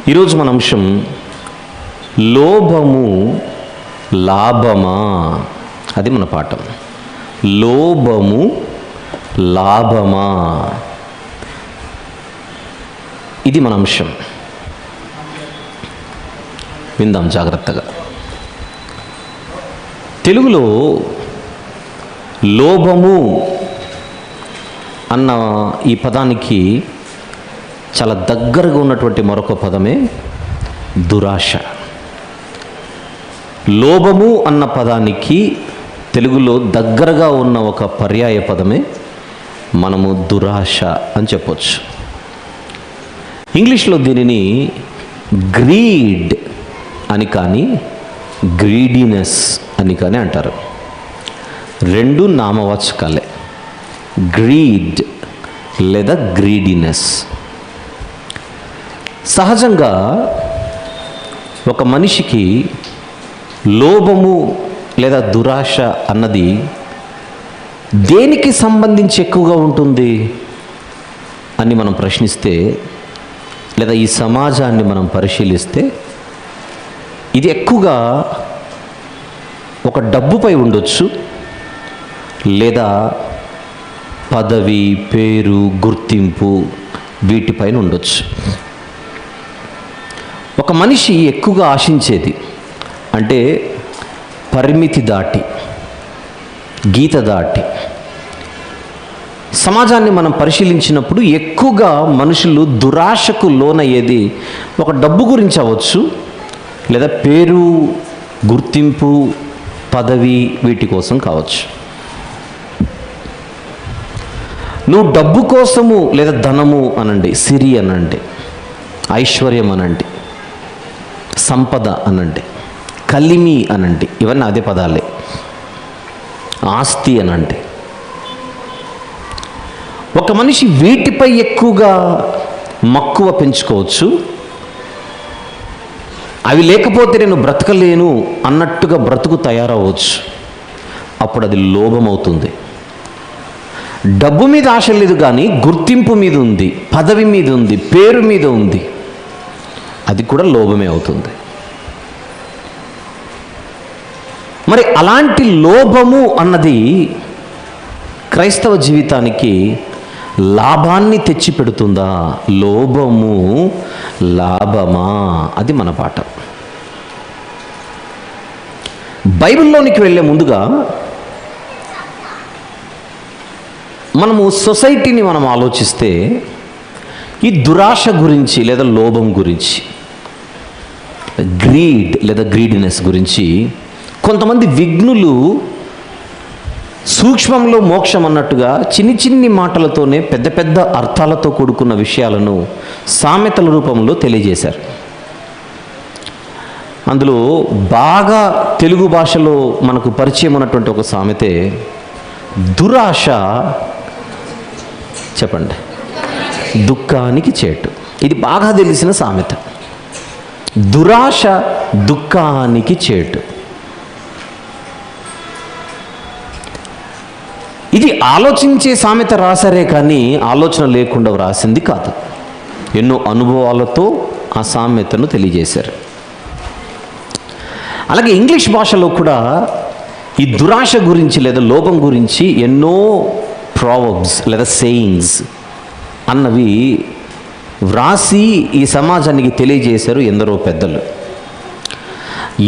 ఈరోజు మన అంశం లోభము లాభమా, అది మన పాఠం. లోభము లాభమా, ఇది మన అంశం. విందాం జాగ్రత్తగా. తెలుగులో లోభము అన్న ఈ పదానికి చాలా దగ్గరగా ఉన్నటువంటి మరొక పదమే దురాశ. లోభము అన్న పదానికి తెలుగులో దగ్గరగా ఉన్న ఒక పర్యాయ పదమే మనము దురాశ అని చెప్పొచ్చు. ఇంగ్లీష్లో దీనిని గ్రీడ్ అని కానీ గ్రీడీనెస్ అని కానీ అంటారు. రెండు నామవాచకాలే, గ్రీడ్ లేదా గ్రీడీనెస్. సహజంగా ఒక మనిషికి లోభము లేదా దురాశ అన్నది దేనికి సంబంధించి ఎక్కువగా ఉంటుంది అని మనం ప్రశ్నిస్తే, లేదా ఈ సమాజాన్ని మనం పరిశీలిస్తే, ఇది ఎక్కువగా ఒక డబ్బుపై ఉండొచ్చు, లేదా పదవి, పేరు, గుర్తింపు వీటిపైన ఉండొచ్చు. ఒక మనిషి ఎక్కువగా ఆశించేది అంటే పరిమితి దాటి, గీత దాటి సమాజాన్ని మనం పరిశీలించినప్పుడు ఎక్కువగా మనుషులు దురాశకు లోనయ్యేది ఒక డబ్బు గురించి అవ్వచ్చు, లేదా పేరు, గుర్తింపు, పదవి వీటి కోసం కావచ్చు. నువ్వు డబ్బు కోసము లేదా ధనము అనండి, సిరి అనండి, ఐశ్వర్యం అనండి, సంపద అనండి, కలిమి అనండి, ఇవన్నీ అదే పదాలే. ఆస్తి అనండి. ఒక మనిషి వీటిపై ఎక్కువగా మక్కువ పెంచుకోవచ్చు. అవి లేకపోతే నేను బ్రతకలేను అన్నట్టుగా బ్రతుకు తయారవచ్చు. అప్పుడు అది లోభం అవుతుంది. డబ్బు మీద ఆశ లేదు కానీ గుర్తింపు మీద ఉంది, పదవి మీద ఉంది, పేరు మీద ఉంది, అది కూడా లోభమే అవుతుంది. మరి అలాంటి లోభము అన్నది క్రైస్తవ జీవితానికి లాభాన్ని తెచ్చి పెడుతుందా? లోభము లాభమా, అది మన పాఠం. బైబిల్లోనికి వెళ్ళే ముందుగా మనము సొసైటీని మనం ఆలోచిస్తే ఈ దురాశ గురించి లేదా లోభం గురించి, గ్రీడ్ లేదా గ్రీడినెస్ గురించి కొంతమంది విఘ్నులు సూక్ష్మంలో మోక్షం అన్నట్టుగా చిన్ని చిన్ని మాటలతోనే పెద్ద పెద్ద అర్థాలతో కూడుకున్న విషయాలను సామెతల రూపంలో తెలియజేశారు. అందులో బాగా తెలుగు భాషలో మనకు పరిచయం ఉన్నటువంటి ఒక సామెతే దురాశ, చెప్పండి, దుఃఖానికి చేటు. ఇది బాగా తెలిసిన సామెత. దురాశ దుఃఖానికి చేటు. ఇది ఆలోచించే సామెత రాశారే కానీ ఆలోచన లేకుండా రాసింది కాదు. ఎన్నో అనుభవాలతో ఆ సామెతను తెలియజేశారు. అలాగే ఇంగ్లీష్ భాషలో కూడా ఈ దురాశ గురించి లేదా లోభం గురించి ఎన్నో ప్రావర్బ్స్ లేదా సేయింగ్స్ అన్నవి వ్రాసి ఈ సమాజానికి తెలియజేశారు ఎందరో పెద్దలు.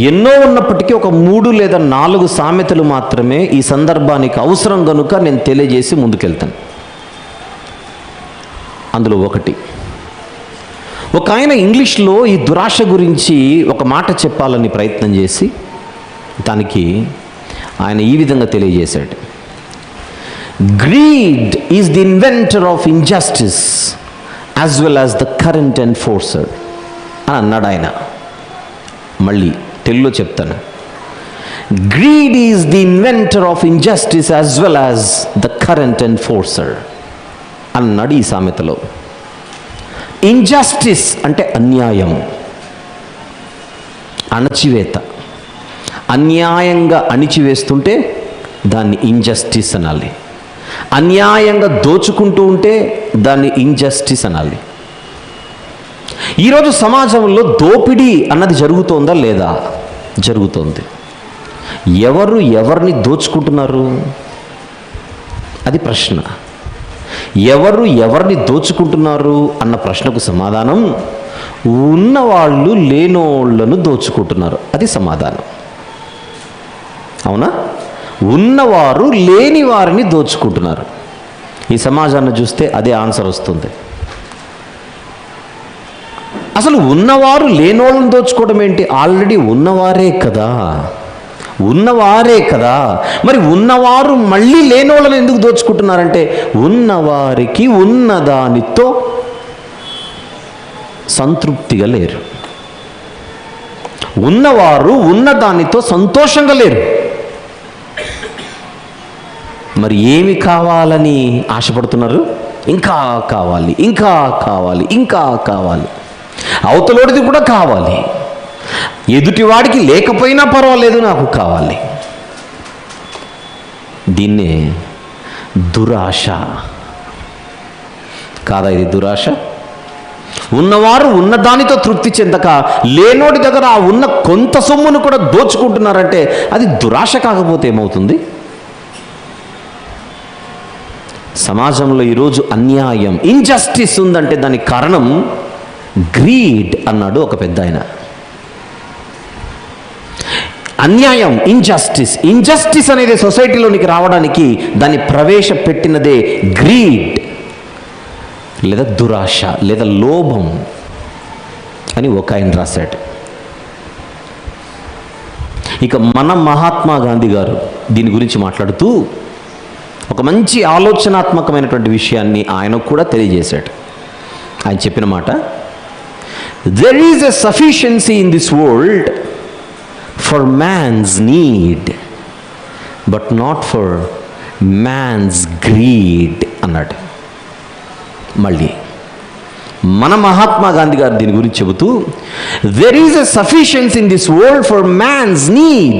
ఎన్నో ఉన్నప్పటికీ ఒక 3 లేదా 4 సామెతలు మాత్రమే ఈ సందర్భానికి అవసరం కనుక నేను తెలియజేసి ముందుకెళ్తాను. అందులో ఒకటి, ఒక ఆయన ఇంగ్లీష్లో ఈ దురాశ గురించి ఒక మాట చెప్పాలని ప్రయత్నం చేసి దానికి ఆయన ఈ విధంగా తెలియజేశాడు. Greed is the inventor of injustice as well as the current enforcer అని అన్నాడు ఆయన. మళ్ళీ తెలుగులో చెప్తాను. Greed is the inventor of injustice as well as the current enforcer అన్నాడు ఈ సామెతలో. ఇంజస్టిస్ అంటే అన్యాయం, అణచివేత. అన్యాయంగా అణిచివేస్తుంటే దాన్ని ఇంజస్టిస్ అనాలి. అన్యాయంగా దోచుకుంటూ ఉంటే దాన్ని ఇంజస్టిస్ అనాలి. ఈరోజు సమాజంలో దోపిడీ అన్నది జరుగుతోందా లేదా? జరుగుతోంది. ఎవరు ఎవరిని దోచుకుంటున్నారు? అది ప్రశ్న. ఎవరు ఎవరిని దోచుకుంటున్నారు అన్న ప్రశ్నకు సమాధానం, ఉన్నవాళ్ళు లేనోళ్లను దోచుకుంటున్నారు. అది సమాధానం. అవునా? ఉన్నవారు లేని వారిని దోచుకుంటున్నారు. ఈ సమాజాన్ని చూస్తే అదే ఆన్సర్ వస్తుంది. అసలు ఉన్నవారు లేనోళ్ళని దోచుకోవడం ఏంటి? ఆల్రెడీ ఉన్నవారే కదా, ఉన్నవారే కదా. మరి ఉన్నవారు మళ్ళీ లేనోళ్ళని ఎందుకు దోచుకుంటున్నారంటే, ఉన్నవారికి ఉన్నదానితో సంతృప్తిగా లేరు. ఉన్నవారు ఉన్నదానితో సంతోషంగా లేరు. మరి ఏమి కావాలని ఆశపడుతున్నారు? ఇంకా కావాలి, ఇంకా కావాలి, ఇంకా కావాలి. అవతలోడిది కూడా కావాలి. ఎదుటివాడికి లేకపోయినా పర్వాలేదు, నాకు కావాలి. దీన్నే దురాశ కాదా? ఇది దురాశ. ఉన్నవారు ఉన్నదానితో తృప్తి చెందక లేనోడి దగ్గర ఆ ఉన్న కొంత సొమ్మును కూడా దోచుకుంటున్నారంటే అది దురాశ కాకపోతే ఏమవుతుంది? సమాజంలో ఈరోజు అన్యాయం, ఇన్జస్టిస్ ఉందంటే దానికి కారణం గ్రీడ్ అన్నాడు ఒక పెద్ద ఆయన. అన్యాయం, ఇంజస్టిస్ అనేది సొసైటీలోనికి రావడానికి దాన్ని ప్రవేశపెట్టినదే గ్రీడ్, లేదా దురాశ, లేదా లోభం అని ఒక ఆయన రాశాడు. ఇక మన మహాత్మా గాంధీ గారు దీని గురించి మాట్లాడుతూ ఒక మంచి ఆలోచనాత్మకమైనటువంటి విషయాన్ని ఆయన కూడా తెలియజేశాడు. ఆయన చెప్పిన మాట, there is a sufficiency in this world for man's need but not for man's greed అన్నాడు. మళ్ళీ మన మహాత్మా గాంధీ గారు దీని గురించి చెబుతూ, there is a sufficiency in this world for man's need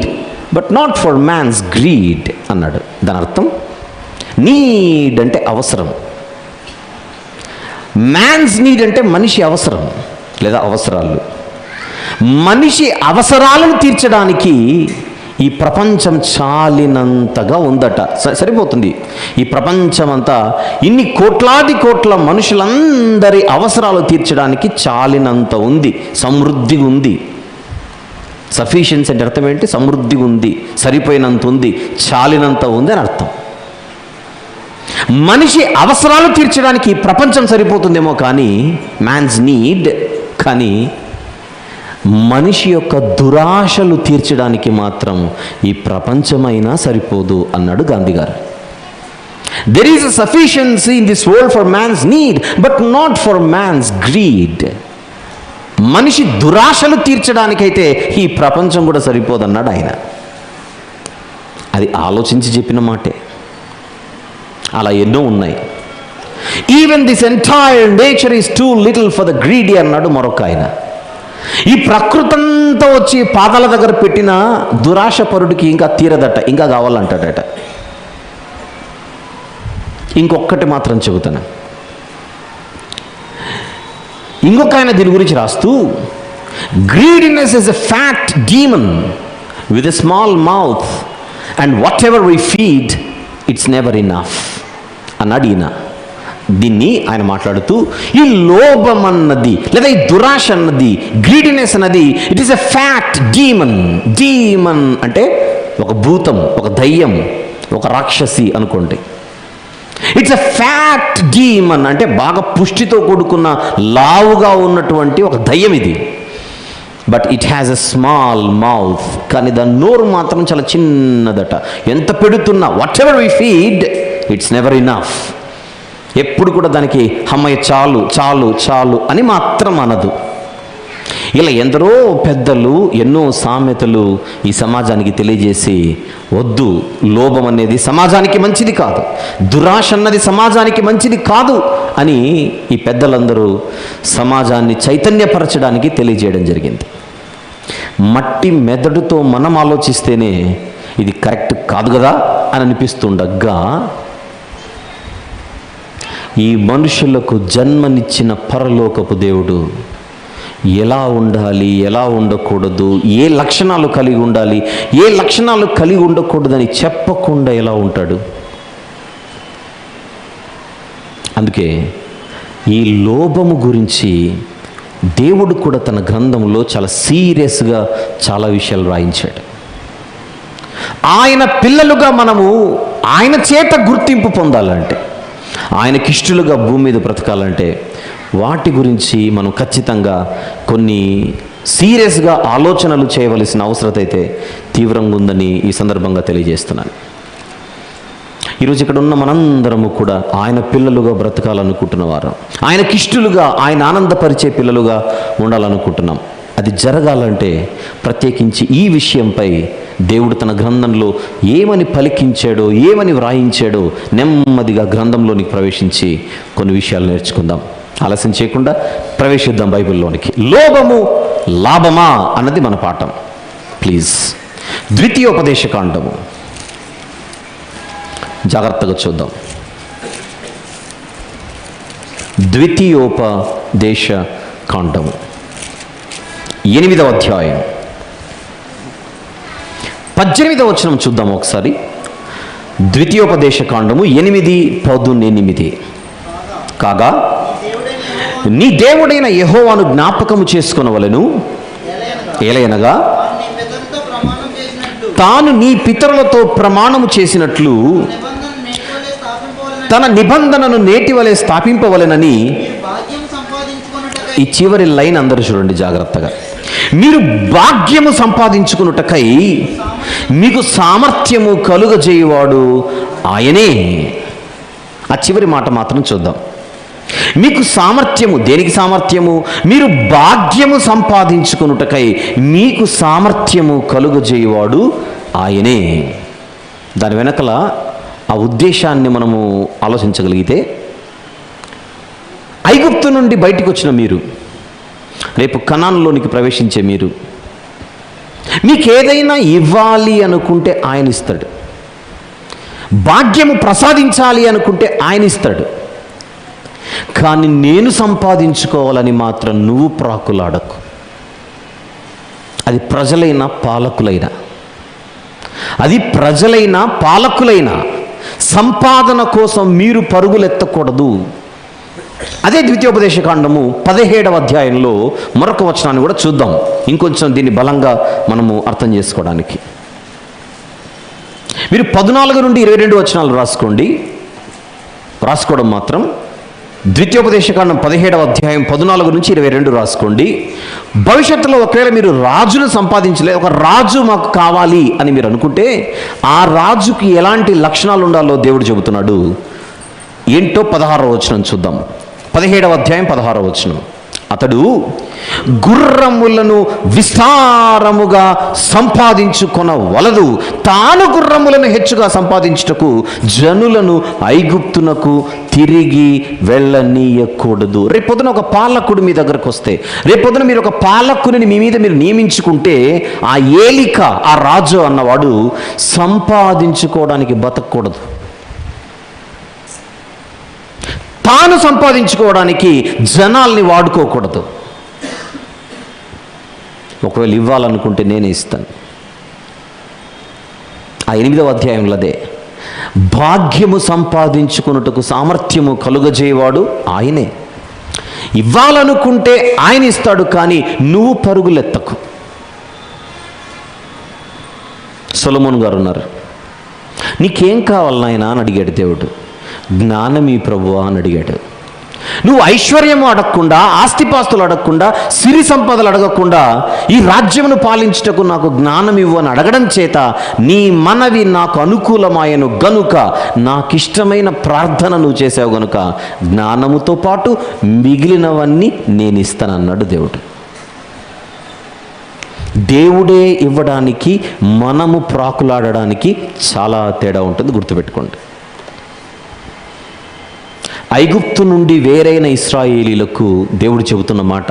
but not for man's greed అన్నాడు. దాని అర్థం, నీడ్ అంటే అవసరం, మ్యాన్స్ నీడ్ అంటే మనిషి అవసరం లేదా అవసరాలు. మనిషి అవసరాలను తీర్చడానికి ఈ ప్రపంచం చాలినంతగా ఉందట. సరిపోతుంది. ఈ ప్రపంచమంతా ఇన్ని కోట్లాది కోట్ల మనుషులందరి అవసరాలు తీర్చడానికి చాలినంత ఉంది, సమృద్ధిగా ఉంది. సఫిషియన్సీ అంటే అర్థం ఏంటి? సమృద్ధిగా ఉంది, సరిపోయినంత ఉంది, చాలినంత ఉంది అని అర్థం. మనిషి అవసరాలు తీర్చడానికి ఈ ప్రపంచం సరిపోతుందేమో కానీ, మ్యాన్స్ నీడ్, కానీ మనిషి యొక్క దురాశలు తీర్చడానికి మాత్రం ఈ ప్రపంచమైనా సరిపోదు అన్నాడు Gandhi garu. There is a sufficiency in this world for man's need but not for man's greed. మనిషి దురాశలు తీర్చడానికైతే ఈ ప్రపంచం కూడా సరిపోదన్నాడు ఆయన. అది ఆలోచించి చెప్పిన మాటే. అలా ఎన్నో ఉన్నాయి. Even this entire nature is two little for the greedy అన్నాడు మరొక ఆయన. ఈ ప్రకృతంతా వచ్చి పాదాల దగ్గర పెట్టిన దురాశపరుడికి ఇంకా తీరదట, ఇంకా కావాలంటాడట. ఇంకొక్కటి మాత్రం చెబుతాను. ఇంకొక ఆయన దీని గురించి రాస్తూ, greediness is a fat demon with a small mouth and whatever we feed it's never enough అన్నాడు ఈయన. దీన్ని ఆయన మాట్లాడుతూ, ఈ లోభం అన్నది లేదా ఈ దురాశ అన్నది, గ్రీడినెస్ అన్నది, it is a fat demon. Demon అంటే ఒక భూతం, ఒక దయ్యం, ఒక రాక్షసి అనుకోండి. ఇట్స్ ఎ ఫ్యాట్ డీమన్ అంటే బాగా పుష్టితో కూడుకున్న లావుగా ఉన్నటువంటి ఒక దయ్యం ఇది. But it has a small mouth, కానీ దాని నోరు మాత్రం చాలా చిన్నదట. ఎంత పెడుతున్నా, whatever we feed it's never enough. ఎప్పుడు కూడా దానికి అమ్మయ్య చాలు చాలు చాలు అని మాత్రం అనదు. ఇలా ఎందరో పెద్దలు ఎన్నో సామెతలు ఈ సమాజానికి తెలియజేసి, వద్దు, లోభం అనేది సమాజానికి మంచిది కాదు, దురాశ అన్నది సమాజానికి మంచిది కాదు అని ఈ పెద్దలందరూ సమాజాన్ని చైతన్యపరచడానికి తెలియజేయడం జరిగింది. మట్టి మెదడుతో మనం ఆలోచిస్తేనే ఇది కరెక్ట్ కాదు కదా అని అనిపిస్తుండగా, ఈ మనుషులకు జన్మనిచ్చిన పరలోకపు దేవుడు ఎలా ఉండాలి, ఎలా ఉండకూడదు, ఏ లక్షణాలు కలిగి ఉండాలి, ఏ లక్షణాలు కలిగి ఉండకూడదని చెప్పకుండా ఎలా ఉంటాడు? అందుకే ఈ లోభము గురించి దేవుడు కూడా తన గ్రంథంలో చాలా సీరియస్గా చాలా విషయాలు రాయించాడు. ఆయన పిల్లలుగా మనము ఆయన చేత గుర్తింపు పొందాలంటే, ఆయనకిష్టులుగా భూమి మీద బ్రతకాలంటే వాటి గురించి మనం ఖచ్చితంగా కొన్ని సీరియస్గా ఆలోచనలు చేయవలసిన అవసరం అయితే తీవ్రంగా ఉందని ఈ సందర్భంగా తెలియజేస్తున్నాను. ఈరోజు ఇక్కడ ఉన్న మనందరము కూడా ఆయన పిల్లలుగా బ్రతకాలనుకుంటున్న వారు, ఆయనకిష్టులుగా, ఆయన ఆనందపరిచే పిల్లలుగా ఉండాలనుకుంటున్నాం. అది జరగాలంటే ప్రత్యేకించి ఈ విషయంపై దేవుడు తన గ్రంథంలో ఏమని పలికించాడో, ఏమని వ్రాయించాడో నెమ్మదిగా గ్రంథంలోనికి ప్రవేశించి కొన్ని విషయాలు నేర్చుకుందాం. ఆలస్యం చేయకుండా ప్రవేశిద్దాం బైబిల్లోనికి. లోభము లాభమా అన్నది మన పాఠం. ప్లీజ్, ద్వితీయోపదేశకాండము జాగ్రత్తగా చూద్దాం. ద్వితీయోపదేశ కాండము 8వ అధ్యాయం 18వ వచనం చూద్దాం ఒకసారి. ద్వితీయోపదేశ కాండము 8:18. కాగా నీ దేవుడైన యెహోవాను జ్ఞాపకము చేసుకొనవలెను, ఏలయనగా తాను నీ పితరులతో ప్రమాణము చేసినట్లు తన నిబంధనను నేటి వలె స్థాపింపవలెనని. ఈ చివరి లైన్ అందరూ చూడండి జాగ్రత్తగా. మీరు భాగ్యము సంపాదించుకున్నటకై మీకు సామర్థ్యము కలుగజేయువాడు ఆయనే. ఆ చివరి మాట మాత్రం చూద్దాం. మీకు సామర్థ్యము, దేనికి సామర్థ్యము? మీరు భాగ్యము సంపాదించుకున్నటకై మీకు సామర్థ్యము కలుగజేయువాడు ఆయనే. దాని వెనకల ఆ ఉద్దేశాన్ని మనము ఆలోచించగలిగితే, ఐగుప్తు నుండి బయటకు వచ్చిన మీరు, రేపు కనానులోనికి ప్రవేశించే మీరు, మీకేదైనా ఇవ్వాలి అనుకుంటే ఆయన ఇస్తాడు. భాగ్యము ప్రసాదించాలి అనుకుంటే ఆయన ఇస్తాడు. కానీ నేను సంపాదించుకోవాలని మాత్రం నువ్వు ప్రాకులాడకు. అది ప్రజలైనా పాలకులైనా, అది ప్రజలైనా పాలకులైనా సంపాదన కోసం మీరు పరుగులెత్తకూడదు. అదే ద్వితీయోపదేశకాండము 17వ అధ్యాయంలో మరొక వచనాన్ని కూడా చూద్దాం, ఇంకొంచెం దీన్ని బలంగా మనము అర్థం చేసుకోవడానికి. మీరు 14 నుండి 22 వచనాలు రాసుకోవడం మాత్రం. ద్వితీయోపదేశకాండం 17వ అధ్యాయం 14 నుంచి 22 రాసుకోండి. భవిష్యత్తులో ఒకవేళ మీరు రాజును సంపాదించలే, ఒక రాజు మాకు కావాలి అని మీరు అనుకుంటే, ఆ రాజుకి ఎలాంటి లక్షణాలు ఉండాలో దేవుడు చెబుతున్నాడు. ఏంటో 16వ వచనం చూద్దాం. 17వ అధ్యాయం 16వ వచనం. అతడు గుర్రములను విస్తారముగా సంపాదించుకొనవలదు, తాను గుర్రములను హెచ్చుగా సంపాదించుటకు జనులను ఐగుప్తునకు తిరిగి వెళ్ళనీయకూడదు. రేపొద్దున ఒక పాలకుడు మీ దగ్గరకు వస్తే, రేపొద్దున మీరు ఒక పాలకుని మీ మీద మీరు నియమించుకుంటే, ఆ ఏలిక, ఆ రాజు అన్నవాడు సంపాదించుకోవడానికి బతకూడదు. తాను సంపాదించుకోవడానికి జనాల్ని వాడుకోకూడదు. ఒకవేళ ఇవ్వాలనుకుంటే నేనే ఇస్తాను. ఆ 8వ అధ్యాయంలో అదే, భాగ్యము సంపాదించుకున్నట్టుకు సామర్థ్యము కలుగజేయవాడు ఆయనే. ఇవ్వాలనుకుంటే ఆయన ఇస్తాడు, కానీ నువ్వు పరుగులెత్తకు. సొలొమోను గారు ఉన్నారు. నీకేం కావాలి నాయనా అని అడిగాడు దేవుడు. జ్ఞానమీ ప్రభువా అని అడిగాడు. నువ్వు ఐశ్వర్యము అడగకుండా, ఆస్తిపాస్తులు అడగకుండా, సిరి సంపదలు అడగకుండా, ఈ రాజ్యమును పాలించుటకు నాకు జ్ఞానం ఇవ్వు అని అడగడం చేత నీ మనవి నాకు అనుకూలమాయను గనుక, నాకిష్టమైన ప్రార్థన నువ్వు చేసావు గనుక జ్ఞానముతో పాటు మిగిలినవన్నీ నేను ఇస్తానన్నాడు దేవుడు. దేవుడే ఇవ్వడానికి మనము ప్రాకులాడడానికి చాలా తేడా ఉంటుంది, గుర్తుపెట్టుకోండి. ఐగుప్తు నుండి వేరైన ఇశ్రాయేలీలకు దేవుడు చెబుతున్న మాట,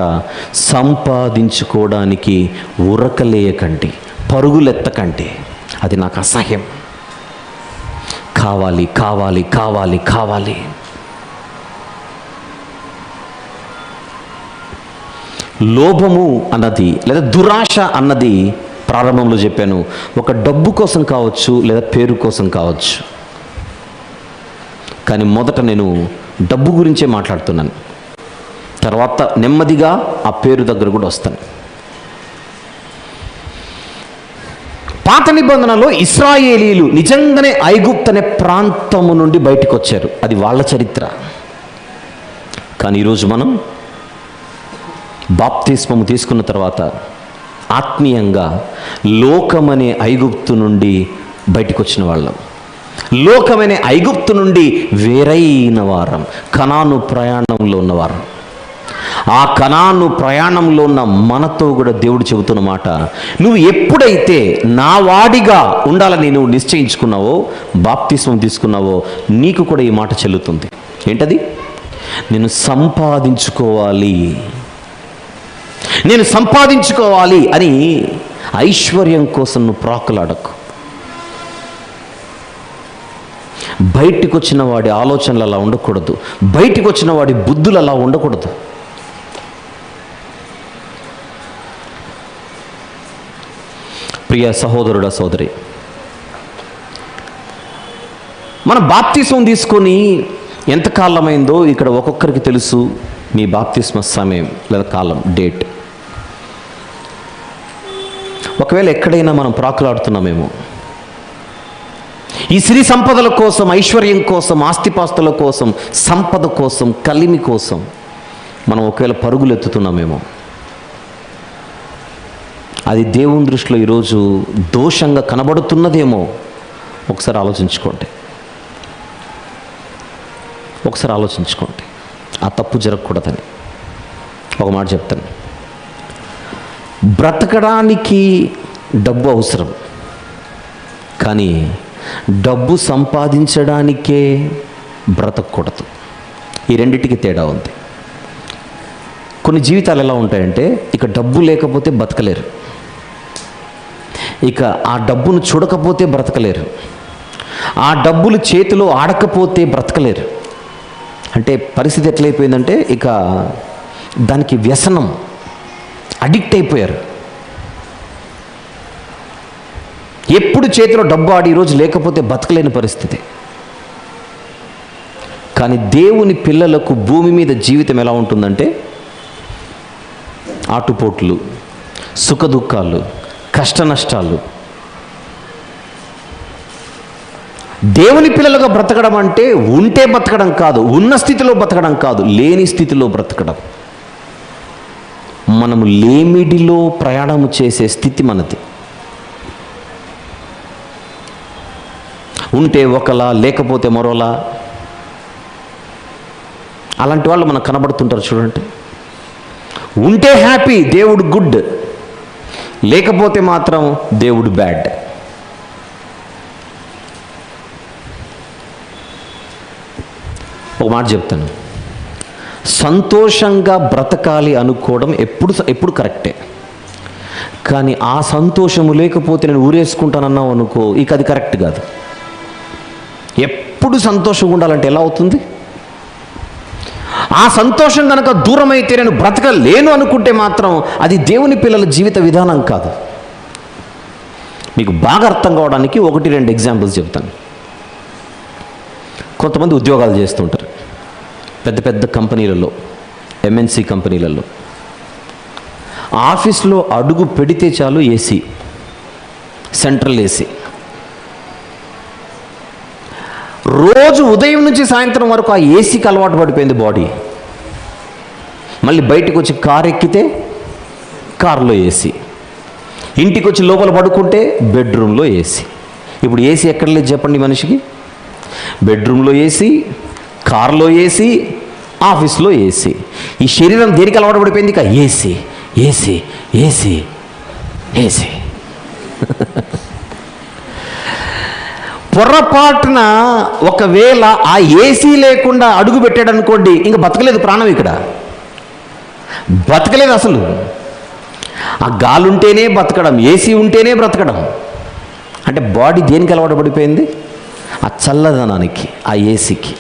సంపాదించుకోవడానికి ఉరకలేయకండి, పరుగులెత్తకండి. అది నాకు అసహ్యం. కావాలి కావాలి కావాలి కావాలి. లోభము అన్నది లేదా దురాశ అన్నది ప్రారంభంలో చెప్పాను, ఒక డబ్బు కోసం కావచ్చు లేదా పేరు కోసం కావచ్చు. కానీ మొదట నేను డబ్బు గురించే మాట్లాడుతున్నాను, తర్వాత నెమ్మదిగా ఆ పేరు దగ్గర కూడా వస్తాను. పాత నిబంధనలో ఇశ్రాయేలీలు నిజంగానే ఐగుప్తు అనే ప్రాంతము నుండి బయటకు వచ్చారు, అది వాళ్ళ చరిత్ర. కానీ ఈరోజు మనం బాప్తిస్మము తీసుకున్న తర్వాత ఆత్మీయంగా లోకమనే ఐగుప్తు నుండి బయటకు వచ్చిన వాళ్ళం, లోకమనే ఐగుప్తు నుండి వేరైన వారం, కనాను ప్రయాణంలో ఉన్నవారం. ఆ కనాను ప్రయాణంలో ఉన్న మనతో కూడా దేవుడు చెబుతున్న మాట, నువ్వు ఎప్పుడైతే నా వాడిగా ఉండాలని నువ్వు నిశ్చయించుకున్నావో, బాప్తిస్మం తీసుకున్నావో, నీకు కూడా ఈ మాట చెల్లుతుంది. ఏంటది? నేను సంపాదించుకోవాలి, నేను సంపాదించుకోవాలి అని ఐశ్వర్యం కోసం నువ్వు ప్రాకులాడకు. బయటికి వచ్చిన వాడి ఆలోచనలు అలా ఉండకూడదు, బయటికి వచ్చిన వాడి బుద్ధులు అలా ఉండకూడదు. ప్రియ సహోదరుడా సోదరి, మన బాప్తిస్మం తీసుకొని ఎంతకాలమైందో ఇక్కడ ఒక్కొక్కరికి తెలుసు. మీ బాప్తిస్మ సమయం లేదా కాలం, డేట్. ఒకవేళ ఎక్కడైనా మనం ప్రాకులాడుతున్నామేమో, ఈ సిరి సంపదల కోసం, ఐశ్వర్యం కోసం, ఆస్తిపాస్తుల కోసం, సంపద కోసం, కలిమి కోసం మనం ఒకవేళ పరుగులు ఎత్తుతున్నామేమో, అది దేవుని దృష్టిలో ఈరోజు దోషంగా కనబడుతున్నదేమో. ఒకసారి ఆలోచించుకోండి, ఒకసారి ఆలోచించుకోండి. ఆ తప్పు జరగకూడదని ఒక మాట చెప్తాను. బ్రతకడానికి డబ్బు అవసరం, కానీ డబ్బు సంపాదించడానికే బ్రతకూడదు. ఈ రెండింటికి తేడా ఉంది. కొన్ని జీవితాలు ఎలా ఉంటాయంటే, ఇక డబ్బు లేకపోతే బ్రతకలేరు, ఇక ఆ డబ్బును చూడకపోతే బ్రతకలేరు, ఆ డబ్బులు చేతిలో ఆడకపోతే బ్రతకలేరు. అంటే పరిస్థితి ఎట్లయిపోయిందంటే, ఇక దానికి వ్యసనం, అడిక్ట్ అయిపోయారు. ఎప్పుడు చేతిలో డబ్బు ఆడి ఈరోజు లేకపోతే బతకలేని పరిస్థితి. కానీ దేవుని పిల్లలకు భూమి మీద జీవితం ఎలా ఉంటుందంటే, ఆటుపోట్లు, సుఖదుఖాలు, కష్ట నష్టాలు. దేవుని పిల్లలుగా బ్రతకడం అంటే ఉంటే బ్రతకడం కాదు, ఉన్న స్థితిలో బ్రతకడం కాదు, లేని స్థితిలో బ్రతకడం. మనము లేమిడిలో ప్రయాణము చేసే స్థితి మనది. ఉంటే ఒకలా, లేకపోతే మరోలా. అలాంటి వాళ్ళు మనకు కనబడుతుంటారు చూడండి. ఉంటే హ్యాపీ, దేవుడు గుడ్, లేకపోతే మాత్రం దేవుడు బ్యాడ్. ఒక మాట చెప్తాను, సంతోషంగా బ్రతకాలి అనుకోవడం ఎప్పుడు కరెక్టే. కానీ ఆ సంతోషము లేకపోతే నేను ఊరేసుకుంటానన్నావు అనుకో, ఇక అది కరెక్ట్ కాదు. ఎప్పుడు సంతోషంగా ఉండాలంటే ఎలా అవుతుంది? ఆ సంతోషం కనుక దూరం అయితే నేను బ్రతకలేను అనుకుంటే మాత్రం అది దేవుని పిల్లల జీవిత విధానం కాదు. మీకు బాగా అర్థం కావడానికి 1-2 ఎగ్జాంపుల్స్ చెప్తాను. కొంతమంది ఉద్యోగాలు చేస్తుంటారు పెద్ద పెద్ద కంపెనీలలో, ఎంఎన్సి కంపెనీలలో. ఆఫీస్లో అడుగు పెడితే చాలు ఏసీ, సెంట్రల్ ఏసీ. రోజు ఉదయం నుంచి సాయంత్రం వరకు ఆ ఏసీకి అలవాటు పడిపోయింది బాడీ. మళ్ళీ బయటకు వచ్చి కారు ఎక్కితే కారులో ఏసీ, ఇంటికి వచ్చి లోపల పడుకుంటే బెడ్రూమ్లో ఏసీ. ఇప్పుడు ఏసీ ఎక్కడ లేదు చెప్పండి మనిషికి? బెడ్రూమ్లో ఏసీ, కారులో ఏసీ, ఆఫీస్లో ఏసీ. ఈ శరీరం దేనికి అలవాటు పడిపోయింది? ఇక ఏసీ ఏసీ ఏసీ ఏసీ. పొరపాటున ఒకవేళ ఆ ఏసీ లేకుండా అడుగు పెట్టాడు అనుకోండి, ఇంక బతకలేదు ప్రాణం, ఇక్కడ బతకలేదు అసలు. ఆ గాలి ఉంటేనే బతకడం, ఏసీ ఉంటేనే బ్రతకడం. అంటే బాడీ దేనికి అలవాటు పడిపోయింది? ఆ చల్లదనానికి, ఆ ఏసీకి.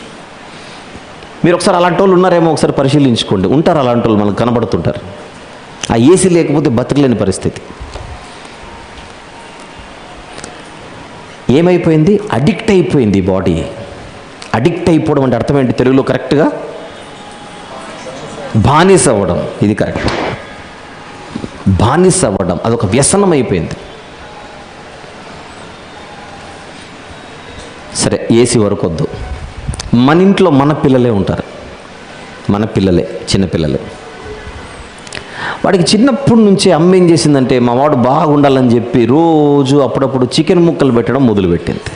మీరు ఒకసారి అలాంటి వాళ్ళు ఉన్నారేమో ఒకసారి పరిశీలించుకోండి. ఉంటారు అలాంటి వాళ్ళు, మనకు కనబడుతుంటారు. ఆ ఏసీ లేకపోతే బతకలేని పరిస్థితి. ఏమైపోయింది? అడిక్ట్ అయిపోయింది బాడీ. అడిక్ట్ అయిపోవడం అంటే అర్థం ఏంటి తెలుగులో కరెక్ట్గా? బానిస అవ్వడం. ఇది కరెక్ట్. బానిస అవ్వడం, అదొక వ్యసనం అయిపోయింది. సరే, ఏసీ వరకు వద్దు. మన ఇంట్లో మన పిల్లలే ఉంటారు, మన పిల్లలే, చిన్నపిల్లలే. వాడికి చిన్నప్పటి నుంచి అమ్మ ఏం చేసిందంటే, మా వాడు బాగుండాలని చెప్పి రోజు అప్పుడప్పుడు చికెన్ ముక్కలు పెట్టడం మొదలుపెట్టింది.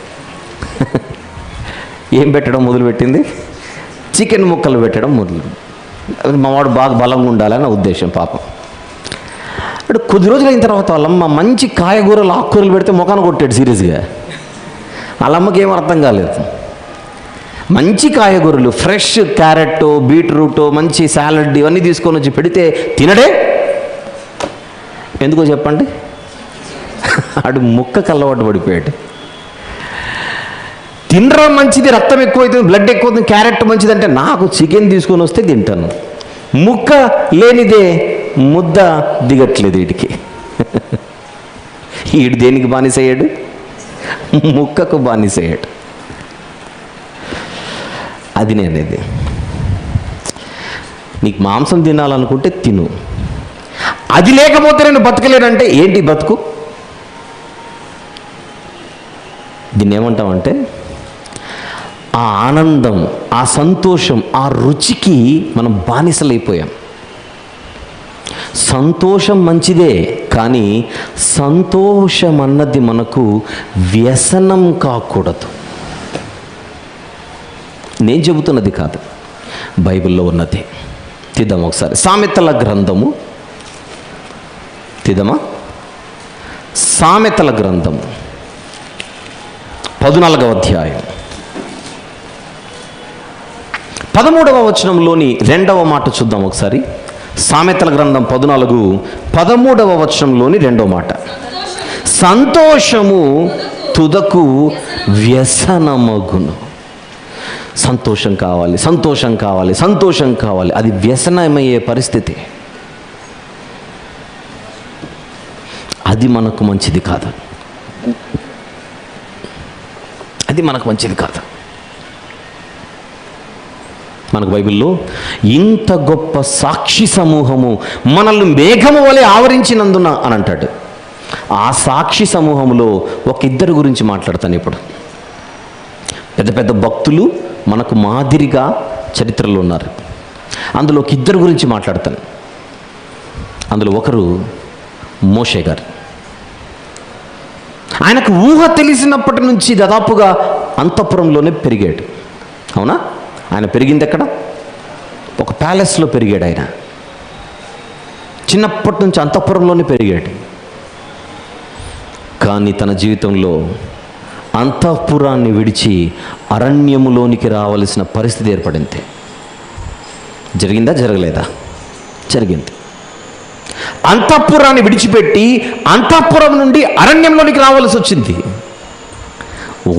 ఏం పెట్టడం మొదలుపెట్టింది? చికెన్ ముక్కలు పెట్టడం మా వాడు బాగా బలంగా ఉండాలని ఉద్దేశం. పాపం అంటే కొద్ది రోజులు అయిన తర్వాత వాళ్ళమ్మ మంచి కాయగూరలు ఆకుకూరలు పెడితే ముఖాన్ని కొట్టాడు సీరియస్గా. వాళ్ళమ్మకి ఏం అర్థం కాలేదు. మంచి కాయగూరలు, ఫ్రెష్ క్యారెట్, బీట్రూట్, మంచి సాలడ్ ఇవన్నీ తీసుకొని వచ్చి పెడితే తినడే. ఎందుకో చెప్పండి? ఆడు ముక్కకు అలవాటు పడిపోయాడు. తినడం మంచిది, రక్తం ఎక్కువైతుంది, బ్లడ్ ఎక్కువవుతుంది, క్యారెట్ మంచిది అంటే నాకు చికెన్ తీసుకొని వస్తే తింటాను. ముక్క లేనిదే ముద్ద దిగట్లేదు వీడికి. వీడు దేనికి బానిసయ్యాడు? ముక్కకు బానిసయ్యాడు. అది నేనేది. నీకు మాంసం తినాలనుకుంటే తిను, అది లేకపోతే నేను బతకలేనంటే ఏంటి బతుకు? దీన్ని ఏమంటామంటే, ఆ ఆనందం, ఆ సంతోషం, ఆ రుచికి మనం బానిసలైపోయాం. సంతోషం మంచిదే, కానీ సంతోషం అన్నది మనకు వ్యసనం కాకూడదు. నేను చెబుతున్నది కాదు, బైబిల్లో ఉన్నది. తీద్దాం ఒకసారి సామెతల గ్రంథము. తీద్దామా? సామెతల గ్రంథము 14వ అధ్యాయం 13వ వచనంలోని 2వ మాట చూద్దాం ఒకసారి. సామెతల గ్రంథం 14:13వ వచనంలోని 2వ మాట. సంతోషము తుదకు వ్యసనమగును. సంతోషం కావాలి, సంతోషం కావాలి, సంతోషం కావాలి, అది వ్యసనమయ్యే పరిస్థితి. అది మనకు మంచిది కాదు. అది మనకు మంచిది కాదు. మనకు బైబిల్లో ఇంత గొప్ప సాక్షి సమూహము మనల్ని మేఘము వలె ఆవరించినందున అని అంటాడు. ఆ సాక్షి సమూహంలో ఒక ఇద్దరు గురించి మాట్లాడతాను ఇప్పుడు. పెద్ద పెద్ద భక్తులు మనకు మాదిరిగా చరిత్రలో ఉన్నారు. అందులో ఒక ఇద్దరు గురించి మాట్లాడతాను. అందులో ఒకరు మోషే గారు. ఆయనకు ఊహ తెలిసినప్పటి నుంచి దాదాపుగా అంతఃపురంలోనే పెరిగాడు. అవునా? ఆయన పెరిగింది ఎక్కడ? ఒక ప్యాలెస్లో పెరిగాడు. ఆయన చిన్నప్పటి నుంచి అంతఃపురంలోనే పెరిగాడు. కానీ తన జీవితంలో అంతఃపురాన్ని విడిచి అరణ్యములోనికి రావలసిన పరిస్థితి ఏర్పడింది. జరిగిందా? జరగలేదా? జరిగింది. అంతఃపురాన్ని విడిచిపెట్టి అంతఃపురం నుండి అరణ్యంలోనికి రావాల్సి వచ్చింది.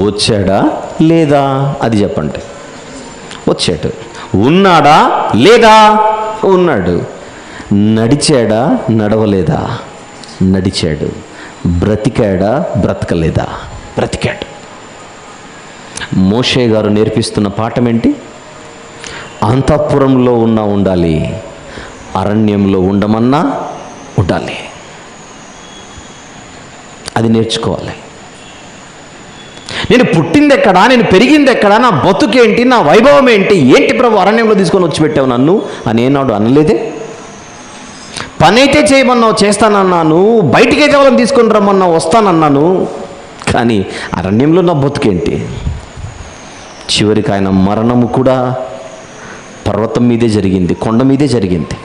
వచ్చాడా లేదా? అది చెప్పండి. వచ్చాడు. ఉన్నాడా లేదా? ఉన్నాడు. నడిచాడా? నడవలేదా? నడిచాడు. బ్రతికాడా? బ్రతకలేదా? బ్రతికాడు. మోషే గారు నేర్పిస్తున్న పాఠం ఏంటి? అంతఃపురంలో ఉండాలి, అరణ్యంలో ఉండమన్నా ఉండాలి. అది నేర్చుకోవాలి. నేను పుట్టింది ఎక్కడా, నేను పెరిగింది ఎక్కడా, నా బతుకేంటి, నా వైభవం ఏంటి, ఏంటి ప్రభు అరణ్యంలో తీసుకొని వచ్చి పెట్టావు నన్ను అని ఏనాడు అనలేదే. పని అయితే చేయమన్నావు, చేస్తానన్నాను. బయటికే కేవలం తీసుకొని రమ్మన్నావు, వస్తానన్నాను. కానీ అరణ్యంలో నా బతుకేంటి? చివరికి ఆయన మరణము కూడా పర్వతం మీదే జరిగింది, కొండ మీదే జరిగింది.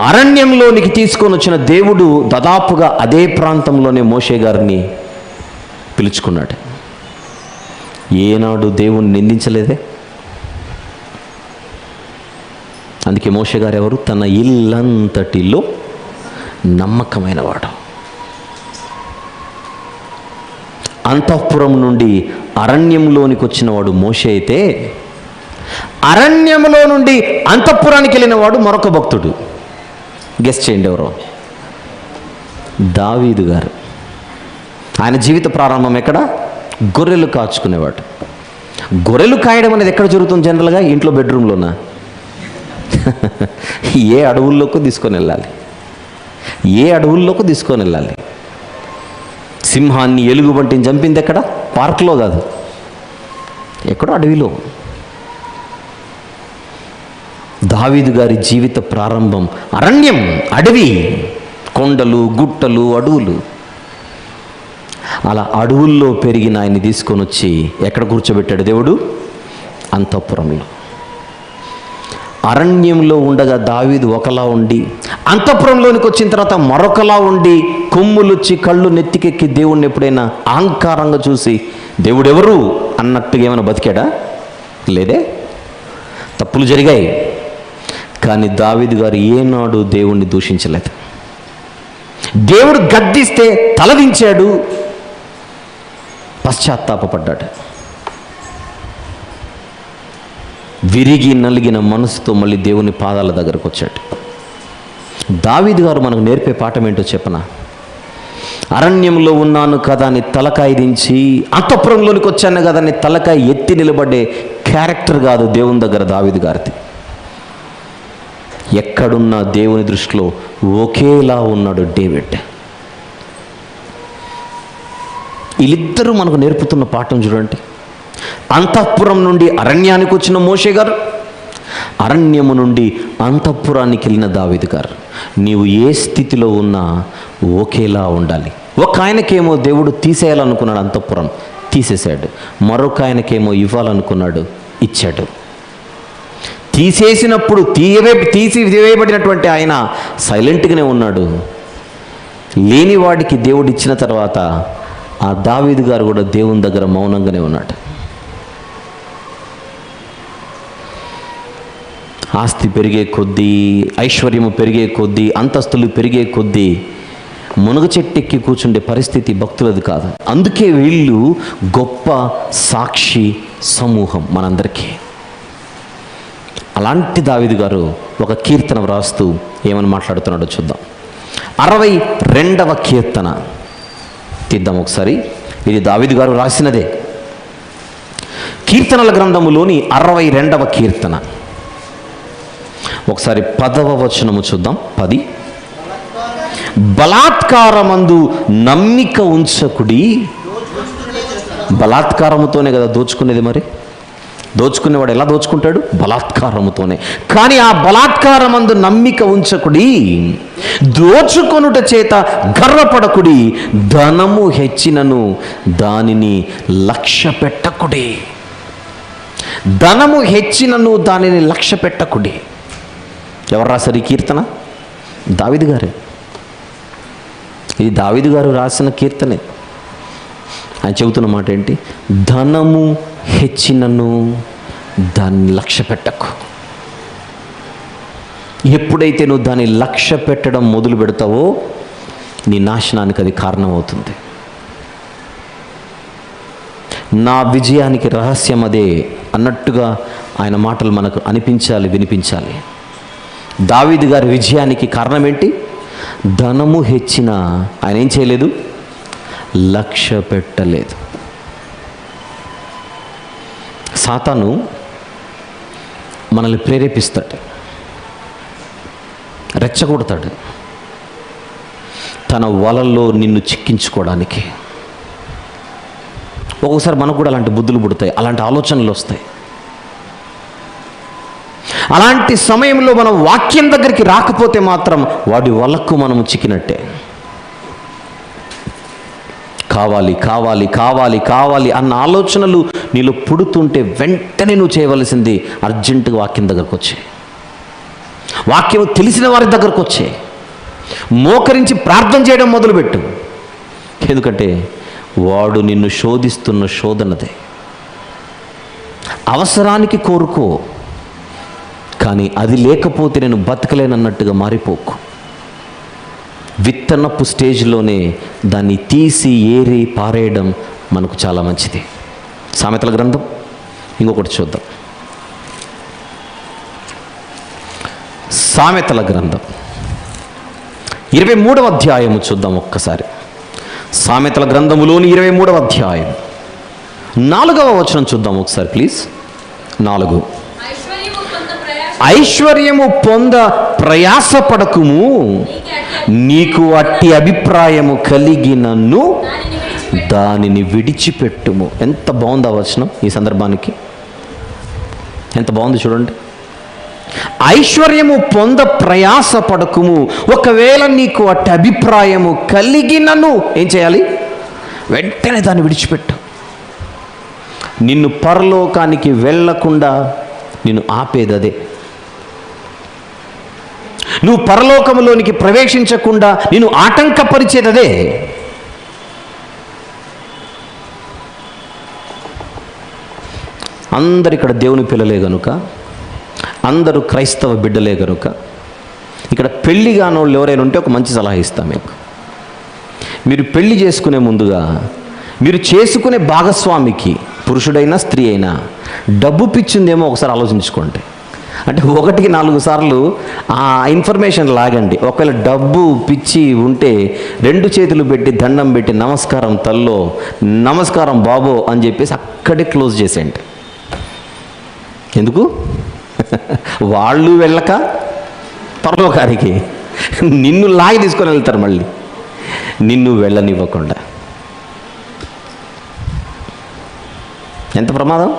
అరణ్యంలోనికి తీసుకొని వచ్చిన దేవుడు దాదాపుగా అదే ప్రాంతంలోనే మోషే గారిని పిలుచుకున్నాడు. ఏనాడు దేవుణ్ణి నిందించలేదే. అందుకే మోషే గారు ఎవరు? తన ఇల్లంతటిలో నమ్మకమైన వాడు. అంతఃపురం నుండి అరణ్యంలోనికి వచ్చిన వాడు మోషే అయితే, అరణ్యంలో నుండి అంతఃపురానికి వెళ్ళిన వాడు మరొక భక్తుడు. గెస్ చేయండి ఎవరో? దావీదు గారు. ఆయన జీవిత ప్రారంభం ఎక్కడ? గొర్రెలు కాచుకునేవాడు. గొర్రెలు కాయడం అనేది ఎక్కడ జరుగుతుంది జనరల్గా? ఇంట్లో బెడ్రూమ్లోనా? ఏ అడవుల్లోకి తీసుకొని వెళ్ళాలి, ఏ అడవుల్లోకి తీసుకొని వెళ్ళాలి. సింహాన్ని, ఎలుగుబంటిని చంపింది ఎక్కడ? పార్క్లో కాదు, ఎక్కడో అడవిలో. దావీదు గారి జీవిత ప్రారంభం అరణ్యం, అడవి, కొండలు, గుట్టలు, అడవులు. అలా అడవుల్లో పెరిగిన ఆయన్ని తీసుకొని వచ్చి ఎక్కడ కూర్చోబెట్టాడు దేవుడు? అంతఃపురంలో. అరణ్యంలో ఉండగా దావీదు ఒకలా ఉండి, అంతఃపురంలోనికి వచ్చిన తర్వాత మరొకలా ఉండి, కొమ్ములొచ్చి కళ్ళు నెత్తికెక్కి దేవుణ్ణి ఎప్పుడైనా అహంకారంగా చూసి దేవుడు ఎవరు అన్నట్టుగా ఏమైనా బతికాడా? లేదే. తప్పులు జరిగాయి, కానీ దావీదు గారు ఏనాడు దేవుణ్ణి దూషించలేదు. దేవుడు గద్దిస్తే తలదించాడు, పశ్చాత్తాపపడ్డాడు. విరిగి నలిగిన మనసుతో మళ్ళీ దేవుని పాదాల దగ్గరకు వచ్చాడు. దావీదు గారు మనకు నేర్పే పాఠం ఏంటో చెప్పనా? అరణ్యంలో ఉన్నాను కదా అని తలకాయ దించి, అంతఃపురంలోనికి వచ్చాను కదా అని తలకాయ ఎత్తి నిలబడే క్యారెక్టర్ కాదు దేవుని దగ్గర దావీదు గారిది. ఎక్కడున్నా దేవుని దృష్టిలో ఒకేలా ఉన్నాడు డేవిడ్. వీళ్ళిద్దరూ మనకు నేర్పుతున్న పాఠం చూడండి. అంతఃపురం నుండి అరణ్యానికి వచ్చిన మోషే గారు, అరణ్యము నుండి అంతఃపురానికి వెళ్ళిన దావీదు గారు. నీవు ఏ స్థితిలో ఉన్నా ఒకేలా ఉండాలి. ఒక ఆయనకేమో దేవుడు తీసేయాలనుకున్నాడు, అంతఃపురం తీసేశాడు. మరొక ఆయనకేమో ఇవ్వాలనుకున్నాడు, ఇచ్చాడు. తీసేసినప్పుడు తీసివేయబడినటువంటి ఆయన సైలెంట్గానే ఉన్నాడు. లేనివాడికి దేవుడు ఇచ్చిన తర్వాత ఆ దావీదు గారు కూడా దేవుని దగ్గర మౌనంగానే ఉన్నాడు. ఆస్తి పెరిగే కొద్దీ, ఐశ్వర్యము పెరిగే కొద్దీ, అంతస్తులు పెరిగే కొద్దీ మునగ చెట్టెక్కి కూర్చుండే పరిస్థితి భక్తులది కాదు. అందుకే వీళ్ళు గొప్ప సాక్షి సమూహం మనందరికీ. అలాంటి దావీదు గారు ఒక కీర్తన వ్రాస్తూ ఏమని మాట్లాడుతున్నాడో చూద్దాం. 62వ కీర్తన తీద్దాం ఒకసారి. ఇది దావీదు గారు రాసినదే. కీర్తనల గ్రంథములోని 62వ కీర్తన. ఒకసారి 10వ వచనము చూద్దాం. 10. బలాత్కారమందు నమ్మిక ఉంచకుడి. బలాత్కారముతోనే కదా దోచుకునేది. మరి దోచుకునేవాడు ఎలా దోచుకుంటాడు? బలాత్కారముతోనే. కానీ ఆ బలాత్కారమందు నమ్మిక ఉంచకుడి, దోచుకొనుట చేత గర్వపడకుడి, ధనము హెచ్చినను దానిని లక్ష్య పెట్టకుడి. ధనము హెచ్చినను దానిని లక్ష్య పెట్టకుడి. ఎవరు రాశారు ఈ కీర్తన? దావీదు గారే. ఇది దావీదు గారు రాసిన కీర్తనే. ఆయన చెబుతున్న మాట ఏంటి? ధనము హెచ్చినను దాన్ని లక్ష్య పెట్టకు. ఎప్పుడైతే నువ్వు దాన్ని లక్ష్య పెట్టడం మొదలు పెడతావో నీ నాశనానికి అది కారణమవుతుంది. నా విజయానికి రహస్యం అదే అన్నట్టుగా ఆయన మాటలు మనకు అనిపించాలి, వినిపించాలి. దావీదు గారి విజయానికి కారణం ఏంటి? ధనము హెచ్చిన ఆయన ఏం చేయలేదు? లక్ష్య పెట్టలేదు. సాతాను మనల్ని ప్రేరేపిస్తాడు, రెచ్చగొడతాడు తన వలల్లో నిన్ను చిక్కించుకోవడానికి. ఒక్కొక్కసారి మనకు కూడా అలాంటి బుద్ధులు పుడతాయి, అలాంటి ఆలోచనలు వస్తాయి. అలాంటి సమయంలో మనం వాక్యం దగ్గరికి రాకపోతే మాత్రం వాడి వలకు మనము చిక్కినట్టే. కావాలి కావాలి కావాలి కావాలి అన్న ఆలోచనలు నీలో పుడుతుంటే వెంటనే నువ్వు చేయవలసింది అర్జెంటుగా వాక్యం దగ్గరకు వచ్చే, వాక్యం తెలిసిన వారి దగ్గరకు వచ్చే, మోకరించి ప్రార్థన చేయడం మొదలుపెట్టు. ఎందుకంటే వాడు నిన్ను శోధిస్తున్న శోధనదే. అవసరానికి కోరుకో, కానీ అది లేకపోతే నేను బతకలేనన్నట్టుగా మారిపోకు. విత్తనపు స్టేజ్లోనే దాన్ని తీసి ఏరి పారేయడం మనకు చాలా మంచిది. సామెతల గ్రంథం ఇంకొకటి చూద్దాం. సామెతల గ్రంథం 23వ అధ్యాయము చూద్దాం ఒక్కసారి. సామెతల గ్రంథములోని 23వ అధ్యాయం 4వ వచనం చూద్దాం ఒకసారి ప్లీజ్. 4. ఐశ్వర్యము పొంద ప్రయాసపడకుము, నీకు అట్టి అభిప్రాయము కలిగినను దానిని విడిచిపెట్టుము. ఎంత బాగుంది ఆ వచనం ఈ సందర్భానికి, ఎంత బాగుంది చూడండి. ఐశ్వర్యము పొంద ప్రయాసపడకుము, ఒకవేళ నీకు అట్టి అభిప్రాయము కలిగినను ఏం చేయాలి? వెంటనే దాన్ని విడిచిపెట్టు. నిన్ను పరలోకానికి వెళ్ళకుండా నిన్ను ఆపేదదే. నువ్వు పరలోకములోనికి ప్రవేశించకుండా నిన్ను ఆటంకపరిచేదదే. అందరు ఇక్కడ దేవుని పిల్లలే గనుక, అందరూ క్రైస్తవ బిడ్డలే గనుక, ఇక్కడ పెళ్లి కానోళ్ళు ఎవరైనా ఉంటే ఒక మంచి సలహా ఇస్తాం మీకు. మీరు పెళ్లి చేసుకునే ముందుగా మీరు చేసుకునే భాగస్వామికి, పురుషుడైనా స్త్రీ అయినా, డబ్బు పిచ్చిందేమో ఒకసారి ఆలోచించుకోండి. అంటే 1-4 సార్లు ఆ ఇన్ఫర్మేషన్ లాగండి. ఒకవేళ డబ్బు పిచ్చి ఉంటే 2 చేతులు పెట్టి దండం పెట్టి నమస్కారం తల్లో, నమస్కారం బాబో అని చెప్పేసి అక్కడే క్లోజ్ చేసేయండి. ఎందుకు? వాళ్ళు వెళ్ళక పరలోకానికి నిన్ను లాగి తీసుకొని వెళ్తారు, మళ్ళీ నిన్ను వెళ్ళనివ్వకుండా. ఎంత ప్రమాదం!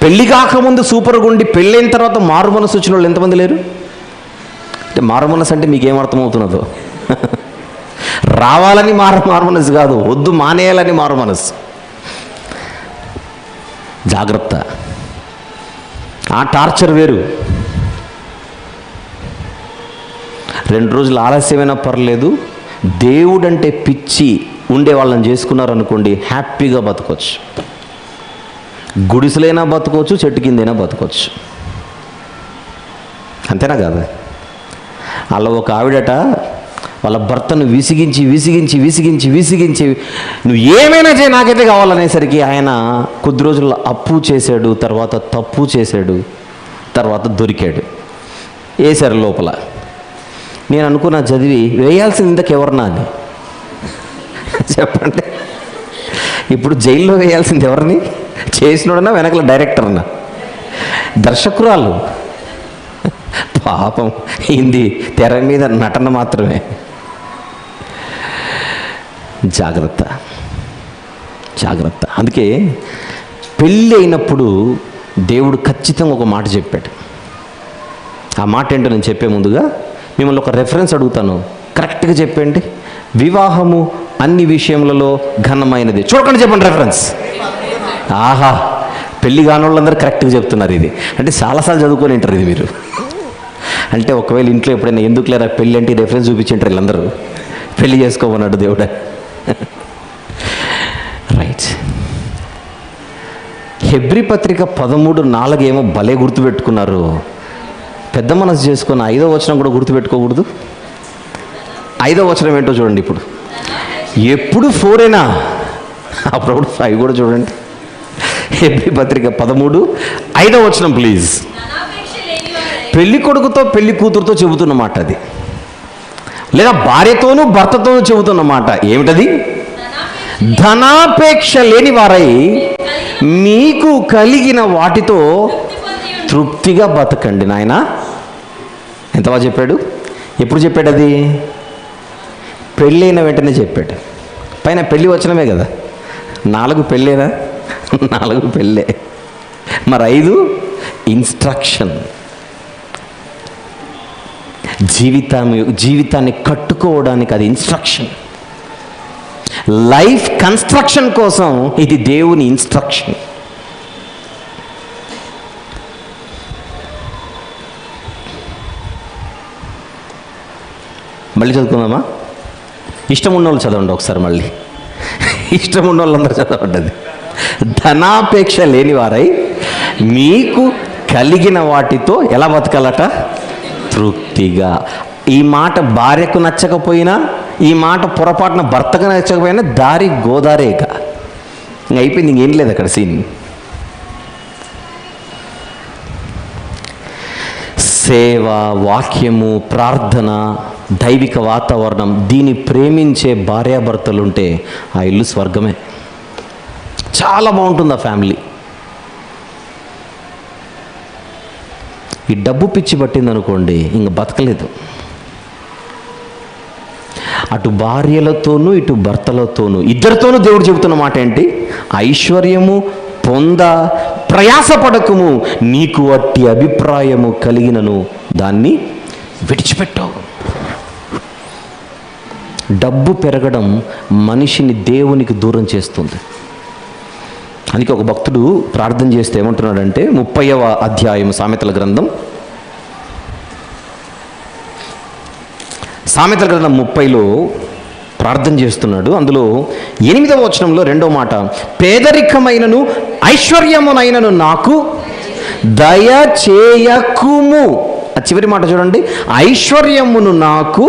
పెళ్ళి కాకముందు సూపర్గా ఉండి పెళ్ళైన తర్వాత మారు మనసు వచ్చిన వాళ్ళు ఎంతమంది లేరు? అంటే మారు మనసు అంటే మీకేం అర్థమవుతున్నదో, రావాలని మారు మనసు కాదు, వద్దు మానేయాలని మారు మనసు. జాగ్రత్త. ఆ టార్చర్ వేరు. 2 రోజులు ఆలస్యమైనా పర్లేదు, దేవుడంటే పిచ్చి ఉండే వాళ్ళని చేసుకున్నారనుకోండి, హ్యాపీగా బతకొచ్చు. గుడిసెలైనా బతకొచ్చు, చెట్టు కిందైనా బతకొచ్చు. అంతేనా కాదా? అలా ఒక ఆవిడట వాళ్ళ భర్తను విసిగించి విసిగించి విసిగించి విసిగించి నువ్వు ఏమైనా చేయి నాకైతే కావాలనేసరికి ఆయన కొద్ది రోజుల్లో అప్పు చేశాడు, తర్వాత తప్పు చేశాడు, తర్వాత దొరికాడు, వేశారు లోపల. నేను అనుకున్నా చదివి వేయాల్సింది ఇంతకెవరన్నా అని. చెప్పండి, ఇప్పుడు జైల్లో వేయాల్సింది ఎవరిని? చేసినోడన్నా వెనకల డైరెక్టర్నా? దర్శకురాలు. పాపం, ఇది తెర మీద నటన మాత్రమే. జాగ్రత్త, జాగ్రత్త. అందుకే పెళ్ళి అయినప్పుడు దేవుడు ఖచ్చితంగా ఒక మాట చెప్పాడు. ఆ మాట ఏంటో నేను చెప్పే ముందుగా మిమ్మల్ని ఒక రెఫరెన్స్ అడుగుతాను, కరెక్ట్గా చెప్పండి. వివాహము అన్ని విషయములలో ఘనమైనది. చూడకండి, చెప్పండి రెఫరెన్స్. ఆహా, పెళ్ళి కాని వాళ్ళందరూ కరెక్ట్గా చెప్తున్నారు. ఇది అంటే చాలాసార్లు చదువుకొని ఉంటారు ఇది మీరు. అంటే ఒకవేళ ఇంట్లో ఎప్పుడైనా ఎందుకు లేరా పెళ్ళి అంటే రెఫరెన్స్ చూపించింటారు వీళ్ళందరూ, పెళ్ళి చేసుకోమన్నాడు దేవుడే. రైట్. హెబ్రీ పత్రిక 13:4 ఏమో భలే గుర్తుపెట్టుకున్నారు. పెద్ద మనసు చేసుకున్న 5వ వచనం కూడా గుర్తుపెట్టుకోకూడదు. 5వ వచనం ఏంటో చూడండి. ఇప్పుడు ఎప్పుడు 4ఏనా, అప్పుడప్పుడు 5 కూడా చూడండి. హెబ్రీ పత్రిక 13:5వ వచనం ప్లీజ్. పెళ్లి కొడుకుతో పెళ్లి కూతురుతో చెబుతున్నమాట అది, లేదా భార్యతోనూ భర్తతోనూ చెబుతున్నమాట. ఏమిటది? ధనాపేక్ష లేని వారై మీకు కలిగిన వాటితో తృప్తిగా బతకండి. నాయన ఎంత బాగా చెప్పాడు. ఎప్పుడు చెప్పాడు అది? పెళ్ళైన వెంటనే చెప్పాడు. పైన పెళ్ళి వచనమే కదా. 4 పెళ్ళేనా? 4 పెళ్ళే. మరి 5 ఇన్స్ట్రక్షన్. జీవితాన్ని కట్టుకోవడానికి అది ఇన్స్ట్రక్షన్. లైఫ్ కన్స్ట్రక్షన్ కోసం ఇది దేవుని ఇన్స్ట్రక్షన్. మళ్ళీ చదువుకుందామా? ఇష్టం ఉన్నోళ్ళు చదవండి ఒకసారి. మళ్ళీ ఇష్టం ఉన్న వాళ్ళందరూ చదవండి. ధనాపేక్ష లేని వారై మీకు కలిగిన వాటితో ఎలా బతకాలట? తృప్తిగా. ఈ మాట భార్యకు నచ్చకపోయినా, ఈ మాట పొరపాటున భర్తకు నచ్చకపోయినా దారి గోదారేక. ఇంక అయిపోయింది, ఇంకేం లేదు అక్కడ సీన్. సేవ, వాక్యము, ప్రార్థన, దైవిక వాతావరణం, దీన్ని ప్రేమించే భార్యాభర్తలుంటే ఆ ఇల్లు స్వర్గమే. చాలా బాగుంటుంది ఆ ఫ్యామిలీ. ఈ డబ్బు పిచ్చి పట్టిందనుకోండి, ఇంక బతకలేదు. అటు భార్యలతోనూ ఇటు భర్తలతోనూ ఇద్దరితోనూ దేవుడు చెబుతున్న మాట ఏంటి? ఐశ్వర్యము పొంద ప్రయాసపడకుము, నీకు అట్టి అభిప్రాయము కలిగినను దాన్ని విడిచిపెట్టవు. డబ్బు పెరగడం మనిషిని దేవునికి దూరం చేస్తుంది. అందుకే ఒక భక్తుడు ప్రార్థన చేస్తే ఏమంటున్నాడంటే 30వ అధ్యాయం సామెతల గ్రంథం 30లో ప్రార్థన చేస్తున్నాడు. అందులో 8వ వచనంలో 2వ మాట, పేదరికమైనను ఐశ్వర్యమునైనను నాకు దయచేయకుము. ఆ చివరి మాట చూడండి, ఐశ్వర్యమును నాకు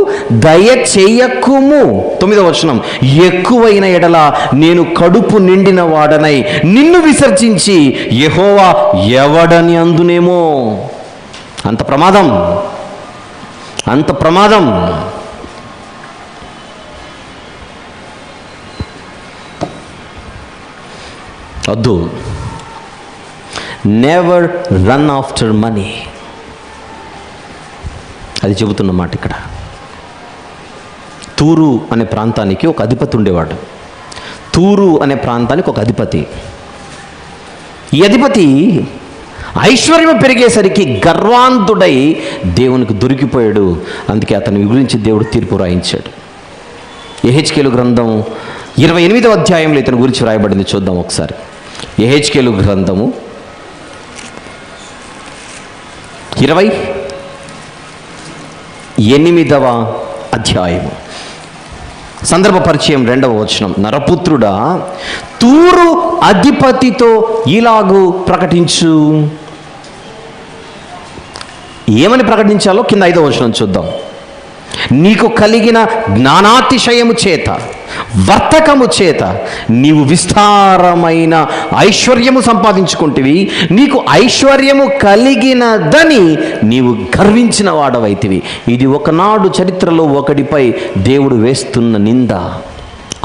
దయచేయకుము. 9వ వచనం, ఎక్కువైన ఎడల నేను కడుపు నిండిన వాడనై నిన్ను విసర్జించి యెహోవా ఎవడని అందునేమో. అంత ప్రమాదం, అంత ప్రమాదం. వద్దు. నెవర్ రన్ ఆఫ్టర్ మనీ, అది చెబుతున్న మాట ఇక్కడ. తూరు అనే ప్రాంతానికి ఒక అధిపతి ఉండేవాడు. తూరు అనే ప్రాంతానికి ఒక అధిపతి. ఈ అధిపతి ఐశ్వర్యం పెరిగేసరికి గర్వాంతుడై దేవునికి దొరికిపోయాడు. అందుకే అతని గురించి దేవుడు తీర్పు రాయించాడు. యెహెజ్కేలు గ్రంథం 28వ అధ్యాయంలో ఇతని గురించి రాయబడింది. చూద్దాం ఒకసారి. యెహెజ్కేలు గ్రంథము 28వ అధ్యాయము సందర్భ పరిచయం 2వ వచనం, నరపుత్రుడా తూరు అధిపతితో ఇలాగూ ప్రకటించు. ఏమని ప్రకటించాలో కింద 5వ వచనం చూద్దాం. నీకు కలిగిన జ్ఞానాతిశయము చేత, వర్తకము చేత నీవు విస్తారమైన ఐశ్వర్యము సంపాదించుకుంటివి. నీకు ఐశ్వర్యము కలిగినదని నీవు గర్వించిన వాడవైతివి. ఇది ఒకనాడు చరిత్రలో ఒకడిపై దేవుడు వేస్తున్న నింద,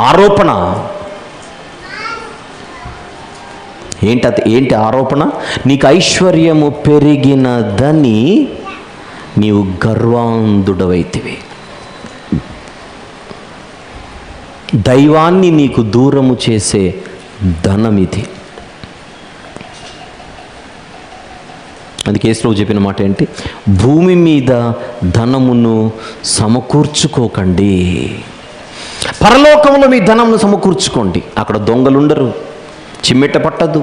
ఆరోపణ. ఏంటి ఆరోపణ? నీకు ఐశ్వర్యము పెరిగినదని నీవు గర్వాంధుడవైతివి. దైవాన్ని నీకు దూరము చేసే ధనం ఇది. అందుకే యేసుప్రభువు చెప్పిన మాట ఏంటి? భూమి మీద ధనమును సమకూర్చుకోకండి, పరలోకంలో మీ ధనమును సమకూర్చుకోండి. అక్కడ దొంగలుండరు, చిమ్మెట పట్టదు,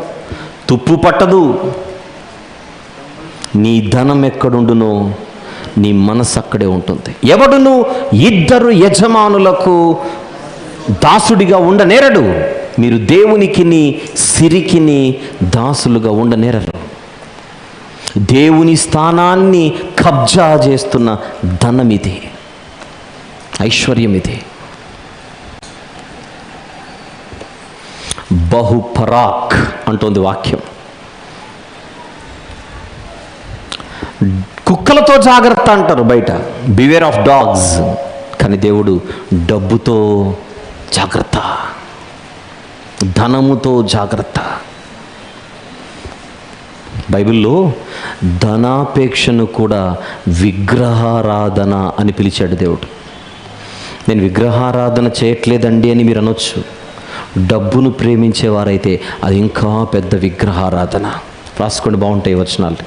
తుప్పు పట్టదు. నీ ధనం ఎక్కడుండునో నీ మనసు అక్కడే ఉంటుంది. ఎవడును ఇద్దరు యజమానులకు దాసుడిగా ఉండనేరడు. మీరు దేవునికిని సిరికిని దాసులుగా ఉండనేరరు. దేవుని స్థానాన్ని కబ్జా చేస్తున్న ధనం ఇది, ఐశ్వర్యం ఇది. బహుపరాక్ అంటోంది వాక్యం. కుక్కలతో జాగ్రత్త అంటారు బయట, బివేర్ ఆఫ్ డాగ్స్. కానీ దేవుడు డబ్బుతో జాగ్రత్త, ధనముతో జాగ్రత్త. బైబిల్లో ధనాపేక్షను కూడా విగ్రహారాధన అని పిలిచాడు దేవుడు. నేను విగ్రహారాధన చేయట్లేదండి అని మీరు అనొచ్చు. డబ్బును ప్రేమించేవారైతే అది ఇంకా పెద్ద విగ్రహారాధన. రాసుకోండి, బాగుంటాయి వచనాలు.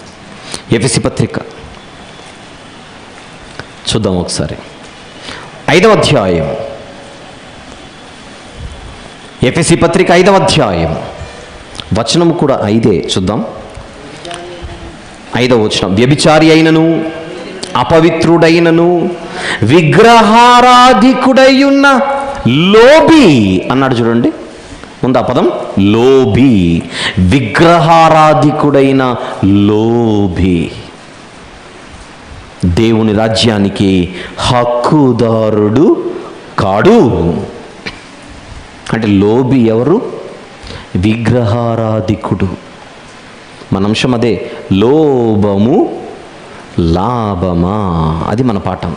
ఎఫెసీ పత్రిక చూద్దాం ఒకసారి. 5వ అధ్యాయం, ఎఫెసీ పత్రిక 5వ అధ్యాయం, వచనం కూడా 5 చూద్దాం. 5వ వచనం, వ్యభిచారి అయినను అపవిత్రుడైనను విగ్రహారాధికుడైయున్న లోబి అన్నాడు. చూడండి, ఉందా పదం? లోబి, విగ్రహారాధికుడైన లోబి దేవుని రాజ్యానికి హక్కుదారుడు కాడు. అంటే లోబి ఎవరు? విగ్రహారాధికుడు. మన అంశం అదే, లోభము లాభమా? అది మన పాఠం.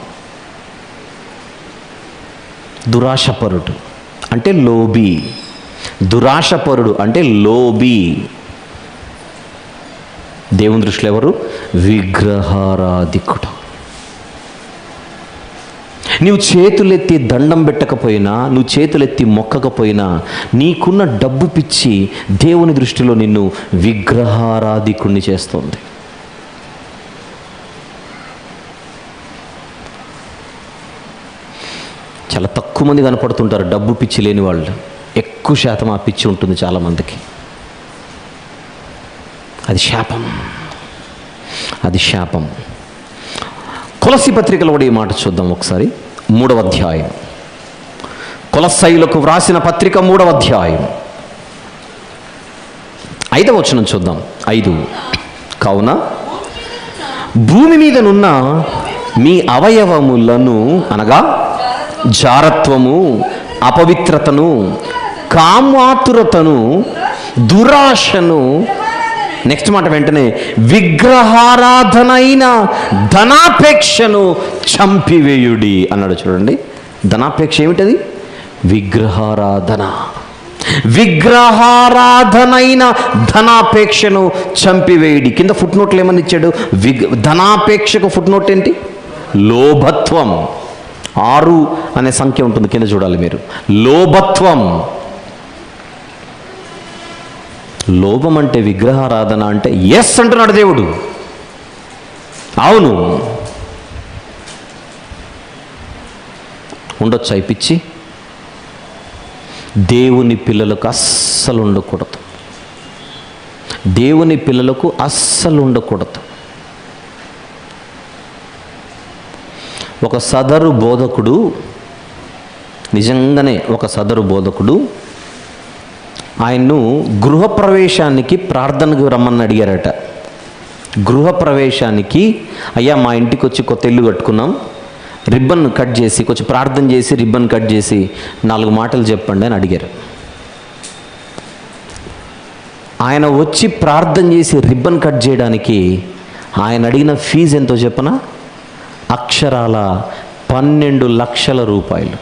దురాశపరుడు అంటే లోబి. దురాశపరుడు అంటే లోబి. దేవుని దృష్టిలో ఎవరు? విగ్రహారాధికుడు. నువ్వు చేతులెత్తి దండం పెట్టకపోయినా, నువ్వు చేతులెత్తి మొక్కకపోయినా, నీకున్న డబ్బు పిచ్చి దేవుని దృష్టిలో నిన్ను విగ్రహారాధికుణ్ణి చేస్తుంది. చాలా తక్కువ మంది కనపడుతుంటారు డబ్బు పిచ్చి లేని వాళ్ళు. ఎక్కువ శాతం ఆ పిచ్చి ఉంటుంది చాలామందికి. అది శాపం, అది శాపం. కొలస్సీ పత్రికలో కూడా ఈ మాట చూద్దాం ఒకసారి. 3వ అధ్యాయం, కొలస్సీయులకు వ్రాసిన పత్రిక 3వ అధ్యాయం 5వ వచనం చూద్దాం. 5. కావున భూమి మీదనున్న మీ అవయవములను అనగా జారత్వము, అపవిత్రతను, కామాతురతను, దురాశను, నెక్స్ట్ మాట వెంటనే విగ్రహారాధనైన ధనాపేక్షను చంపివేయుడి అన్నాడు. చూడండి, ధనాపేక్ష ఏమిటది? విగ్రహారాధన. విగ్రహారాధనైన ధనాపేక్షను చంపివేయుడి. కింద ఫుట్ నోట్లు ఏమని ఇచ్చాడు? ధనాపేక్షకు ఫుట్ నోట్ ఏంటి? లోభత్వం. 6 అనే సంఖ్య ఉంటుంది, కింద చూడాలి మీరు. లోభత్వం. లోభం అంటే విగ్రహారాధన అంటే ఎస్ అంటున్నాడు దేవుడు. అవును, ఉండొచ్చు అయి పిచ్చి. దేవుని పిల్లలకు అస్సలు ఉండకూడదు. దేవుని పిల్లలకు అస్సలు ఉండకూడదు. ఒక సదరు బోధకుడు, నిజంగానే ఒక సదరు బోధకుడు ఆయన్ను గృహప్రవేశానికి ప్రార్థనకు రమ్మని అడిగారట. గృహప్రవేశానికి, అయ్యా మా ఇంటికి వచ్చి కొత్త ఇల్లు కట్టుకున్నాం, రిబ్బన్ కట్ చేసి, కొంచెం ప్రార్థన చేసి రిబ్బన్ కట్ చేసి 4 మాటలు చెప్పండి అని అడిగారు. ఆయన వచ్చి ప్రార్థన చేసి రిబ్బన్ కట్ చేయడానికి ఆయన అడిగిన ఫీజు ఎంతో చెప్పనా? అక్షరాల 12 లక్షల రూపాయలు.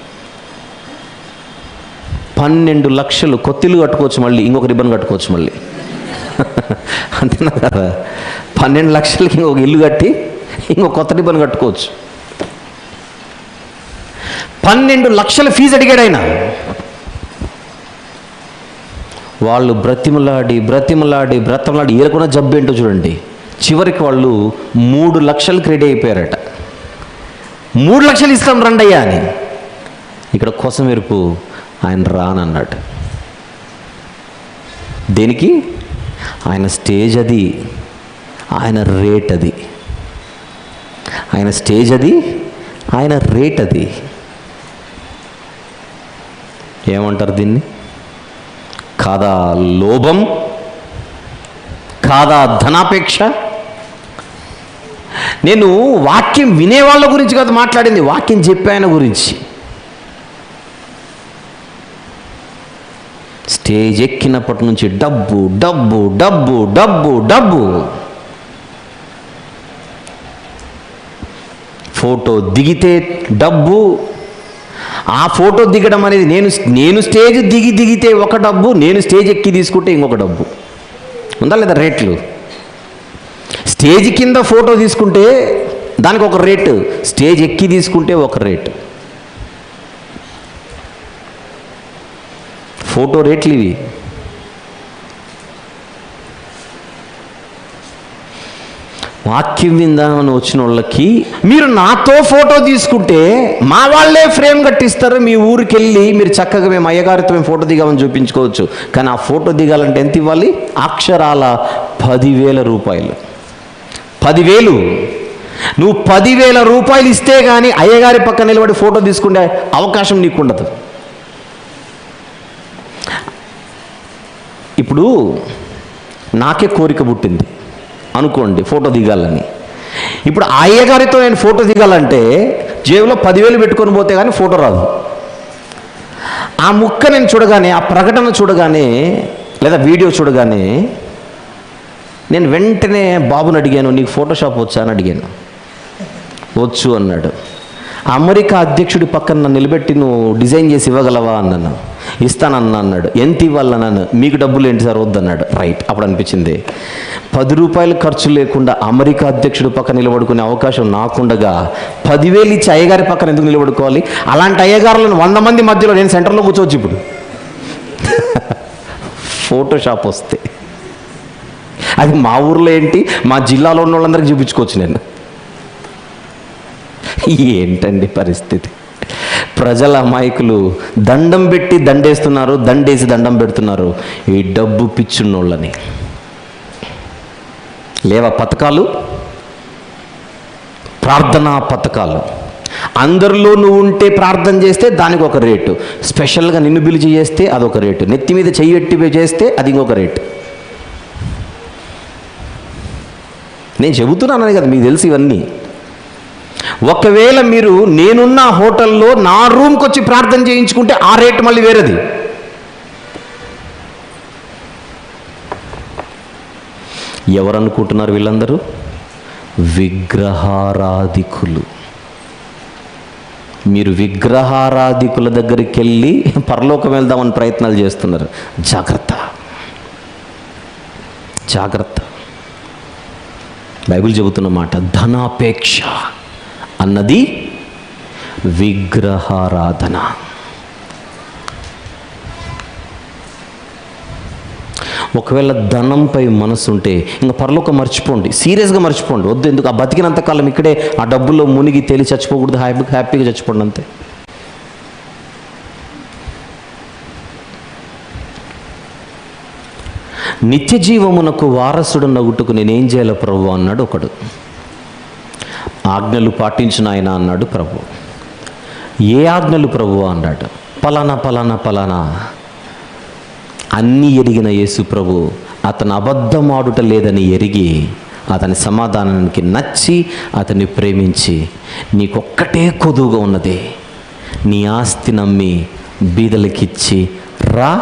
12 లక్షలు. కొత్తిల్లు కట్టుకోవచ్చు, మళ్ళీ ఇంకొక రిబ్బన్ కట్టుకోవచ్చు మళ్ళీ. అంతేనా కదా? 12 లక్షలకి ఇంకొక ఇల్లు కట్టి ఇంకొక కొత్త రిబ్బన్ కట్టుకోవచ్చు. 12 లక్షల ఫీజు అడిగాడు ఆయన. వాళ్ళు బ్రతిమలాడి బ్రతిమలాడి బ్రతిమలాడి ఏరుకున్న జబ్బు ఏంటో చూడండి. చివరికి వాళ్ళు 3 లక్షలకు రెడీ అయిపోయారట. 3 లక్షలు ఇస్తాం రండయ్యా అని. ఇక్కడ కొసమెరుపు ఆయన రానన్నాడు. దేనికి? ఆయన స్టేజ్ అది, ఆయన రేట్ అది. ఆయన స్టేజ్ అది, ఆయన రేట్ అది. ఏమంటారు దీన్ని? కాదా లోభం? కాదా ధనాపేక్ష? నేను వాక్యం వినేవాళ్ళ గురించి కాదు మాట్లాడింది, వాక్యం చెప్పే ఆయన గురించి. స్టేజ్ ఎక్కినప్పటి నుంచి డబ్బు డబ్బు డబ్బు డబ్బు డబ్బు. ఫోటో దిగితే డబ్బు. ఆ ఫోటో దిగడం అనేది నేను స్టేజ్ దిగితే ఒక డబ్బు, నేను స్టేజ్ ఎక్కి తీసుకుంటే ఇంకొక డబ్బు. ఉందా లేదా రేట్లు? స్టేజ్ కింద ఫోటో తీసుకుంటే దానికి ఒక రేటు, స్టేజ్ ఎక్కి తీసుకుంటే ఒక రేటు. ఫోటో రేట్లు ఇవి. వాక్యం విందామని వచ్చిన వాళ్ళకి, మీరు నాతో ఫోటో తీసుకుంటే మా వాళ్ళే ఫ్రేమ్ కట్టిస్తారు, మీ ఊరికి వెళ్ళి మీరు చక్కగా మేము అయ్యగారితో మేము ఫోటో దిగామని చూపించుకోవచ్చు. కానీ ఆ ఫోటో దిగాలంటే ఎంత ఇవ్వాలి? అక్షరాల 10,000 రూపాయలు. 10,000. నువ్వు 10,000 రూపాయలు ఇస్తే కానీ అయ్యగారి పక్కన నిలబడి ఫోటో తీసుకునే అవకాశం నీకు ఉండదు. ఇప్పుడు నాకే కోరిక పుట్టింది అనుకోండి ఫోటో దిగాలని. ఇప్పుడు ఆ అయ్యగారితో నేను ఫోటో దిగాలంటే జేబులో 10,000 పెట్టుకొని పోతే కానీ ఫోటో రాదు. ఆ ముక్క నేను చూడగానే, ఆ ప్రకటన చూడగానే లేదా వీడియో చూడగానే నేను వెంటనే బాబుని అడిగాను, నీకు ఫోటోషాప్ వచ్చా అని అడిగాను. వచ్చు అన్నాడు. అమెరికా అధ్యక్షుడి పక్కన నన్ను నిలబెట్టి నువ్వు డిజైన్ చేసి ఇవ్వగలవా అన్నాను. ఇస్తానన్నా అన్నాడు. ఎంత ఇవ్వాలన్నాను. మీకు డబ్బులు ఏంటి సార్ వద్దన్నాడు. రైట్. అప్పుడు అనిపించింది 10 రూపాయలు ఖర్చు లేకుండా అమెరికా అధ్యక్షుడి పక్కన నిలబడుకునే అవకాశం నాకుండగా 10,000 ఇచ్చి అయ్యగారి పక్కన ఎందుకు నిలబడుకోవాలి? అలాంటి అయ్యగారులను 100 మంది మధ్యలో నేను సెంటర్లో కూర్చోవచ్చు ఇప్పుడు. ఫోటోషాప్ వస్తే అది మా ఊర్లో ఏంటి, మా జిల్లాలో ఉన్న వాళ్ళందరికీ చూపించుకోవచ్చు నేను. ఏంటండి పరిస్థితి? ప్రజల అమాయకులు దండం పెట్టి దండేస్తున్నారు, దండేసి దండం పెడుతున్నారు ఈ డబ్బు పిచ్చున్నోళ్ళని. లేవా పథకాలు, ప్రార్థనా పథకాలు. అందరిలో నువ్వు ఉంటే ప్రార్థన చేస్తే దానికి ఒక రేటు, స్పెషల్గా నిన్ను పిలిచి చేస్తే అదొక రేటు, నెత్తి మీద చెయ్యెట్టి చేస్తే అది ఇంకొక రేటు. నేను చెబుతున్నాను కదా, మీకు తెలుసు ఇవన్నీ. ఒకవేళ మీరు నేనున్న హోటల్లో నా రూమ్కి వచ్చి ప్రార్థన చేయించుకుంటే ఆ రేటు మళ్ళీ వేరేది. ఎవరు అనుకుంటున్నారు వీళ్ళందరూ? విగ్రహారాధికులు. మీరు విగ్రహారాధికుల దగ్గరికి వెళ్ళి పరలోకం వెళ్దామని ప్రయత్నాలు చేస్తున్నారు. జాగ్రత్త, జాగ్రత్త. బైబిల్ చెబుతున్న మాట, ధనాపేక్ష అన్నది విగ్రహారాధన. ఒకవేళ ధనంపై మనసు ఉంటే ఇంకా పరలోకం మర్చిపోండి, సీరియస్గా మర్చిపోండి. వద్దు, ఎందుకు ఆ బతికినంతకాలం ఇక్కడే ఆ డబ్బుల్లో మునిగి తేలి చచ్చిపోకూడదు. హ్యాపీగా చచ్చిపోండి అంతే. నిత్య జీవమునకు వారసుడన్నగుట్టుకు నేనేం చేయాలి ప్రభు అన్నాడు ఒకడు. ఆజ్ఞలు పాటించిన ఆయన అన్నాడు ప్రభు. ఏ ఆజ్ఞలు ప్రభు అన్నాడు. పలానా పలానా పలానా అన్నీ ఎరిగిన యేసు ప్రభు అతను అబద్ధమాడుట లేదని ఎరిగి అతని సమాధానానికి నచ్చి అతన్ని ప్రేమించి, నీకొక్కటే కొదువుగా ఉన్నది, నీ ఆస్తి నమ్మి బీదలకిచ్చి రా,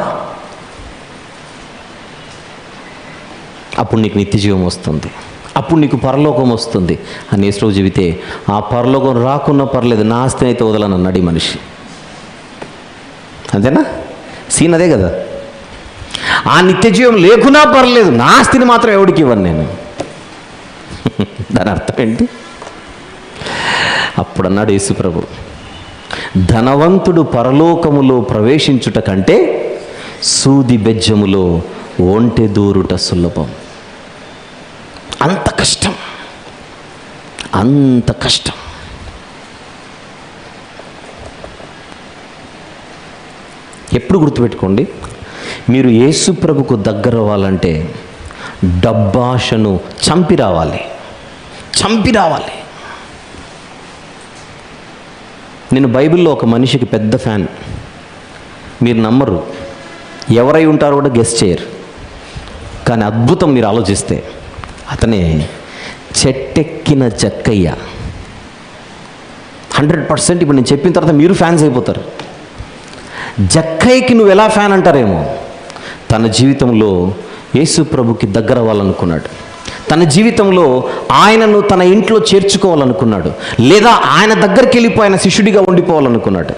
అప్పుడు నీకు నిత్య జీవం వస్తుంది, అప్పుడు నీకు పరలోకం వస్తుంది అని యేసు చెబితే, ఆ పరలోకం రాకున్నా పర్లేదు, నా ఆస్తిని అయితే వదలని అన్నాడు ఈ మనిషి. అంతేనా? సీన్ అదే కదా. ఆ నిత్య జీవం లేకున్నా పర్లేదు, నా ఆస్తిని మాత్రం ఎవడికి ఇవ్వను నేను. దాని అర్థం ఏంటి? అప్పుడు అన్నాడు యేసు ప్రభు, ధనవంతుడు పరలోకములో ప్రవేశించుట కంటే సూది బెజ్జములో ఒంటె దూరుట సులభం. అంత కష్టం, అంత కష్టం. ఎప్పుడు గుర్తుపెట్టుకోండి, మీరు యేసు ప్రభుకు దగ్గర అవ్వాలంటే డబ్బాషను చంపి రావాలి. నేను బైబిల్లో ఒక మనిషికి పెద్ద ఫ్యాన్. మీరు నమ్మరు, ఎవరై ఉంటారో కూడా గెస్ చేయరు. కానీ అద్భుతం మీరు ఆలోచిస్తే, అతనే చెట్టెక్కిన జక్కయ్య. 100% ఇప్పుడు నేను చెప్పిన తర్వాత మీరు ఫ్యాన్స్ అయిపోతారు. జక్కయ్యకి నువ్వు ఎలా ఫ్యాన్ అంటారేమో. తన జీవితంలో యేసు ప్రభుకి దగ్గర అవ్వాలనుకున్నాడు. తన జీవితంలో ఆయనను తన ఇంట్లో చేర్చుకోవాలనుకున్నాడు, లేదా ఆయన దగ్గరికి వెళ్ళిపోయి ఆయన శిష్యుడిగా ఉండిపోవాలనుకున్నాడు.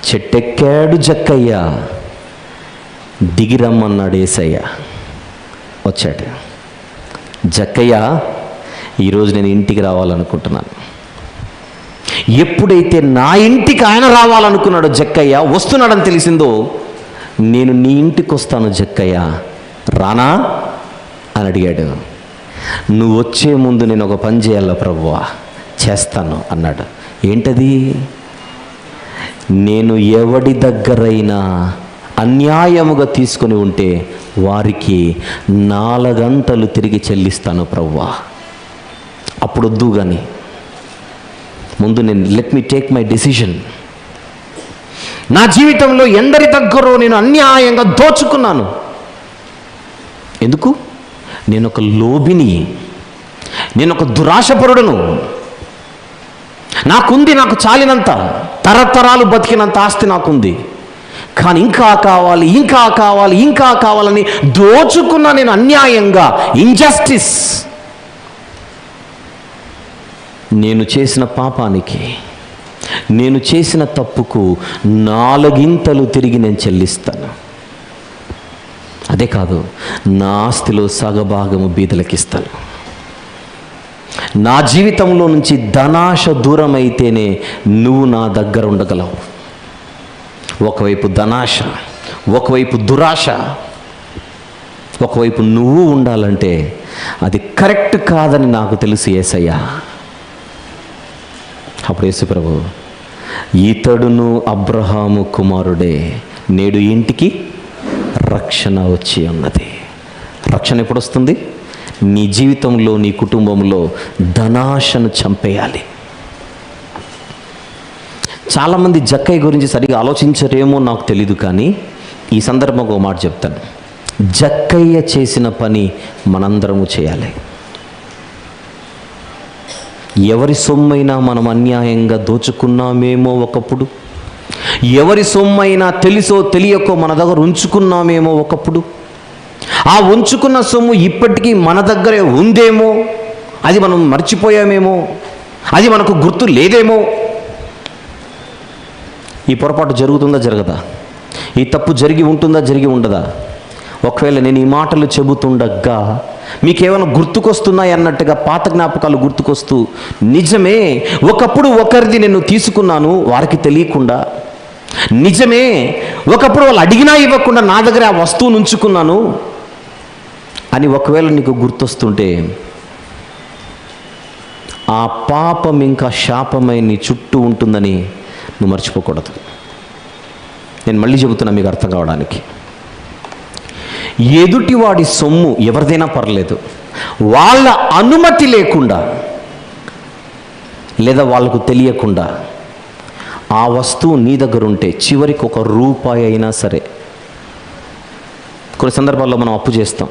చెట్టెక్కాడు జక్కయ్య, దిగిరమ్మన్నాడు యేసయ్య. వచ్చాడు. జక్కయ్య, ఈరోజు నేను ఇంటికి రావాలనుకుంటున్నాను. ఎప్పుడైతే నా ఇంటికి ఆయన రావాలనుకున్నాడో జక్కయ్య, వస్తున్నాడని తెలిసిందో, నేను నీ ఇంటికి వస్తాను జక్కయ్య, రానా అని అడిగాడు. నువ్వు వచ్చే ముందు నేను ఒక పని చేయాల ప్రభువా. చేస్తాను అన్నాడు. ఏంటది? నేను ఎవడి దగ్గరైనా అన్యాయముగా తీసుకొని ఉంటే వారికి 4 గంటలు తిరిగి చెల్లిస్తాను ప్రభువా. అప్పుడు వద్దు కానీ ముందు నేను let me take my decision. నా జీవితంలో ఎందరి దగ్గర నేను అన్యాయంగా దోచుకున్నాను. ఎందుకు? నేను ఒక లోబిని, నేను ఒక దురాశపరుడను. నాకుంది, నాకు చాలినంత, తరతరాలు బతికినంత ఆస్తి నాకుంది. కానీ ఇంకా కావాలి, ఇంకా కావాలి, ఇంకా కావాలని దోచుకున్నా నేను అన్యాయంగా. ఇంజస్టిస్. నేను చేసిన పాపానికి, నేను చేసిన తప్పుకు 4 తిరిగి నేను చెల్లిస్తాను. అదే కాదు, నా ఆస్తిలో సగభాగము బీదలకు ఇస్తాను. నా జీవితంలో నుంచి ధనాశ దూరం అయితేనే నువ్వు నా దగ్గర ఉండగలవు. ఒకవైపు ధనాశ, ఒకవైపు దురాశ, ఒకవైపు నువ్వు ఉండాలంటే అది కరెక్ట్ కాదని నాకు తెలుసు యేసయ్యా. అప్పుడు యేసు ప్రభు, ఇతడును అబ్రహాము కుమారుడే, నేడు ఇంటికి రక్షణ వచ్చి ఉన్నది. రక్షణ ఎప్పుడు వస్తుంది? నీ జీవితంలో, నీ కుటుంబంలో ధనాశను చంపేయాలి. చాలామంది జక్కయ్య గురించి సరిగా ఆలోచించరేమో నాకు తెలీదు, కానీ ఈ సందర్భంగా ఒక మాట చెప్తాను. జక్కయ్య చేసిన పని మనందరము చేయాలి. ఎవరి సొమ్మైనా మనం అన్యాయంగా దోచుకున్నామేమో ఒకప్పుడు, ఎవరి సొమ్మైనా తెలుసో తెలియకో మన దగ్గర ఉంచుకున్నామేమో ఒకప్పుడు, ఆ ఉంచుకున్న సొమ్ము ఇప్పటికీ మన దగ్గరే ఉందేమో, అది మనం మర్చిపోయామేమో, అది మనకు గుర్తు లేదేమో. ఈ పొరపాటు జరుగుతుందా జరగదా? ఈ తప్పు జరిగి ఉంటుందా జరిగి ఉండదా? ఒకవేళ నేను ఈ మాటలు చెబుతుండగా మీకేమైనా గుర్తుకొస్తున్నాయి అన్నట్టుగా పాత జ్ఞాపకాలు గుర్తుకొస్తూ, నిజమే ఒకప్పుడు ఒకరిది నేను తీసుకున్నాను వారికి తెలియకుండా, నిజమే ఒకప్పుడు వాళ్ళు అడిగినా ఇవ్వకుండా నా దగ్గర ఆ వస్తువును ఉంచుకున్నాను అని ఒకవేళ నీకు గుర్తొస్తుంటే, ఆ పాపం ఇంకా శాపమై నీ చుట్టూ ఉంటుందని నువ్వు మర్చిపోకూడదు. నేను మళ్ళీ చెబుతున్నా మీకు అర్థం కావడానికి. ఎదుటివాడి సొమ్ము ఎవరిదైనా పర్లేదు, వాళ్ళ అనుమతి లేకుండా లేదా వాళ్ళకు తెలియకుండా ఆ వస్తువు నీ దగ్గర ఉంటే, చివరికి ₹1 అయినా సరే, కొన్ని సందర్భాల్లో మనం అప్పు చేస్తాం,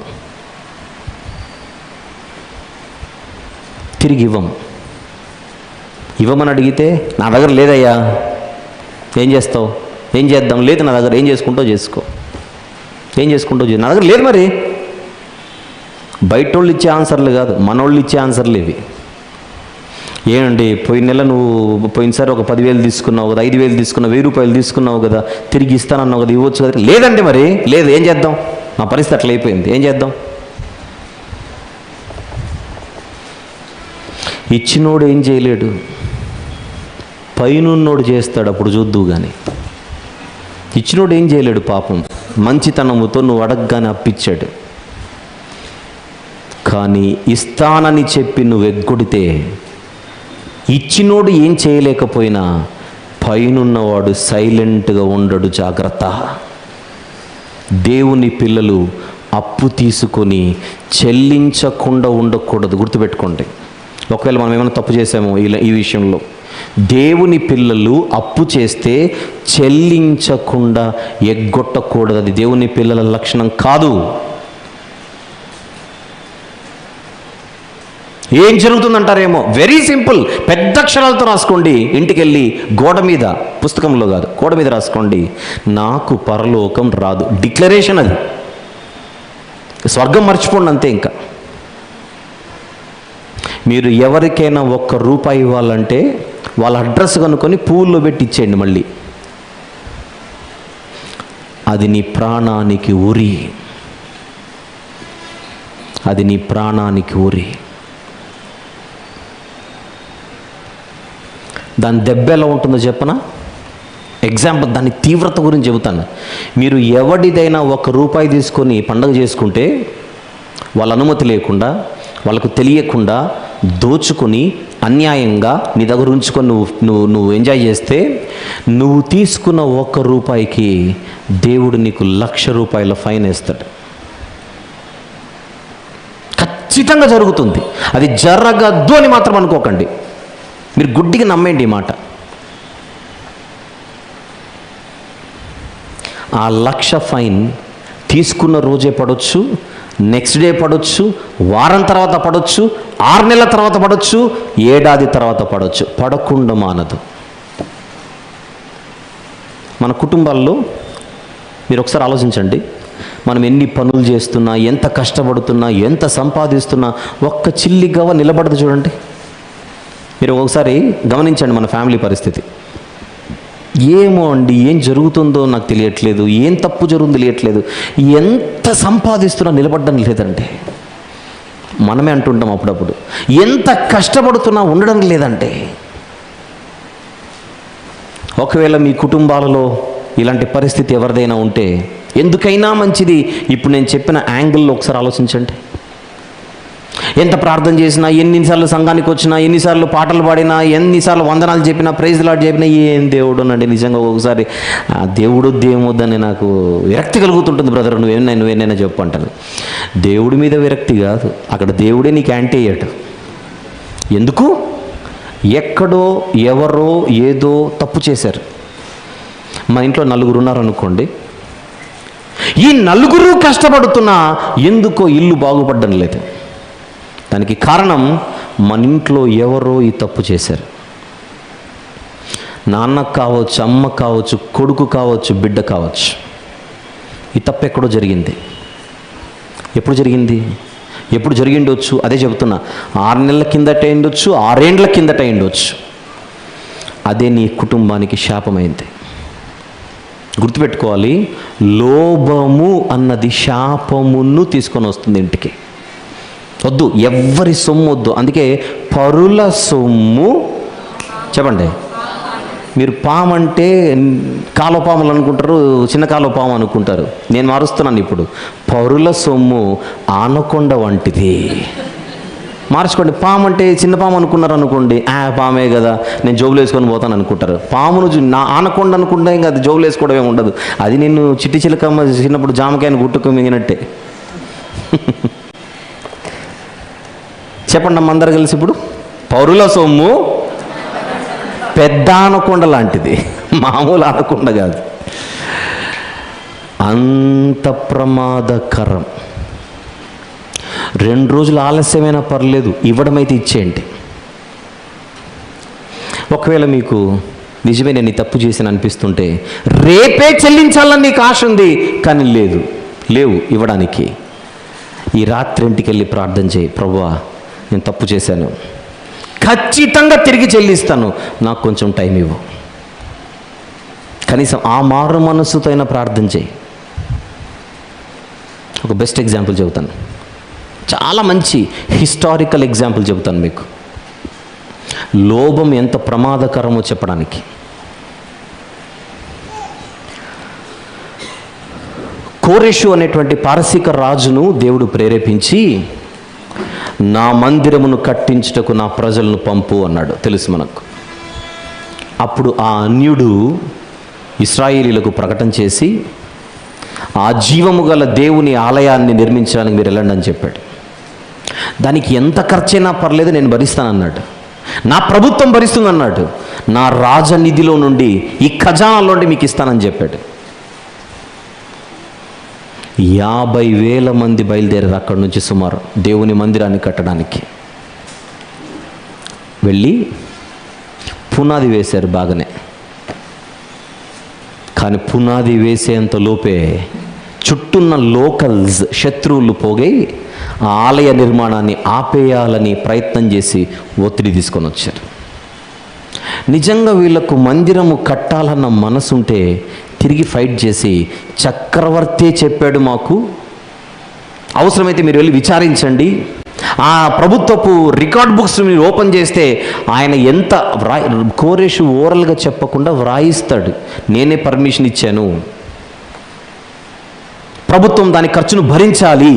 తిరిగి ఇవ్వమని అడిగితే నా దగ్గర లేదయ్యా, ఏం చేస్తావు, ఏం చేద్దాం, లేదు నా దగ్గర, ఏం చేసుకుంటావు చేసుకో, ఏం చేసుకుంటావు నా దగ్గర లేదు. మరి బయటోళ్ళు ఇచ్చే ఆన్సర్లు కాదు, మనోళ్ళు ఇచ్చే ఆన్సర్లు ఇవి. ఏమండి పోయిన నెల నువ్వు పోయినసారి ఒక 10,000 తీసుకున్నావు కదా, 5,000 తీసుకున్నావు, ₹1,000 తీసుకున్నావు కదా, తిరిగి ఇస్తానన్నావు కదా, ఇవ్వచ్చు కదా. లేదండి మరి లేదు, ఏం చేద్దాం, నా పరిస్థితి అట్లా అయిపోయింది, ఏం చేద్దాం. ఇచ్చినోడు ఏం చేయలేడు, పైనున్నోడు చేస్తాడు, అప్పుడు చూద్దు. కానీ ఇచ్చినోడు ఏం చేయలేడు పాపం, మంచితనముతో నువ్వు అడగగానే అప్పిచ్చాడు. కానీ ఇస్తానని చెప్పి నువ్వు ఎగ్గొడితే, ఇచ్చినోడు ఏం చేయలేకపోయినా పైనున్నవాడు సైలెంట్గా ఉండడు. జాగ్రత్త. దేవుని పిల్లలు అప్పు తీసుకొని చెల్లించకుండా ఉండకూడదు, గుర్తుపెట్టుకోండి. ఒకవేళ మనం ఏమైనా తప్పు చేసామో ఈ విషయంలో, దేవుని పిల్లలు అప్పు చేస్తే చెల్లించకుండా ఎగ్గొట్టకూడదు. అది దేవుని పిల్లల లక్షణం కాదు. ఏం జరుగుతుందంటారేమో, వెరీ సింపుల్, పెద్ద అక్షరాలతో రాసుకోండి. ఇంటికి వెళ్ళి గోడ మీద, పుస్తకంలో కాదు, గోడ మీద రాసుకోండి, నాకు పరలోకం రాదు. డిక్లరేషన్ అది. స్వర్గం మర్చిపోండి, అంతే. ఇంకా మీరు ఎవరికైనా ₹1 ఇవ్వాలంటే వాళ్ళ అడ్రస్ కనుక్కొని పూల్లో పెట్టి ఇచ్చేయండి. మళ్ళీ అది నీ ప్రాణానికి ఉరి, అది నీ ప్రాణానికి ఉరి. దాని దెబ్బ ఎలా ఉంటుందో చెప్పనా? ఎగ్జాంపుల్, దాని తీవ్రత గురించి చెబుతాను. మీరు ఎవడిదైనా ₹1 తీసుకొని పండగ చేసుకుంటే, వాళ్ళ అనుమతి లేకుండా, వాళ్ళకు తెలియకుండా దోచుకొని అన్యాయంగా నీ దగ్గర ఉంచుకొని నువ్వు ఎంజాయ్ చేస్తే, నువ్వు తీసుకున్న ₹1కి దేవుడు నీకు ₹1,00,000 ఫైన్ వేస్తాడు. ఖచ్చితంగా జరుగుతుంది. అది జరగద్దు అని మాత్రం అనుకోకండి, మీరు గుడ్డిగా నమ్మేయండి ఈ మాట. ఆ 1,00,000 ఫైన్ తీసుకున్న రోజే పడవచ్చు, నెక్స్ట్ డే పడవచ్చు, వారం తర్వాత పడవచ్చు, 6 నెలల తర్వాత పడవచ్చు, ఏడాది తర్వాత పడవచ్చు. పడకుండా మానదు. మన కుటుంబాల్లో మీరు ఒకసారి ఆలోచించండి. మనం ఎన్ని పనులు చేస్తున్నా, ఎంత కష్టపడుతున్నా, ఎంత సంపాదిస్తున్నా, ఒక్క చిల్లిగవ్వ నిలబడదు చూడండి. మీరు ఒకసారి గమనించండి మన ఫ్యామిలీ పరిస్థితి. ఏమో అండి, ఏం జరుగుతుందో నాకు తెలియట్లేదు, ఏం తప్పు జరుగుతుందో తెలియట్లేదు, ఎంత సంపాదిస్తున్నా నిలబడడం లేదంటే మనమే అంటుంటాం అప్పుడప్పుడు. ఎంత కష్టపడుతున్నా ఉండడం లేదంటే. ఒకవేళ మీ కుటుంబాలలో ఇలాంటి పరిస్థితి ఎవరిదైనా ఉంటే ఎందుకైనా మంచిది ఇప్పుడు నేను చెప్పిన యాంగిల్లో ఒకసారి ఆలోచించండి. ఎంత ప్రార్థన చేసినా, ఎన్నిసార్లు సంఘానికి వచ్చినా, ఎన్నిసార్లు పాటలు పాడినా, ఎన్నిసార్లు వందనాలు చెప్పినా, ప్రైజ్ లాడ్ చెప్పినా, ఏం దేవుడు నండి. నిజంగా ఒకసారి దేవుడు దేమొద్దని నాకు విరక్తి కలుగుతుంటుంది. బ్రదర్ నువ్వేనైనా చెప్పు అంటాను. దేవుడి మీద విరక్తి కాదు, అక్కడ దేవుడే నీకు యాంటీ అయ్యాడు. ఎందుకు? ఎక్కడో ఎవరో ఏదో తప్పు చేశారు. మా ఇంట్లో 4 ఉన్నారనుకోండి, ఈ 4 కష్టపడుతున్నా ఎందుకో ఇల్లు బాగుపడడం లేదు. దానికి కారణం మన ఇంట్లో ఎవరో ఈ తప్పు చేశారు. నాన్న కావచ్చు, అమ్మ కావచ్చు, కొడుకు కావచ్చు, బిడ్డ కావచ్చు. ఈ తప్పు ఎక్కడో జరిగింది. ఎప్పుడు జరిగింది? ఎప్పుడు జరిగిండొచ్చు? అదే చెబుతున్నా. 6 నెలల కిందట అయిండొచ్చు, 6 ఏండ్ల కిందట అయిండొచ్చు. అదే నీ కుటుంబానికి శాపమైంది. గుర్తుపెట్టుకోవాలి, లోభము అన్నది శాపమును తీసుకొని వస్తుంది ఇంటికి. వద్దు, ఎవ్వరి సొమ్ము వద్దు. అందుకే పరుల సొమ్ము, చెప్పండి. మీరు పాము అంటే కాలువపాములు అనుకుంటారు, చిన్న కాలువపాము అనుకుంటారు. నేను మారుస్తున్నాను ఇప్పుడు. పరుల సొమ్ము ఆనకొండ వంటిది. మార్చుకోండి. పాము అంటే చిన్న పాము అనుకున్నారు అనుకోండి, పామే కదా నేను జోబులు వేసుకొని పోతాను అనుకుంటారు. పామును నా ఆనకొండ అనుకుంటే ఇంకా అది జోబులు వేసుకోవడం ఏమి ఉండదు. అది నిన్ను చిట్టి చిలకమ్మ చిన్నప్పుడు జామకాయను గుట్టుకు మింగినట్టే. చెప్పండి అమ్మ అందరు కలిసి ఇప్పుడు. పరుల సొమ్ము పెద్ద ఆనకొండ లాంటిది, మామూలు ఆనకొండ కాదు. అంత ప్రమాదకరం. 2 రోజులు ఆలస్యమైనా పర్లేదు, ఇవ్వడమైతే ఇచ్చేయండి. ఒకవేళ మీకు నిజమే నేను తప్పు చేసిన అనిపిస్తుంటే, రేపే చెల్లించాలని నీకు ఆశ ఉంది, కానీ లేవు ఇవ్వడానికి. ఈ రాత్రి ఇంటికి వెళ్ళి ప్రార్థన చేయి. ప్రభువా, నేను తప్పు చేశాను, ఖచ్చితంగా తిరిగి చెల్లిస్తాను, నాకు కొంచెం టైం ఇవ్వు. కనీసం ఆ మారు మనస్సుతో అయినా ప్రార్థన చేయి. ఒక బెస్ట్ ఎగ్జాంపుల్ చెబుతాను, చాలా మంచి హిస్టారికల్ ఎగ్జాంపుల్ చెబుతాను మీకు. లోభం ఎంత ప్రమాదకరమో చెప్పడానికి. కోరెషు అనేటువంటి పారసీక రాజును దేవుడు ప్రేరేపించి, నా మందిరమును కట్టించుటకు నా ప్రజలను పంపు అన్నాడు. తెలుసు మనకు. అప్పుడు ఆ అన్యుడు ఇశ్రాయేలీలకు ప్రకటన చేసి, ఆ జీవము గల దేవుని ఆలయాన్ని నిర్మించడానికి మీరు వెళ్ళండి అని చెప్పాడు. దానికి ఎంత ఖర్చైనా పర్లేదు, నేను భరిస్తానన్నాడు. నా ప్రభుత్వం భరిస్తుందన్నాడు. నా రాజనిధిలో నుండి, ఈ ఖజానాలో నుండి మీకు ఇస్తానని చెప్పాడు. 50,000 మంది బయలుదేరారు అక్కడి నుంచి సుమారు దేవుని మందిరాన్ని కట్టడానికి. వెళ్ళి పునాది వేశారు బాగానే. కానీ పునాది వేసేంత లోపే చుట్టూన్న లోకల్స్, శత్రువులు పోగై ఆ ఆలయ నిర్మాణాన్ని ఆపేయాలని ప్రయత్నం చేసి ఒత్తిడి తీసుకొని వచ్చారు. నిజంగా వీళ్లకు మందిరము కట్టాలన్న మనసుంటే తిరిగి ఫైట్ చేసి, చక్రవర్తి చెప్పాడు మాకు, అవసరమైతే మీరు వెళ్ళి విచారించండి, ఆ ప్రభుత్వపు రికార్డ్ బుక్స్ మీరు ఓపెన్ చేస్తే ఆయన ఎంత కోరెషు ఓరల్గా చెప్పకుండా వ్రాయిస్తాడు, నేనే పర్మిషన్ ఇచ్చాను, ప్రభుత్వం దాని ఖర్చును భరించాలి.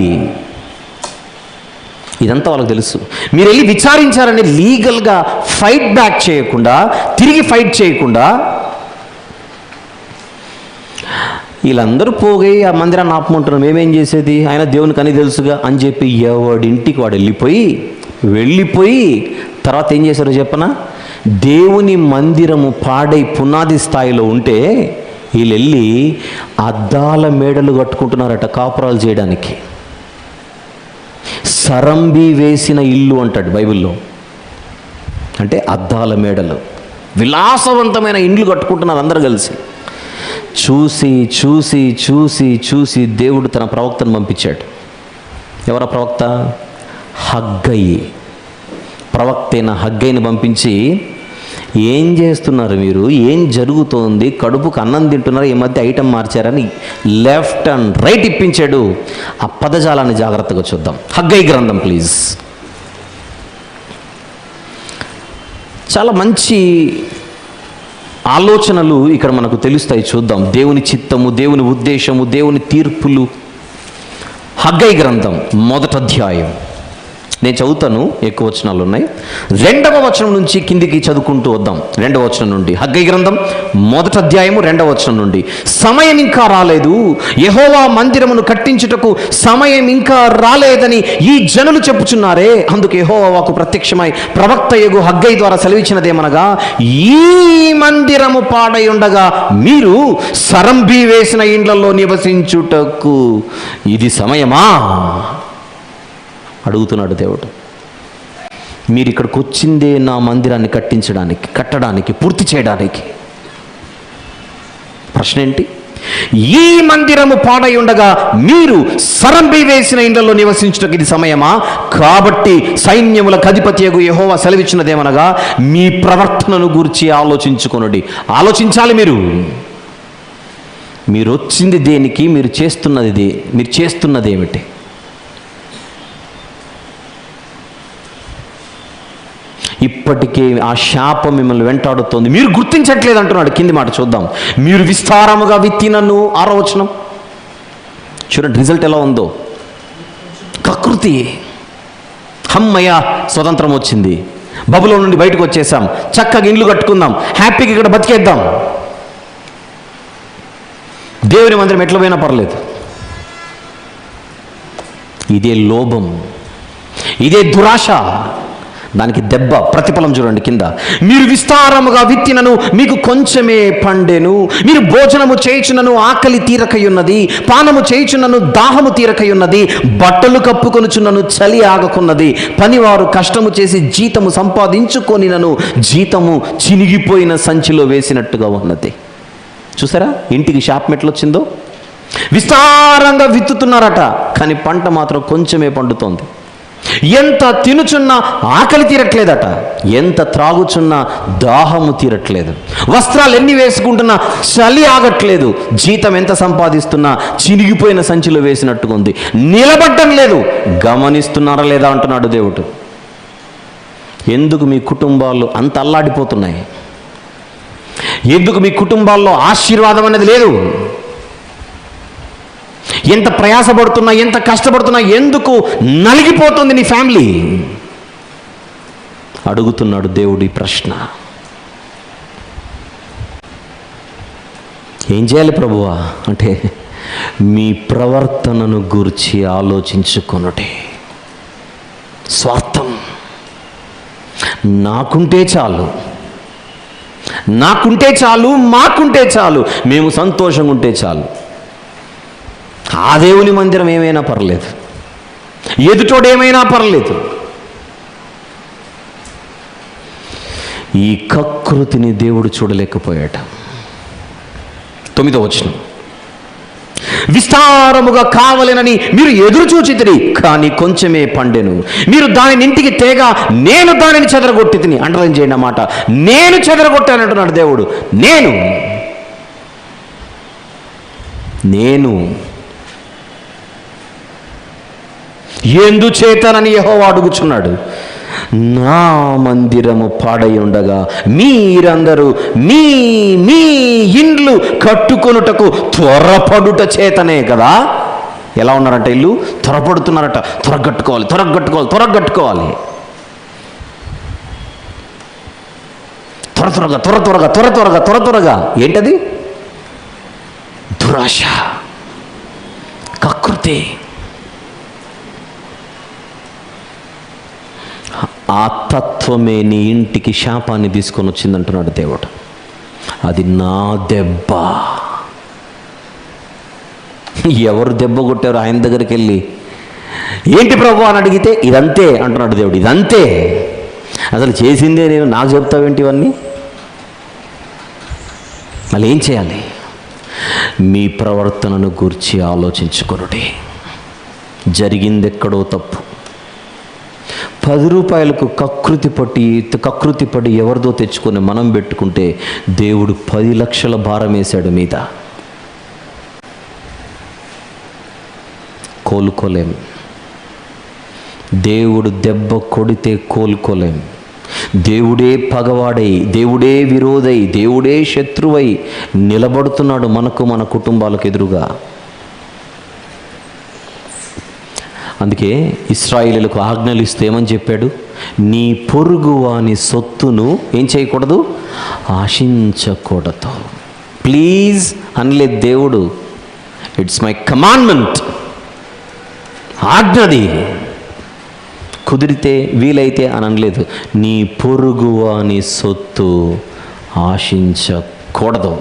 ఇదంతా వాళ్ళకి తెలుసు. మీరు వెళ్ళి విచారించారని లీగల్గా ఫైట్ బ్యాక్ చేయకుండా, తిరిగి ఫైట్ చేయకుండా, వీళ్ళందరూ పోగి ఆ మందిరాన్ని ఆపమంటున్నాం, మేమేం చేసేది, ఆయన దేవునికి అని తెలుసుగా అని చెప్పి ఎవడింటికి వాడు వెళ్ళిపోయి తర్వాత ఏం చేశారో చెప్పనా, దేవుని మందిరము పాడై పునాది స్థాయిలో ఉంటే వీళ్ళు వెళ్ళి అద్దాల మేడలు కట్టుకుంటున్నారట కాపురాలు చేయడానికి. సరంబి వేసిన ఇల్లు అంటాడు బైబిల్లో. అంటే అద్దాల మేడలు, విలాసవంతమైన ఇండ్లు కట్టుకుంటున్నారు అందరూ కలిసి. చూసి చూసి చూసి చూసి దేవుడు తన ప్రవక్తను పంపించాడు. ఎవరా ప్రవక్త? హగ్గయి. ప్రవక్త అయిన హగ్గైని పంపించి, ఏం చేస్తున్నారు మీరు, ఏం జరుగుతోంది, కడుపుకు అన్నం తింటున్నారు, ఈ మధ్య ఐటెం మార్చారని లెఫ్ట్ అండ్ రైట్ ఇప్పించాడు. ఆ పదజాలాన్ని జాగ్రత్తగా చూద్దాం. హగ్గై గ్రంథం ప్లీజ్. చాలా మంచి ఆలోచనలు ఇక్కడ మనకు తెలుస్తాయి, చూద్దాం. దేవుని చిత్తము, దేవుని ఉద్దేశము, దేవుని తీర్పులు. హగ్గై గ్రంథం 1వ అధ్యాయం. నేను చదువుతాను, ఎక్కువ వచనాలు ఉన్నాయి. 2వ వచనం నుంచి కిందికి చదువుకుంటూ వద్దాం. 2వ వచనం నుండి, హగ్గై గ్రంథం 1వ అధ్యాయము 2వ వచనం నుండి. సమయం ఇంకా రాలేదు, యెహోవా మందిరమును కట్టించుటకు సమయం ఇంకా రాలేదని ఈ జనులు చెప్పుచున్నారే. అందుకు యెహోవా వాక్కు ప్రత్యక్షమై ప్రవక్త యగు హగ్గై ద్వారా సెలవిచ్చినదేమనగా, ఈ మందిరము పాడై ఉండగా మీరు సరంబి వేసిన ఇండ్లలో నివసించుటకు ఇది సమయమా అడుగుతున్నాడు దేవుడు. మీరు ఇక్కడికి వచ్చిందే నా మందిరాన్ని కట్టడానికి, పూర్తి చేయడానికి. ప్రశ్న ఏంటి? ఈ మందిరము పాడై ఉండగా మీరు సరంబి వేసిన ఇండ్లలో నివసించుటకు ఇది సమయమా? కాబట్టి సైన్యములకు అధిపతియగు యెహోవా సెలవిచ్చినదేమనగా, మీ ప్రవర్తనను గూర్చి ఆలోచించుకొనుడి. ఆలోచించాలి. మీరు వచ్చింది దేనికి? మీరు చేస్తున్నది ఏమిటి? ఇప్పటికే ఆ శాపం మిమ్మల్ని వెంటాడుతోంది, మీరు గుర్తించట్లేదు అంటున్నాడు. కింది మాట చూద్దాం. మీరు విస్తారముగా విత్తినను, 6వ వచనం చూడండి, రిజల్ట్ ఎలా ఉందో. కకృతి. హమ్మయ్య, స్వతంత్రం వచ్చింది, బబులో నుండి బయటకు వచ్చేసాం, చక్కగా ఇండ్లు కట్టుకుందాం, హ్యాపీగా ఇక్కడ బతికేద్దాం, దేవుని మందిరం ఎట్లా పోయినా పర్లేదు. ఇదే లోభం, ఇదే దురాశ. దానికి దెబ్బ, ప్రతిఫలం చూడండి కింద. మీరు విస్తారముగా విత్తినను మీకు కొంచెమే పండెను. మీరు భోజనము చేయుచున్నను ఆకలి తీరకయున్నది, పానము చేయుచున్నను దాహము తీరకయున్నది, బట్టలు కప్పుకొనుచున్నను చలి ఆగకున్నది. పనివారు కష్టము చేసి జీతము సంపాదించుకొనినను జీతము చినిగిపోయిన సంచిలో వేసినట్టుగా ఉన్నది. చూసారా ఇంటికి శాపం ఎట్లొచ్చిందో? విస్తారంగా విత్తుతున్నారట, కానీ పంట మాత్రం కొంచెమే పండుతోంది. ఎంత తినుచున్నా ఆకలి తీరట్లేదట, ఎంత త్రాగుచున్నా దాహము తీరట్లేదు, వస్త్రాలు ఎన్ని వేసుకుంటున్నా చలి ఆగట్లేదు, జీతం ఎంత సంపాదిస్తున్నా చినిగిపోయిన సంచిలో వేసినట్టుగా ఉంది, నిలబడ్డం లేదు. గమనిస్తున్నారా లేదా అంటున్నాడు దేవుడు. ఎందుకు మీ కుటుంబాలు అంత అల్లాడిపోతున్నాయి? ఎందుకు మీ కుటుంబాల్లో ఆశీర్వాదం అనేది లేదు? ఎంత ప్రయాసపడుతున్నా, ఎంత కష్టపడుతున్నా ఎందుకు నలిగిపోతుంది నీ ఫ్యామిలీ? అడుగుతున్నాడు దేవుడి ప్రశ్న. ఏం చేయాలి ప్రభువా అంటే, మీ ప్రవర్తనను గూర్చి ఆలోచించుకొనుటే. స్వార్థం. నాకుంటే చాలు, మాకుంటే చాలు, మేము సంతోషంగా ఉంటే చాలు. ఆ దేవుని మందిరం ఏమైనా పర్లేదు, ఎదుటోడు ఏమైనా పర్లేదు. ఈ కకృతిని దేవుడు చూడలేకపోయాట. 9వ వచనం. విస్తారముగా కావలెనని మీరు ఎదురు చూచితిరి, కానీ కొంచెమే పండెను. మీరు దానిని ఇంటికి తేగా నేను దానిని చెదరగొట్టి తిని. అండర్లైన్ చేయండి అన్నమాట. నేను చెదరగొట్టానంటున్నాడు దేవుడు. నేను ఎందుచేతనని యెహోవా అడుగుచున్నాడు. నా మందిరము పాడై ఉండగా మీరందరూ మీ మీ ఇండ్లు కట్టుకొనుటకు త్వరపడుట చేతనే కదా. ఎలా ఉన్నారంట? ఇల్లు త్వరపడుతున్నారట. త్వరగట్టుకోవాలి. త్వరగా. ఏంటది? దురాశ, కకృతి. ఆ తత్వమే నీ ఇంటికి శాపాన్ని తీసుకొని వచ్చిందంటున్నాడు దేవుడు. అది నా దెబ్బ. ఎవరు దెబ్బ కొట్టారు? ఆయన దగ్గరికి వెళ్ళి ఏంటి ప్రభు అని అడిగితే ఇదంతే అంటున్నాడు దేవుడు. ఇదంతే, అసలు చేసిందే నేను, నాకు చెప్తావేంటి ఇవన్నీ? మళ్ళీ ఏం చేయాలి? మీ ప్రవర్తనను గూర్చి ఆలోచించుకొనుడి. జరిగిందెక్కడో తప్పు, రూపాయలకు కకృతి పడి ఎవరిదో తెచ్చుకొని మనం పెట్టుకుంటే దేవుడు 10 లక్షల భారం వేశాడు మీద. కోలుకోలేం. దేవుడు దెబ్బ కొడితే కోలుకోలేం. దేవుడే పగవాడై, దేవుడే విరోధై, దేవుడే శత్రువై నిలబడుతున్నాడు మనకు, మన కుటుంబాలకు ఎదురుగా. అందుకే ఇశ్రాయేలీయులకు ఆజ్ఞలు ఇస్తే ఏమని చెప్పాడు? నీ పొరుగు వాని సొత్తును ఏం చేయకూడదు? ఆశించకూడదు. ప్లీజ్ అనలేదు దేవుడు. ఇట్స్ మై కమాండ్మెంట్, ఆజ్ఞది. కుదిరితే వీలైతే అని అనలేదు. నీ పొరుగు వాని సొత్తు ఆశించకూడదు.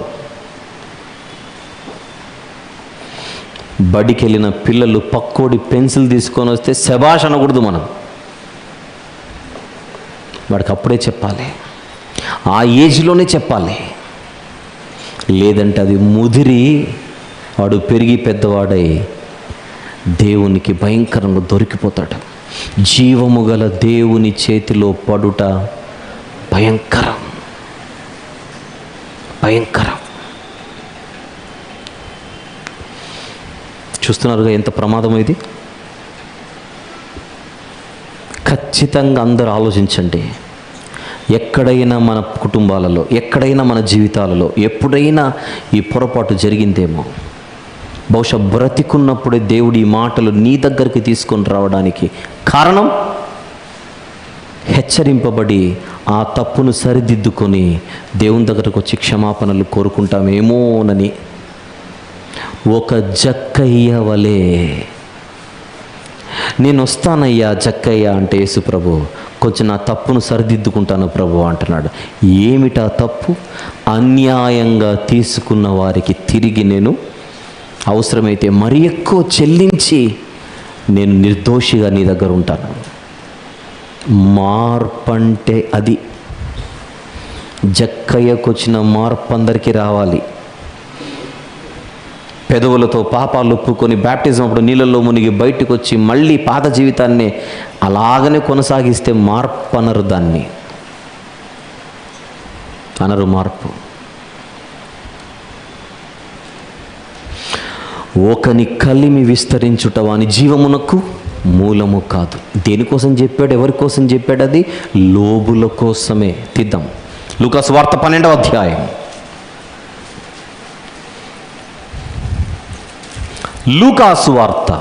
బడికి వెళ్ళిన పిల్లలు పక్కోడి పెన్సిల్ తీసుకొని వస్తే శబాష్ అనకూడదు మనం. వాడికి అప్పుడే చెప్పాలి, ఆ ఏజ్లోనే చెప్పాలి. లేదంటే అది ముదిరి వాడు పెరిగి పెద్దవాడై దేవునికి భయంకరంగా దొరికిపోతాడు. జీవము గల దేవుని చేతిలో పడుట భయంకరం, భయంకరం. చూస్తున్నారుగా ఎంత ప్రమాదం ఇది. ఖచ్చితంగా అందరూ ఆలోచించండి. ఎక్కడైనా మన కుటుంబాలలో, ఎక్కడైనా మన జీవితాలలో ఎప్పుడైనా ఈ పొరపాటు జరిగిందేమో. బహుశా బ్రతికున్నప్పుడే దేవుడి ఈ మాటలు నీ దగ్గరికి తీసుకొని రావడానికి కారణం, హెచ్చరింపబడి ఆ తప్పును సరిదిద్దుకొని దేవుని దగ్గరకు వచ్చి క్షమాపణలు కోరుకుంటామేమోనని. ఒక జక్కయ్య వలే, నేను వస్తానయ్యా జక్కయ్య అంటే యేసు ప్రభు, కొంచెం నా తప్పును సరిదిద్దుకుంటాను ప్రభు అంటున్నాడు. ఏమిటా తప్పు? అన్యాయంగా తీసుకున్న వారికి తిరిగి నేను అవసరమైతే మరి ఎక్కువ చెల్లించి నేను నిర్దోషిగా నీ దగ్గర ఉంటాను. మార్పంటే అది. జక్కయ్యకు వచ్చిన మార్పు అందరికీ రావాలి. పెదవులతో పాపాలు ఒప్పుకొని బ్యాప్టిజం అప్పుడు నీళ్ళల్లో మునిగి బయటకు వచ్చి మళ్ళీ పాత జీవితాన్ని అలాగనే కొనసాగిస్తే మార్పు అనరు. దాన్ని అనరు మార్పు. ఒకని కలిమి విస్తరించుట వాని జీవమునకు మూలము కాదు. దేనికోసం చెప్పాడు? ఎవరి కోసం చెప్పాడు? అది లోబుల కోసమే. తీద్దాం. లూకా సువార్త 12వ అధ్యాయం. లూకా సువార్త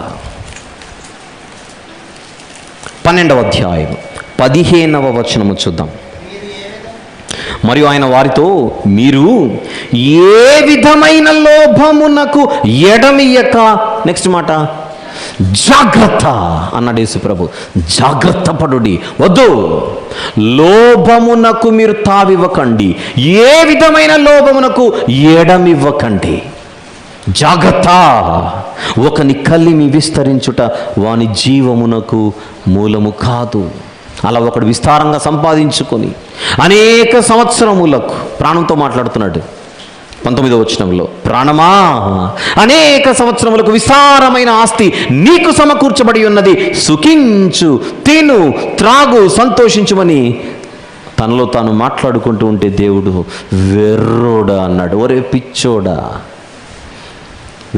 12వ అధ్యాయం 15వ వచనము చూద్దాం. మరియు ఆయన వారితో, మీరు ఏ విధమైన లోభమునకు ఎడమియ్యక, నెక్స్ట్ మాట, జాగ్రత్త అన్నాడు యేసు ప్రభు. జాగ్రత్త పడుడి, వద్దు, లోభమునకు మీరు తావివ్వకండి, ఏ విధమైన లోభమునకు ఎడమివ్వకండి. జాగ్రత్త. ఒకని కలిమి విస్తరించుట వాని జీవమునకు మూలము కాదు. అలా ఒకడు విస్తారంగా సంపాదించుకొని అనేక సంవత్సరములకు, ప్రాణంతో మాట్లాడుతున్నాడు 19వ వచనంలో, ప్రాణమా అనేక సంవత్సరములకు విస్తారమైన ఆస్తి నీకు సమకూర్చబడి ఉన్నది, సుఖించు, తిను, త్రాగు, సంతోషించుమని తనలో తాను మాట్లాడుకుంటూ ఉంటే దేవుడు వెర్రోడా అన్నాడు. ఒరే పిచ్చోడా,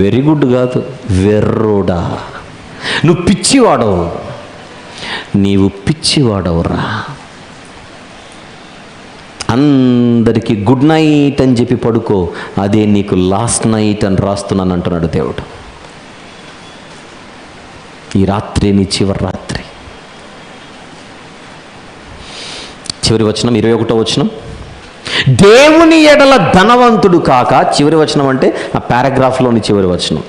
వెరీ గుడ్ కాదు, వెర్రోడా, నువ్వు పిచ్చివాడవు, నీవు పిచ్చివాడవురా. అందరికీ గుడ్ నైట్ అని చెప్పి పడుకో, అదే నీకు లాస్ట్ నైట్ అని రాస్తున్నాను అంటున్నాడు దేవుడు. ఈ రాత్రి నీ చివరి రాత్రి. చివరి వచనం 21వ వచనం. దేవుని ఎడల ధనవంతుడు కాక, చివరి వచనం అంటే ఆ పారాగ్రాఫ్లోని చివరి వచనం.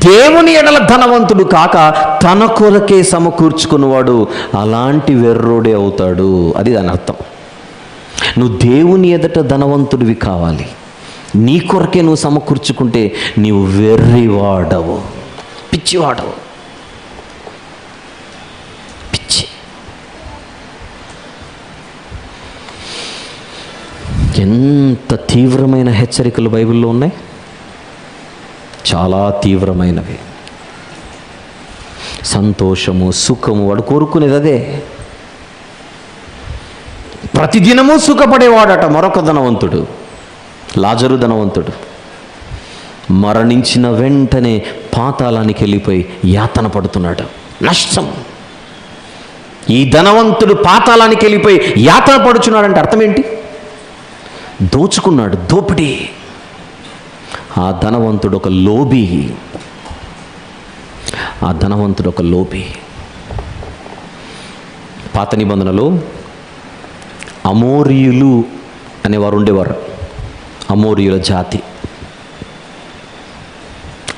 దేవుని ఎడల ధనవంతుడు కాక తన కొరకే సమకూర్చుకున్నవాడు అలాంటి వెర్రోడే అవుతాడు. అది దాని అర్థం. నువ్వు దేవుని ఎదుట ధనవంతుడివి కావాలి. నీ కొరకే నువ్వు సమకూర్చుకుంటే నీవు వెర్రివాడవు, పిచ్చివాడవు, పిచ్చి. ఎంత తీవ్రమైన హెచ్చరికలు బైబిల్లో ఉన్నాయి, చాలా తీవ్రమైనవి. సంతోషము, సుఖము, వాడు కోరుకునేది అదే. ప్రతిదినము సుఖపడేవాడట మరొక ధనవంతుడు, లాజరు ధనవంతుడు. మరణించిన వెంటనే పాతాళానికి వెళ్ళిపోయి యాతన పడుతున్నాడు. నష్టం. ఈ ధనవంతుడు పాతాళానికి వెళ్ళిపోయి యాతన పడుచున్నాడంటే అర్థం ఏంటి? దోచుకున్నాడు, దోపిడీ. ఆ ధనవంతుడు ఒక లోభి. ఆ ధనవంతుడు ఒక లోభి. పాత నిబంధనలో అమోరీయులు అనేవారు ఉండేవారు. అమోరీయుల జాతి.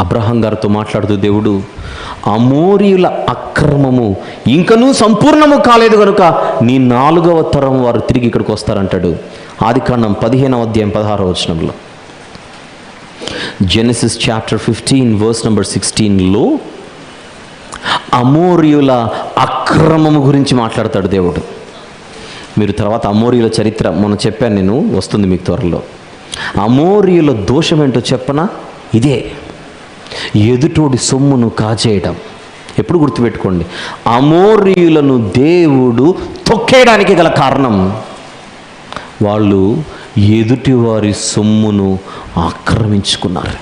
అబ్రహాం గారితో మాట్లాడుతూ దేవుడు, అమోరీయుల అక్రమము ఇంకనూ సంపూర్ణము కాలేదు కనుక నీ 4వ తరం వారు తిరిగి ఇక్కడికి వస్తారంటాడు. ఆదికాండం 15వ అధ్యాయం 16వ వచనంలో. జెనసిస్ చాప్టర్ 15 వర్స్ నెంబర్ 16లో అమోరీయుల అక్రమము గురించి మాట్లాడతాడు దేవుడు. మీరు తర్వాత అమోరీయుల చరిత్ర మొన్న చెప్పాను నేను, వస్తుంది మీకు త్వరలో. అమోరీయుల దోషం ఏంటో చెప్పనా? ఇదే, ఎదుటోడి సొమ్మును కాజేయడం. ఎప్పుడు గుర్తుపెట్టుకోండి, అమోరీయులను దేవుడు తొక్కేయడానికి గల కారణం వాళ్ళు ఎదుటివారి సొమ్మును ఆక్రమించుకున్నారు.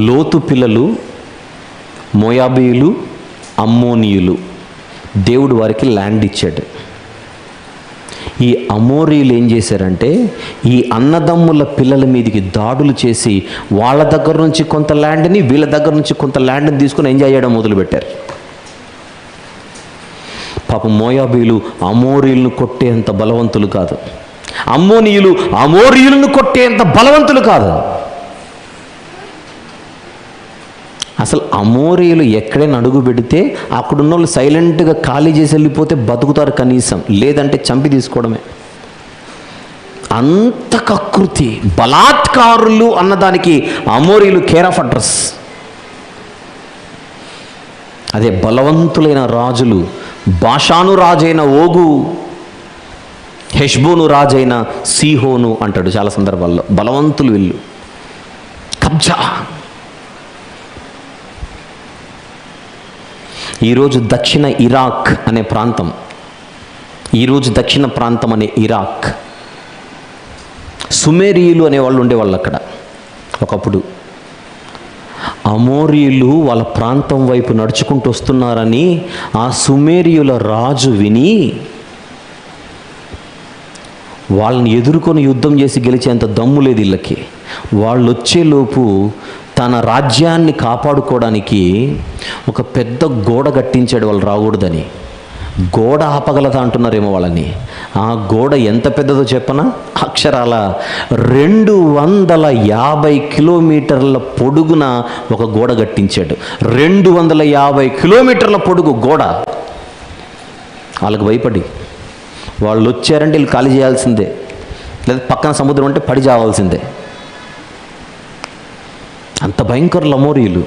లోతు పిల్లలు మోయాబీయులు, అమ్మోనీయులు. దేవుడు వారికి ల్యాండ్ ఇచ్చాడు. ఈ అమోరీయులు ఏం చేశారంటే ఈ అన్నదమ్ముల పిల్లల మీదకి దాడులు చేసి వాళ్ళ దగ్గర నుంచి కొంత ల్యాండ్ని, వీళ్ళ దగ్గర నుంచి కొంత ల్యాండ్ని తీసుకొని ఎంజాయ్ చేయడం మొదలుపెట్టారు. పాపం మోయాబీయులు అమోరీయులను కొట్టేంత బలవంతులు కాదు, అమ్మోనీయులు అమోరీయులను కొట్టేంత బలవంతులు కాదు. అసలు అమోరీయులు ఎక్కడైనా అడుగు పెడితే అక్కడున్న వాళ్ళు సైలెంట్గా ఖాళీ చేసి వెళ్ళిపోతే బతుకుతారు కనీసం, లేదంటే చంపి తీసుకోవడమే. అంత కకృతి, బలాత్కారులు అన్నదానికి అమోరీయులు కేర్ ఆఫ్ అడ్రస్. అదే బలవంతులైన రాజులు, బాషాను రాజైన ఓగు, హెష్బోను రాజైన సీహోను అంటాడు చాలా సందర్భాల్లో. బలవంతులు వీళ్ళు, కబ్జా. ఈరోజు దక్షిణ ఇరాక్ అనే ప్రాంతం, ఈరోజు దక్షిణ ప్రాంతం అనే ఇరాక్, సుమేరియులు అనేవాళ్ళు ఉండేవాళ్ళు అక్కడ ఒకప్పుడు. అమోరీయులు వాళ్ళ ప్రాంతం వైపు నడుచుకుంటూ వస్తున్నారని ఆ సుమేరియుల రాజు విని వాళ్ళని ఎదుర్కొని యుద్ధం చేసి గెలిచేంత దమ్ము లేదు వీళ్ళకి. వాళ్ళు వచ్చేలోపు తన రాజ్యాన్ని కాపాడుకోవడానికి ఒక పెద్ద గోడ కట్టించాడు వాళ్ళు రాకూడదని. గోడ ఆపగలదా అంటున్నారేమో వాళ్ళని. ఆ గోడ ఎంత పెద్దదో చెప్పనా? అక్షరాల 250 కిలోమీటర్ల పొడుగున ఒక గోడ కట్టించాడు. 250 కిలోమీటర్ల పొడుగు గోడ. వాళ్ళకు భయపడి వాళ్ళు వచ్చారంటే వీళ్ళు ఖాళీ చేయాల్సిందే, లేదా పక్కన సముద్రం అంటే పడి చావాల్సిందే. అంత భయంకరులు అమోరీయులు.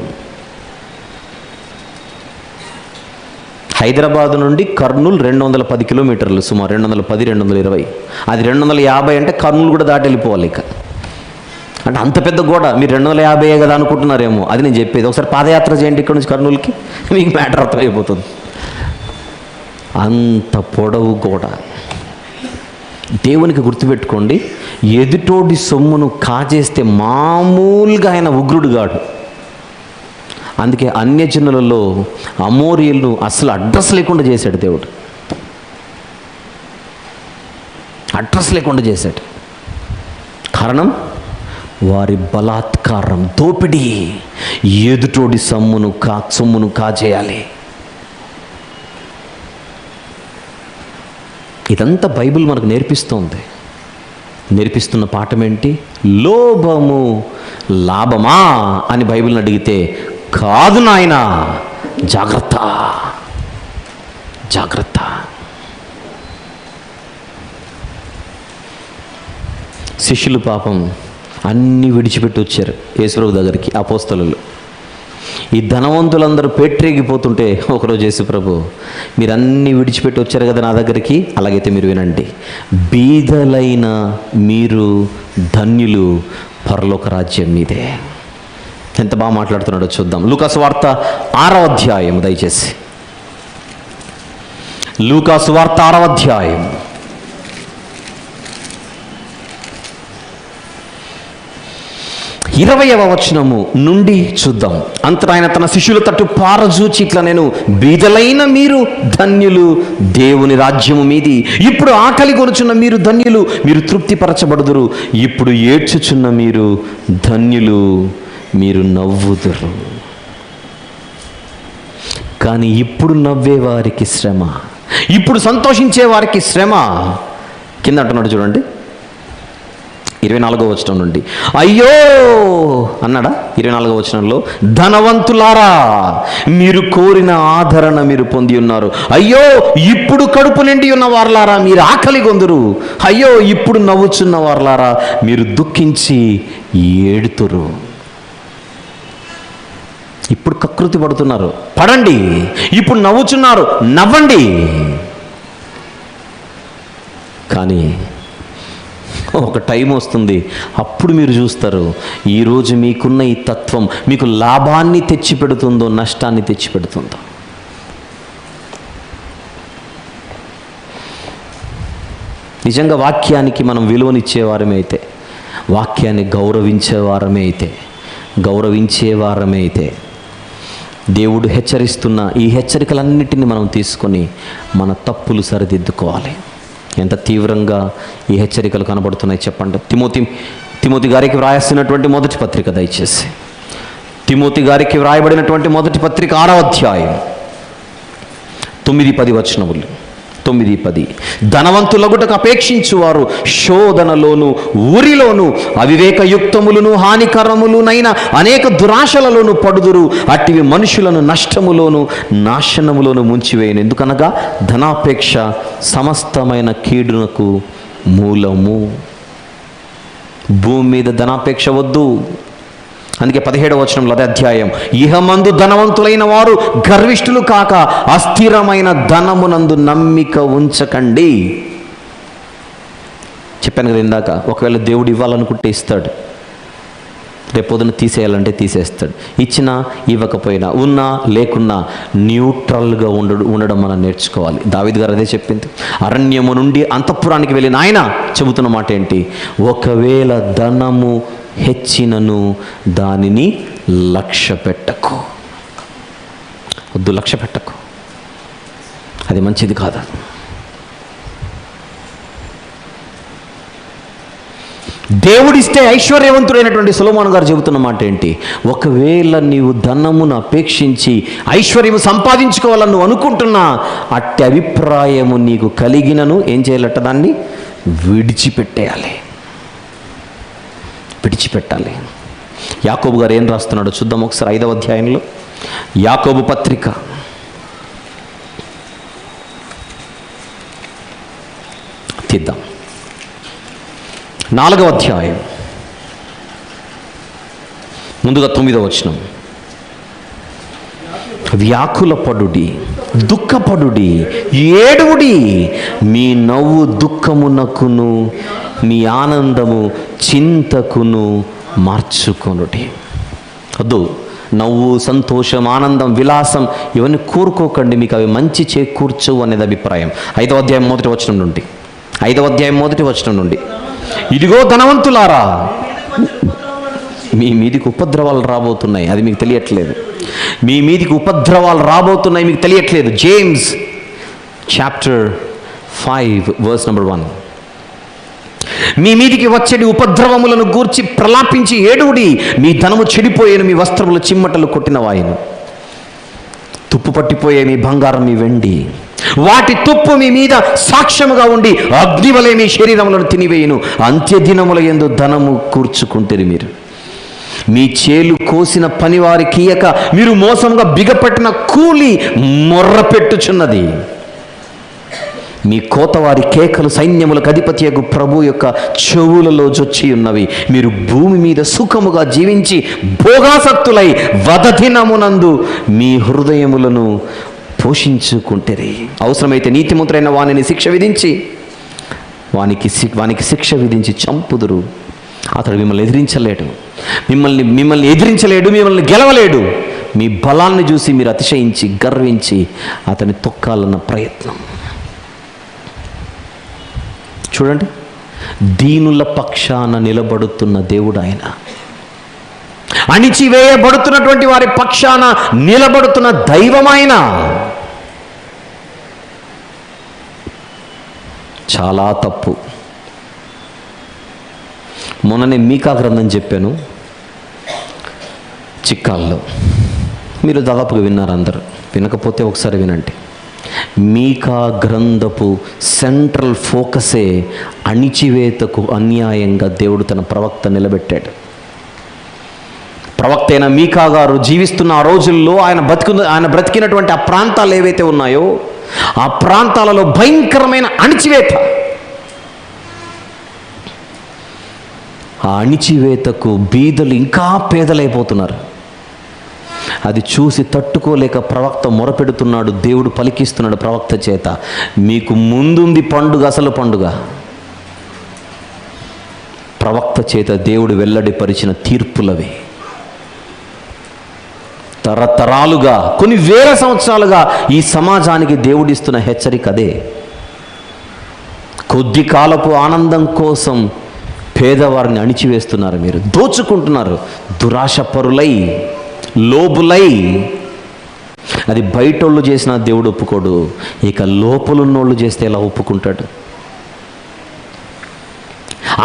హైదరాబాద్ నుండి కర్నూలు 210 కిలోమీటర్లు, సుమారు 210, 220. అది 250 అంటే కర్నూలు కూడా దాటి వెళ్ళిపోవాలి ఇక. అంటే అంత పెద్ద గోడ. మీరు 250 కదా అనుకుంటున్నారేమో, అది నేను చెప్పేది. ఒకసారి పాదయాత్ర చేయండి ఇక్కడ నుంచి కర్నూలుకి, మీకు మ్యాటర్ అర్థమైపోతుంది. అంత పొడవు గోడ. దేవునికి గుర్తుపెట్టుకోండి, ఎదుటోడి సొమ్మును కాజేస్తే మామూలుగా ఆయన ఉగ్రుడు గాడు. అందుకే అన్యజనులలో అమోరీయులను అసలు అడ్రస్ లేకుండా చేశాడు దేవుడు. అడ్రస్ లేకుండా చేశాడు. కారణం వారి బలాత్కారం, దోపిడీ. ఎదుటోడి సొమ్మును కాజేయాలి. ఇదంతా బైబిల్ మనకు నేర్పిస్తోంది. నేర్పిస్తున్న పాఠం ఏంటి? లోభము లాభమా అని బైబిల్ని అడిగితే కాదు నాయనా, జాగ్రత్త, జాగ్రత్త. శిష్యులు పాపం అన్నీ విడిచిపెట్టి వచ్చారు యేసుప్రభు దగ్గరికి, అపోస్తలులు. ఈ ధనవంతులందరూ పేట్రేగిపోతుంటే ఒకరోజు యేసుప్రభు, మీరు అన్నీ విడిచిపెట్టి వచ్చారు కదా నా దగ్గరికి, అలాగైతే మీరు వినండి, బీదలైన మీరు ధన్యులు, పరలోక రాజ్యం మీదే. ఎంత బాగా మాట్లాడుతున్నాడో చూద్దాం. లూకా సువార్త 6వ అధ్యాయం, దయచేసి లూకా సువార్త 6వ అధ్యాయం 20వ వచనము నుండి చూద్దాం. అంతటా ఆయన తన శిష్యుల తట్టు పారజూచి ఇట్లా, నేను బీదలైన మీరు ధన్యులు, దేవుని రాజ్యము మీది. ఇప్పుడు ఆకలి కొనుచున్న మీరు ధన్యులు, మీరు తృప్తిపరచబడుదురు. ఇప్పుడు ఏడ్చుచున్న మీరు ధన్యులు, మీరు నవ్వుదురు. కానీ ఇప్పుడు నవ్వే వారికి శ్రమ, ఇప్పుడు సంతోషించే వారికి శ్రమ. కింద అంటున్నాడు చూడండి, 24వ వచనం నుండి. అయ్యో అన్నాడా? 24వ వచనంలో, ధనవంతులారా, మీరు కోరిన ఆదరణ మీరు పొంది ఉన్నారు. అయ్యో ఇప్పుడు కడుపు నిండి ఉన్న వారులారా, మీరు ఆకలి కొందురు. అయ్యో ఇప్పుడు నవ్వుచున్న వారులారా, మీరు దుఃఖించి ఏడుతురు. ఇప్పుడు కకృతి పడుతున్నారు, పడండి. ఇప్పుడు నవ్వుచున్నారు, నవ్వండి. కానీ ఒక టైం వస్తుంది, అప్పుడు మీరు చూస్తారు ఈరోజు మీకున్న ఈ తత్వం మీకు లాభాన్ని తెచ్చిపెడుతుందో నష్టాన్ని తెచ్చిపెడుతుందో. నిజంగా వాక్యానికి మనం విలువనిచ్చేవారమే అయితే, వాక్యాన్ని గౌరవించేవారమే అయితే దేవుడు హెచ్చరిస్తున్న ఈ హెచ్చరికలన్నిటిని మనం తీసుకొని మన తప్పులు సరిదిద్దుకోవాలి. ఎంత తీవ్రంగా ఈ హెచ్చరికలు కనబడుతున్నాయి చెప్పండి. తిమోతి గారికి వ్రాయాల్సినటువంటి మొదటి పత్రిక, దయచేసి తిమోతి గారికి వ్రాయబడినటువంటి మొదటి పత్రిక 6వ అధ్యాయం 9-10 వచనములు. 9-10. ధనవంతులగుటకు అపేక్షించువారు శోధనలోను ఉరిలోను అవివేకయుక్తములను హానికరములునైన అనేక దురాశలలోను పడుదురు. అట్టివి మనుషులను నష్టములోను నాశనములోను ముంచివేయను. ఎందుకనగా ధనాపేక్ష సమస్తమైన కీడునకు మూలము. భూమి మీద ధనాపేక్ష వద్దు. అందుకే 17వ వచనంలో అదే అధ్యాయం, ఇహమందు ధనవంతులైన వారు గర్విష్ఠులు కాక అస్థిరమైన ధనమునందు నమ్మిక ఉంచకండి. చెప్పాను కదా ఇందాక, ఒకవేళ దేవుడు ఇవ్వాలనుకుంటే ఇస్తాడు, రేపొద్దున తీసేయాలంటే తీసేస్తాడు. ఇచ్చినా ఇవ్వకపోయినా, ఉన్నా లేకున్నా న్యూట్రల్గా ఉండడం మనం నేర్చుకోవాలి. దావీదు గారు అదే చెప్పింది. అరణ్యము నుండి అంతఃపురానికి వెళ్ళిన ఆయన చెబుతున్న మాట ఏంటి? ఒకవేళ ధనము హెచ్చినను దానిని లక్ష్య పెట్టకు. వద్దు, లక్ష్య పెట్టకు, అది మంచిది కాదు. దేవుడిస్తే ఐశ్వర్యవంతుడైనటువంటి సొలొమోను గారు చెబుతున్న మాట ఏంటి? ఒకవేళ నీవు ధనమును అపేక్షించి ఐశ్వర్యము సంపాదించుకోవాలని నువ్వు అనుకుంటున్నా, అట్టి అభిప్రాయము నీకు కలిగినను ఏం చేయాలట? దాన్ని విడిచిపెట్టాలి. యాకోబు గారు ఏం రాస్తున్నాడో చూద్దాం ఒకసారి. 5వ అధ్యాయంలో యాకోబు పత్రిక తీద్దాం. 4వ అధ్యాయం ముందుగా 9వ వచనం. వ్యాకులపడుడి, దుఃఖపడుడి, ఏడువుడి, మీ నవ్వు దుఃఖమునకును మీ ఆనందము చింతకును మార్చుకొనుడి. వద్దు, నవ్వు, సంతోషం, ఆనందం, విలాసం ఇవన్నీ కోరుకోకండి, మీకు అవి మంచి చేకూర్చవు అనేది అభిప్రాయం. 5వ అధ్యాయం మొదటి వచనం నుండి. ఇదిగో ధనవంతులారా, మీ మీదికి ఉపద్రవాలు రాబోతున్నాయి, అది మీకు తెలియట్లేదు. మీ మీదికి ఉపద్రవాలు రాబోతున్నాయి, మీకు తెలియట్లేదు. James chapter 5 verse number 1. మీ మీదికి వచ్చేటి ఉపద్రవములను గూర్చి ప్రలాపించి ఏడువుడి. మీ ధనము చెడిపోయేను, మీ వస్త్రములు చిమ్మటలు కొట్టిన వాయను. తుప్పు పట్టిపోయే మీ బంగారం, మీ వెండి, వాటి తుప్పు మీ మీద సాక్ష్యముగా ఉండి అగ్నివలే మీ శరీరములను తినివేయును. అంత్యదినముల యందు ధనము కూర్చుకుంటారు మీరు. మీ చేలు కోసిన పనివారికి ఇయ్యక మీరు మోసంగా బిగపట్టిన కూలి మొర్ర పెట్టుచున్నది. మీ కోతవారి కేకలు సైన్యములకు అధిపతియగు ప్రభు యొక్క చెవులలో జొచ్చి ఉన్నవి. మీరు భూమి మీద సుఖముగా జీవించి భోగాసక్తులై వదదినమునందు మీ హృదయములను పోషించుకుంటేరి. అవసరమైతే నీతిమంతుడైన వానిని వానికి శిక్ష విధించి చంపుదురు. అతడు మిమ్మల్ని ఎదిరించలేడు, మిమ్మల్ని ఎదిరించలేడు, మిమ్మల్ని గెలవలేడు. మీ బలాన్ని చూసి మీరు అతిశయించి గర్వించి అతన్ని తొక్కాలన్న ప్రయత్నం. చూడండి, దీనుల పక్షాన నిలబడుతున్న దేవుడు ఆయన. అణిచివేయబడుతున్నటువంటి వారి పక్షాన నిలబడుతున్న దైవం ఆయన. చాలా తప్పు. మొన్ననే మీకా గ్రంథం చెప్పాను చిక్కాల్లో. మీరు దాదాపుగా విన్నారు అందరు. వినకపోతే ఒకసారి వినండి. మీకా గ్రంథపు సెంట్రల్ ఫోకసే అణిచివేతకు అన్యాయంగా దేవుడు తన ప్రవక్త నిలబెట్టాడు. ప్రవక్త అయిన మీకా గారు జీవిస్తున్న ఆ రోజుల్లో ఆయన బ్రతికినటువంటి ఆ ప్రాంతాలు ఏవైతే ఉన్నాయో ఆ ప్రాంతాలలో భయంకరమైన అణిచివేత. ఆ అణిచివేతకు బీదలు ఇంకా పేదలైపోతున్నారు. అది చూసి తట్టుకోలేక ప్రవక్త మొరపెడుతున్నాడు. దేవుడు పలికిస్తున్నాడు ప్రవక్త చేత, మీకు ముందుంది పండుగ, అసలు పండుగ. ప్రవక్త చేత దేవుడు వెల్లడిపరిచిన తీర్పులవి. తరతరాలుగా, కొన్ని వేల సంవత్సరాలుగా ఈ సమాజానికి దేవుడిస్తున్న హెచ్చరిక అదే. కొద్ది కాలపు ఆనందం కోసం పేదవారిని అణిచివేస్తున్నారు, మీరు దోచుకుంటున్నారు. దురాశపరులై, లోబులై. అది బయటోళ్ళు చేసిన దేవుడు ఒప్పుకోడు, ఇక లోపలున్నోళ్ళు చేస్తే ఎలా ఒప్పుకుంటాడు?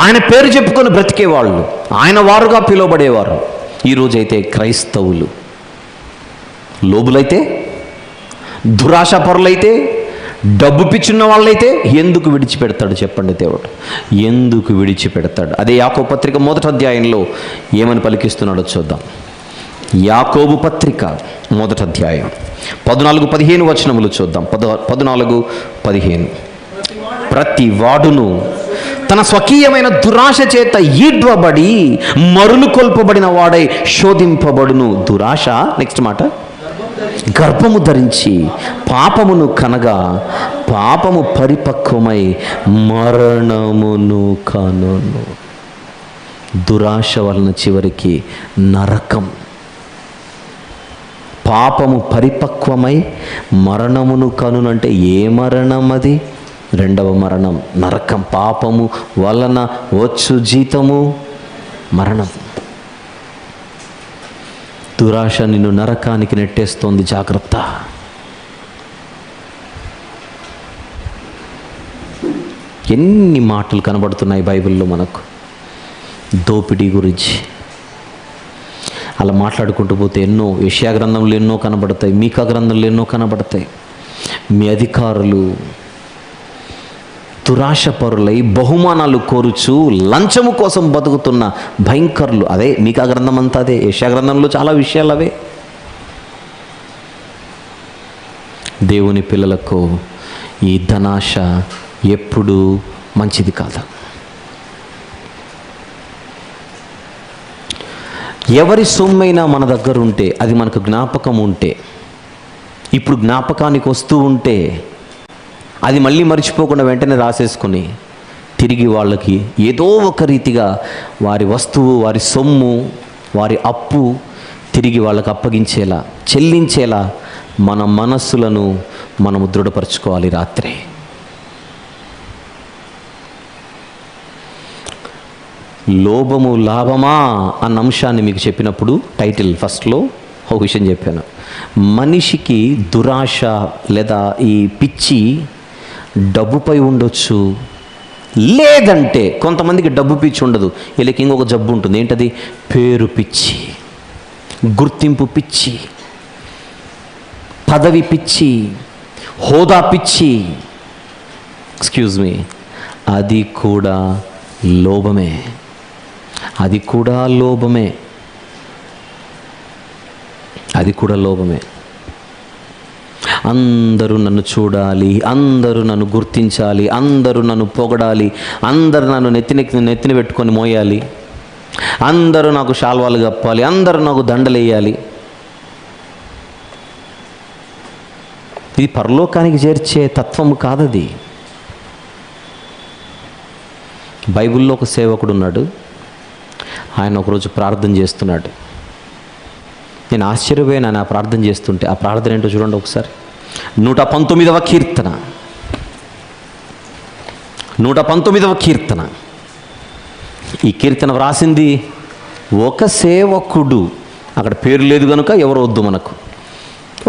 ఆయన పేరు చెప్పుకొని బ్రతికేవాళ్ళు, ఆయన వారుగా పిలువబడేవారు. ఈరోజైతే క్రైస్తవులు లోబులైతే, దురాశపరులైతే, డబ్బు పిచ్చున్న వాళ్ళైతే ఎందుకు విడిచిపెడతాడు చెప్పండి దేవుడు? ఎందుకు విడిచిపెడతాడు? అదే యాకోబు పత్రిక 1వ అధ్యాయంలో ఏమని పలికిస్తున్నాడో చూద్దాం. యాకోబు పత్రిక 1వ అధ్యాయం 14-15 వచనములు చూద్దాం. 14-15. ప్రతి వాడును తన స్వకీయమైన దురాశ చేత ఈడ్వబడి మరులు కొల్పబడిన వాడై శోధింపబడును. దురాశ, నెక్స్ట్ మాట, గర్భము ధరించి పాపమును కనగా పాపము పరిపక్వమై మరణమును కనును. దురాశ వలన చివరికి నరకం. పాపము పరిపక్వమై మరణమును కనును అంటే ఏ మరణం అది? రెండవ మరణం, నరకం. పాపము వలన వచ్చు జీతము మరణం. దురాశ నిన్ను నరకానికి నెట్టేస్తోంది, జాగ్రత్త. ఎన్ని మాటలు కనబడుతున్నాయి బైబిల్లో మనకు దోపిడీ గురించి. అలా మాట్లాడుకుంటూ పోతే ఎన్నో, యెషయా గ్రంథంలో ఎన్నో కనబడతాయి, మీకా గ్రంథంలో ఎన్నో కనబడతాయి. మీ అధికారులు దురాశపరులై బహుమానాలు కోరుచు లంచము కోసం బతుకుతున్న భయంకరులు. అదే మీకా గ్రంథం అంతా అదే. యెషయా గ్రంథంలో చాలా విషయాలు అవే. దేవుని పిల్లలకు ఈ ధనాశ ఎప్పుడూ మంచిది కాదు. ఎవరి సొమ్మైనా మన దగ్గర ఉంటే, అది మనకు జ్ఞాపకం ఉంటే, ఇప్పుడు జ్ఞాపకానికి వస్తూ ఉంటే, అది మళ్ళీ మర్చిపోకుండా వెంటనే రాసేసుకొని తిరిగి వాళ్ళకి ఏదో ఒక రీతిగా వారి వస్తువు, వారి సొమ్ము, వారి అప్పు తిరిగి వాళ్ళకి అప్పగించేలా, చెల్లించేలా మన మనస్సులను మనము దృఢపరచుకోవాలి. రాత్రి లోభము లాభమా అన్న అంశాన్ని మీకు చెప్పినప్పుడు టైటిల్ ఫస్ట్లో ఒక విషయం చెప్పాను. మనిషికి దురాశ లేదా ఈ పిచ్చి డబ్బుపై ఉండొచ్చు, లేదంటే కొంతమందికి డబ్బు పిచ్చి ఉండదు, వీళ్ళకి ఇంకొక జబ్బు ఉంటుంది. ఏంటది? పేరు పిచ్చి, గుర్తింపు పిచ్చి, పదవి పిచ్చి, హోదా పిచ్చి. ఎక్స్క్యూజ్ మీ, అది కూడా లోభమే. అది కూడా లోభమే. అది కూడా లోభమే. అందరూ నన్ను చూడాలి, అందరూ నన్ను గుర్తించాలి, అందరూ నన్ను పొగడాలి, అందరూ నన్ను నెత్తిన పెట్టుకొని మోయాలి, అందరూ నాకు శాల్వాలు కప్పాలి, అందరూ నాకు దండలేయాలి. ఇది పరలోకానికి చేర్చే తత్వము కాదది. బైబిల్లో ఒక సేవకుడు ఉన్నాడు, ఆయన ఒకరోజు ప్రార్థన చేస్తున్నాడు. నేను ఆశ్చర్యపోయాను ఆయన ప్రార్థన చేస్తుంటే. ఆ ప్రార్థన ఏంటో చూడండి ఒకసారి. 119వ కీర్తన, 119వ కీర్తన. ఈ కీర్తన వ్రాసింది ఒక సేవకుడు. అక్కడ పేరు లేదు కనుక ఎవరు వద్దు మనకు.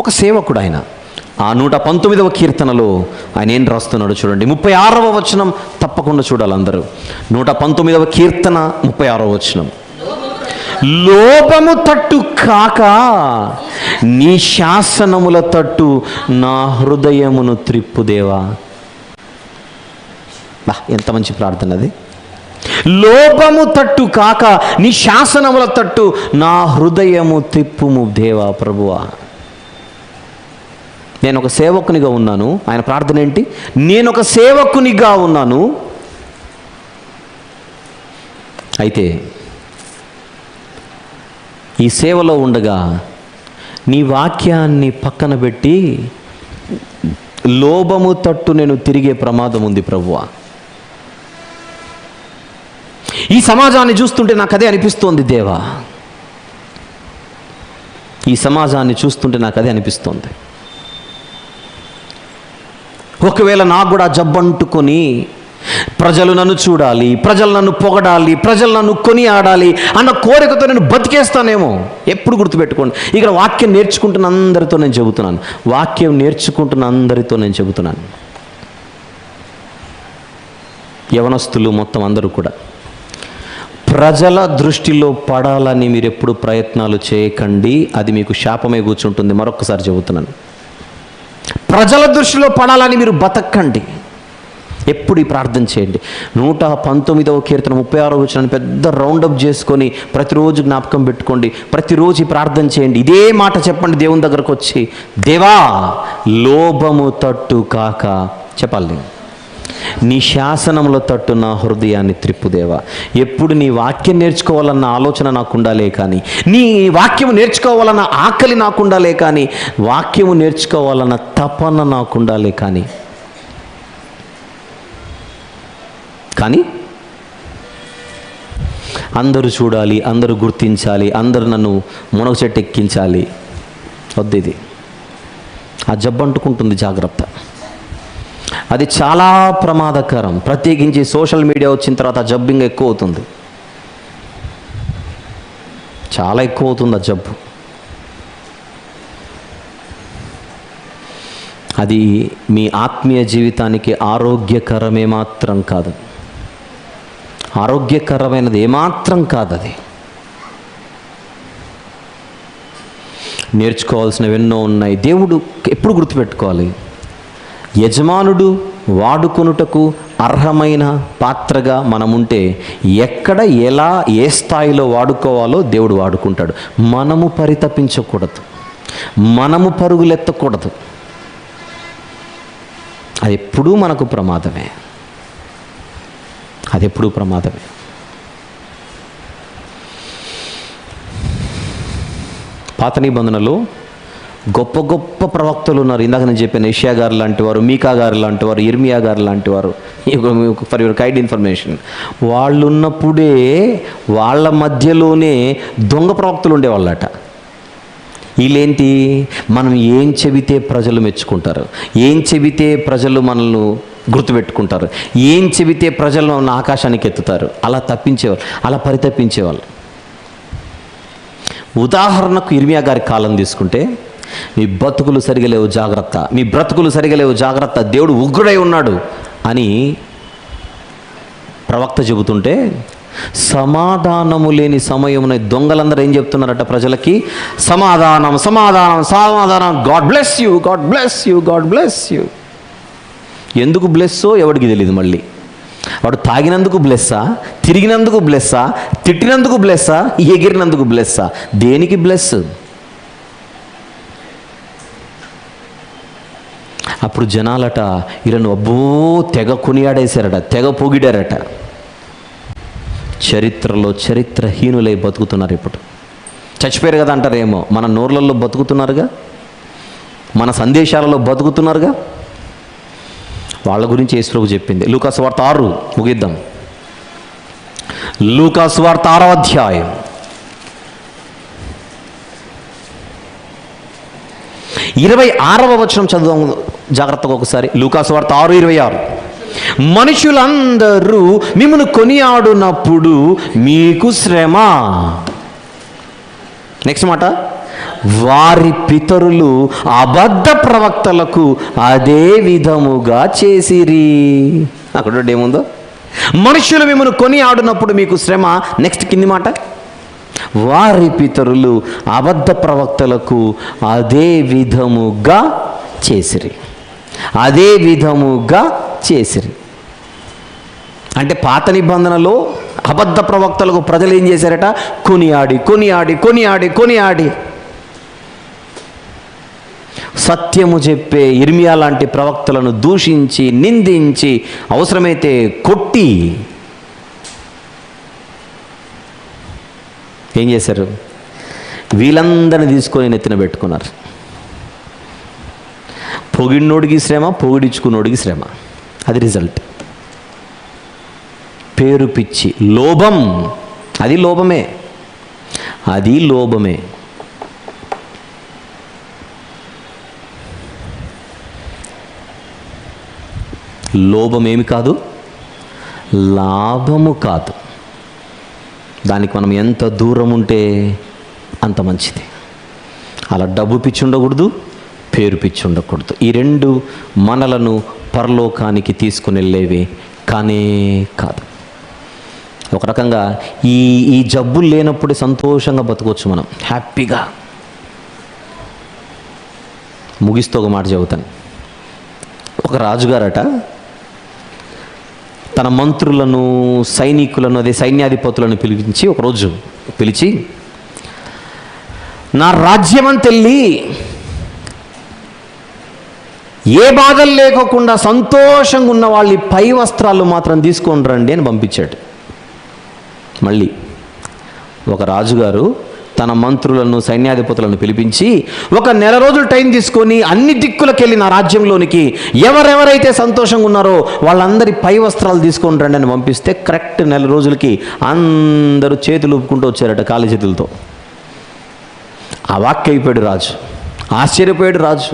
ఒక సేవకుడు ఆయన. ఆ 119వ కీర్తనలో ఆయన ఏం రాస్తున్నాడు చూడండి. 36వ వచనం తప్పకుండా చూడాలి అందరూ. 119వ కీర్తన 36వ వచనం. లోపము తట్టు కాక నీ శాసనముల తట్టు నా హృదయమును త్రిప్పుదేవా. ఎంత మంచి ప్రార్థన అది. లోపము తట్టు కాక నీ శాసనముల తట్టు నా హృదయము త్రిప్పుము దేవా ప్రభువా. నేను ఒక సేవకునిగా ఉన్నాను. ఆయన ప్రార్థన ఏంటి? నేను ఒక సేవకునిగా ఉన్నాను. అయితే ఈ సేవలో ఉండగా నీ వాక్యాన్ని పక్కన పెట్టి లోభము తట్టు నేను తిరిగే ప్రమాదం ఉంది ప్రభువా. ఈ సమాజాన్ని చూస్తుంటే నాకు అదే అనిపిస్తోంది దేవా. ఈ సమాజాన్ని చూస్తుంటే నాకు అదే అనిపిస్తోంది. ఒకవేళ నాకు కూడా జబ్బంటుకొని ప్రజలు నన్ను చూడాలి, ప్రజలు నన్ను పొగడాలి, ప్రజలు నన్ను కొనియాడాలి అన్న కోరికతో నేను బతికేస్తానేమో. ఎప్పుడు గుర్తుపెట్టుకోండి, ఇక్కడ వాక్యం నేర్చుకుంటున్న అందరితో నేను చెబుతున్నాను. వాక్యం నేర్చుకుంటున్న అందరితో నేను చెబుతున్నాను. యవనస్తులు మొత్తం అందరూ కూడా ప్రజల దృష్టిలో పడాలని మీరు ఎప్పుడు ప్రయత్నాలు చేయకండి. అది మీకు శాపమే కూర్చుంటుంది. మరొకసారి చెబుతున్నాను, ప్రజల దృష్టిలో పడాలని మీరు బతకండి. ఎప్పుడు ఈ ప్రార్థన చేయండి. 119వ కీర్తన 36వ వచనాన్ని పెద్ద రౌండప్ చేసుకొని ప్రతిరోజు జ్ఞాపకం పెట్టుకోండి. ప్రతిరోజు ఈ ప్రార్థన చేయండి. ఇదే మాట చెప్పండి దేవుని దగ్గరకు వచ్చి, దేవా లోభము తట్టు కాక చెప్పాలి, నీ శాసనముల తట్టు నా హృదయాన్ని త్రిప్పుదేవా. ఎప్పుడు నీ వాక్యం నేర్చుకోవాలన్న ఆలోచన నాకు ఉండాలే కానీ, నీ వాక్యము నేర్చుకోవాలన్న ఆకలి నాకు ఉండాలే కానీ, వాక్యము నేర్చుకోవాలన్న తపన నాకు ఉండాలే కానీ అందరూ చూడాలి, అందరూ గుర్తించాలి, అందరూ నన్ను మునగ చెట్టు ఎక్కించాలి. వద్దు, ఇది ఆ జబ్బు అంటుకుంటుంది. జాగ్రత్త, అది చాలా ప్రమాదకరం. ప్రత్యేకించి సోషల్ మీడియా వచ్చిన తర్వాత ఆ జబ్బు ఇంకా ఎక్కువ అవుతుంది. చాలా ఎక్కువ అవుతుంది ఆ జబ్బు. అది మీ ఆత్మీయ జీవితానికి ఆరోగ్యకరమే మాత్రం కాదు. ఆరోగ్యకరమైనది ఏమాత్రం కాదు. అది నేర్చుకోవాల్సినవి ఎన్నో ఉన్నాయి. దేవుడు ఎప్పుడు గుర్తుపెట్టుకోవాలి, యజమానుడు వాడుకొనుటకు అర్హమైన పాత్రగా మనముంటే ఎక్కడ ఎలా ఏ స్థాయిలో వాడుకోవాలో దేవుడు వాడుకుంటాడు. మనము పరితపించకూడదు, మనము పరుగులెత్తకూడదు. అది ఎప్పుడూ మనకు ప్రమాదమే. అది ఎప్పుడూ ప్రమాదమే. పాత నిబంధనలో గొప్ప గొప్ప ప్రవక్తలు ఉన్నారు. ఇందాక నేను చెప్పాను, యెషయా గారు లాంటి వారు, మీకా గారు లాంటి వారు, ఇర్మియా గారు లాంటి వారు. ఫర్ యువర్ కైండ్ ఇన్ఫర్మేషన్, వాళ్ళు ఉన్నప్పుడే వాళ్ళ మధ్యలోనే దొంగ ప్రవక్తలు ఉండేవాళ్ళట. వీళ్ళేంటి, మనం ఏం చెబితే ప్రజలు మెచ్చుకుంటారు, ఏం చెబితే ప్రజలు మనల్ని గుర్తుపెట్టుకుంటారు, ఏం చెబితే ప్రజలు మన ఆకాశానికి ఎత్తుతారు, అలా తప్పించేవాళ్ళు, అలా పరితపించేవాళ్ళు. ఉదాహరణకు ఇర్మియా గారి కాలం తీసుకుంటే, మీ బతుకులు సరిగా లేవు జాగ్రత్త, మీ బ్రతుకులు సరిగా లేవు జాగ్రత్త, దేవుడు ఉగ్రుడై ఉన్నాడు అని ప్రవక్త చెబుతుంటే, సమాధానము లేని సమయమున దొంగలందరూ ఏం చెప్తున్నారట ప్రజలకి? సమాధానం, సమాధానం, సమాధానం, God bless you, God bless you, God bless you. ఎందుకు బ్లెస్సో ఎవడికి తెలియదు. మళ్ళీ వాడు తాగినందుకు బ్లెస్సా, తిరిగినందుకు బ్లెస్సా, తిట్టినందుకు బ్లెస్సా, ఎగిరినందుకు బ్లెస్సా? దేనికి బ్లెస్? అప్పుడు జనాలట వీళ్ళను అబ్బో తెగ కొనియాడేశారట, తెగ పొగిడారట. చరిత్రలో చరిత్రహీనులై బతుకుతున్నారు. ఇప్పుడు చచ్చిపోయారు కదా అంటారేమో, మన నోర్లలో బతుకుతున్నారుగా, మన సందేశాలలో బతుకుతున్నారుగా. వాళ్ళ గురించి యేసు ప్రభువు చెప్పింది. లూకా సువార్త 6 ముగిద్దాం. లూకా సువార్త 6వ అధ్యాయం 26వ వచనం చదువుదాం జాగ్రత్తగా ఒకసారి. లూకా సువార్త 6:26. మనుషులందరూ మిమ్మును కొనియాడునప్పుడు మీకు శ్రమ. నెక్స్ట్ మాట, వారి పితరులు అబద్ధ ప్రవక్తలకు అదే విధముగా చేసిరి. అక్కడ ఏముందో, మనుషులు మిమ్మల్ని కొని ఆడునప్పుడు మీకు శ్రమ. నెక్స్ట్ కింది మాట, వారి పితరులు అబద్ధ ప్రవక్తలకు అదే విధముగా చేసిరి. అదే విధముగా చేసిరి అంటే పాత నిబంధనలో అబద్ధ ప్రవక్తలకు ప్రజలు ఏం చేశారట? కొనియాడి కొనియాడి కొనియాడి కొనియాడి సత్యము చెప్పే ఇర్మియా లాంటి ప్రవక్తలను దూషించి నిందించి అవసరమైతే కొట్టి ఏం చేశారు? వీళ్ళందరిని తీసుకొని నెత్తిన పెట్టుకున్నారు. పొగిడినోడికి శ్రమ, పొగిడించుకున్నోడికి శ్రమ. అది రిజల్ట్. పేరు పిచ్చి, లోభం. అది లోభమే, అది లోభమే. లోభమేమి కాదు, లాభము కాదు. దానికి మనం ఎంత దూరం ఉంటే అంత మంచిది. అలా డబ్బు పిచ్చి ఉండకూడదు, పేరు పిచ్చి ఉండకూడదు. ఈ రెండు మనలను పరలోకానికి తీసుకుని వెళ్ళేవి కానే కాదు. ఒక రకంగా ఈ జబ్బులు లేనప్పుడే సంతోషంగా బతకొచ్చు మనం, హ్యాపీగా. ముగిస్తూ ఒక మాట చెబుతాను. ఒక రాజుగారట తన మంత్రులను, సైనికులను, అదే సైన్యాధిపతులను ఒకరోజు పిలిచి, నా రాజ్యమంతెళ్ళి ఏ బాధలు లేకోకుండా సంతోషంగా ఉన్న వాళ్ళ పై వస్త్రాలు మాత్రం తీసుకొని రండి అని పంపించాడు. మళ్ళీ ఒక రాజుగారు తన మంత్రులను, సైన్యాధిపతులను పిలిపించి ఒక నెల రోజులు టైం తీసుకొని అన్ని దిక్కులకు వెళ్ళి నా రాజ్యంలోనికి ఎవరెవరైతే సంతోషంగా ఉన్నారో వాళ్ళందరి పై వస్త్రాలు తీసుకొని రండి అని పంపిస్తే కరెక్ట్ నెల రోజులకి అందరూ చేతులు ఊపుకుంటూ వచ్చారట, ఖాళీ చేతులతో. అవాక్కైపోయాడు రాజు, ఆశ్చర్యపోయాడు రాజు,